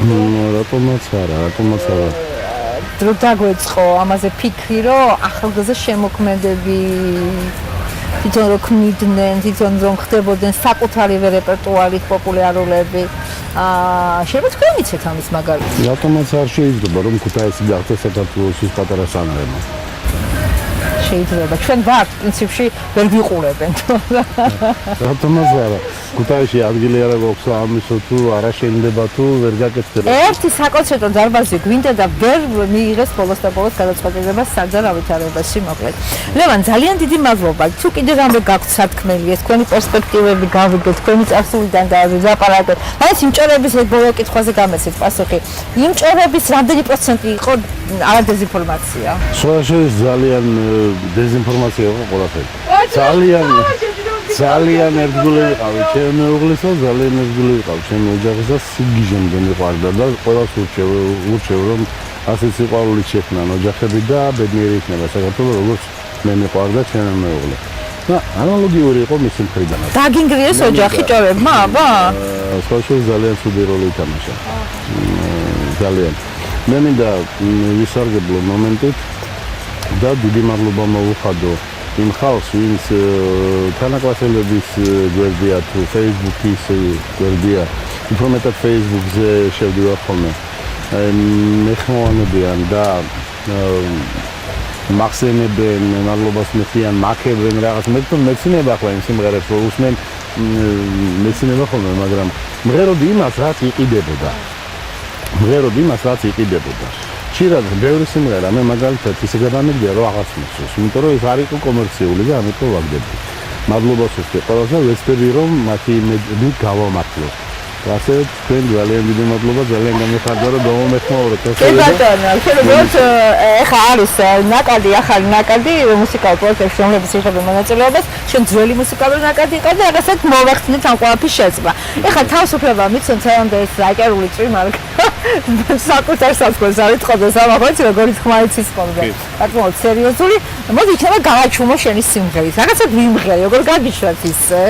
რატომაც არა რო დაგვეწყო ამაზე ფიქრი, რომ ახალგაზრდა შემოქმედები თვითონ რო ქმნიდნენ, თვითონ რომ ხდებოდნენ საკუთარი რეპერტუარის პოპულარულები. შეიძლება თქვენ ვიცით ამის მაგალითი? რატომაც არ შეიძლება რომ ქუთაისი გახდეს საქართველოს პატარა სამრემა. შეიძლება. ჩვენ ვართ პრინციპში ვერ ვიყურებენ. რატომაც არა? ქუთაისში ადგილი არა გვაქვს ამისო თუ არა შეიძლება თუ ვერ გაკეთდება. ერთი საკონცერტო დარბაზი გვინდა და ვერ მიიღეს ბოლოს და ბოლოს გადაწყვეტილება საჯარო ავითარებაში მოკლედ. ლევან, ძალიან დიდი მადლობა. თუ კიდე რამე გაქვთ სათქმელი, ეს თქვენი პერსპექტივები გავიგეთ, თქვენი წარსულიდან დავაპარაკეთ. მაინც იმ ჭორების ეს ბოლო კითხვაზე გამეცეთ პასუხი. იმ ჭორების რამდენი პროცენტი იყო არადეზინფორმაცია? სულ ძალიან დეზინფორმაცია იყო ყველაფერი. ძალიან ერთგული ვიყავი, ჩემი მეუღლისა ძალიან ერთგული ვიყავი, ჩემი ოჯახისა სიგიჟემდე მიყვარდა და ყველას ურჩევ რომ ასეთ სიყვარულით შექმნან ოჯახები და ბედნიერი იქნება საქართველო როგორც მე მიყვარდა ჩემი მეუღლე. და ანალოგიური იყო მისი მხრიდან. დაგინგრიეს ოჯახი ჭორებმა, აბა? სულ ძალიან ცუდი როლი ითამაშა. ძალიან. მე მინდა ვისარგებლო მომენტით და დიდი მადლობა მოვუხადო იმ ხალხს, ვინც თანაკლასელების გვერდია თუ Facebook-ის გვერდია, უფრო მეტად Facebook-ზე შევდივარ ხოლმე. მეხმოვანებიან და მახსენებენ, მადლობას მიხდიან, მაქებენ რაღაც. მე თვითონ მეცნიება ახლა იმ სიმღერებს, რომ უსმენ მეცინება ხოლმე, მაგრამ მღეროდი იმას, რაც იყიდებოდა. ხშირად ბევრი სიმღერა მე მაგალითად ისე გადამიგდია რომ აღარ მოსწონს, იმიტომ რომ ეს არ იყო კომერციული და ამიტომ ვაგდები. მადლობა სულ ყველასა, ვეცდები რომ მათი იმედი გავამართლოთ. ასე თქვენ ძალიან დიდი მადლობა, ძალიან გამიხარდა რომ გამომეხმაურეთ ეს. კი ბატონო, შეიძლება ეხა არის ნაკადი, ახალი ნაკადი მუსიკალურ პროექტებში, რომლებიც იღებენ მონაწილეობას, ჩვენ ძველი მუსიკალური ნაკადი იყო და რაღაცად მოვახსნით ამ ყველაფრის შეცვლა. ეხა თავისუფლება მიცემთ ამამდე ეს აკერული წვიმა საკუთარ საზღვარს არ იტყოდეს ამაყოც როგორი თქმა იცის ხოლმე. ბატონო, სერიოზული, მოდი იქნება გავაჩუმო შენი სიმღერით. რაღაცად ვიმღერი, როგორ გაგიშვათ ისე?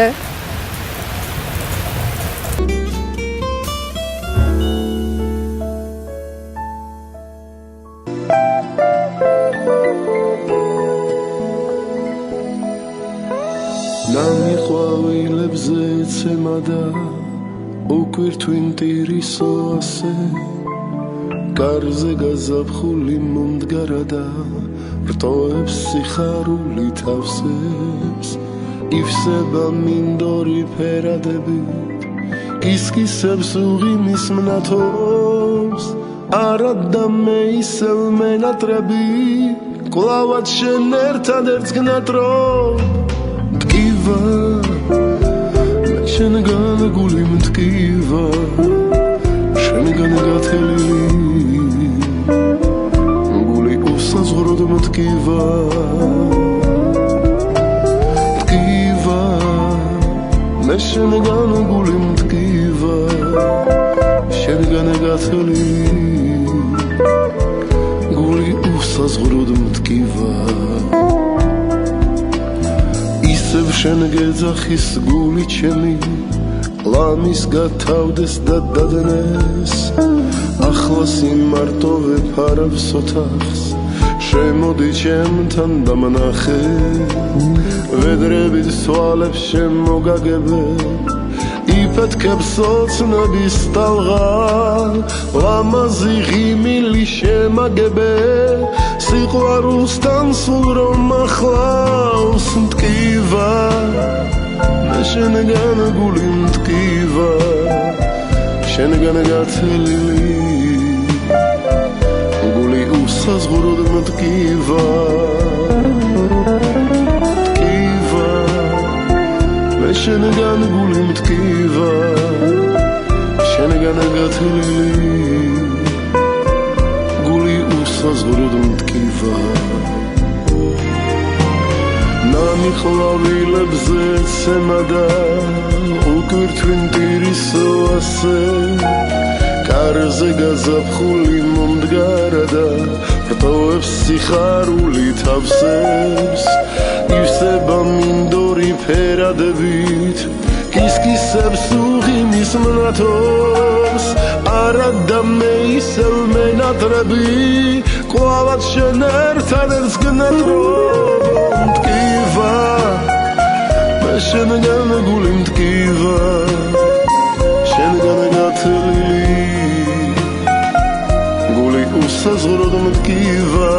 ნამიყვავილებზე ეცემა და უკვირთვინ ტირისო ასე კარზე გაზაფხული მომდგარა და რტოებს სიხარული თავსებს ივსება მინდორი ფერადებით კისკისებს უღიმის მნათობს არადა მე ისევ მენატრები კლავად შენ ერთადერთ გნატრობ მტკივა შენგან გული მტკივა შენგან გათელილი გული უსაზღროდ მტკივა მე შენგან გული მტკივა შენგან გათელილი გული უსაზღროდ მტკივა ისევ შენ გეძახის გული ჩემი ლამის გათავდეს და დადნეს ახლა სიმარტოვე ფარავს ოთახს შემოდი ჩემთან დამნახე ვედრებით სვალებს შემოგაგებე იფეთქებს ოცნების ტალღა ლამაზი ღიმილი შემაგებე სიყვარულთან სულ რომ ახლავს მტკივა მე შენგან გული მტკივა შენგან გათელილი გული უსაზღროდ მტკივა მე შენგან გული მტკივა შენგან გათელილი გული უსაზღროდ მტკივა ნამიყვავილებზე ეცემა და უკვირთვინ ტირისო ასე კარზე გაზაფხული მომდგარა და რტოებს სიხარული თავსებს ივსება მინდორი ფერადებით კისკისებს უღიმის მნათობს არადა მე ისევ მენატრები კლავად შენ ერთადერთ გნატრობ მტკივა მე შენგან გული მტკივა შენგან გათელილი გული უსაზღროდ მტკივა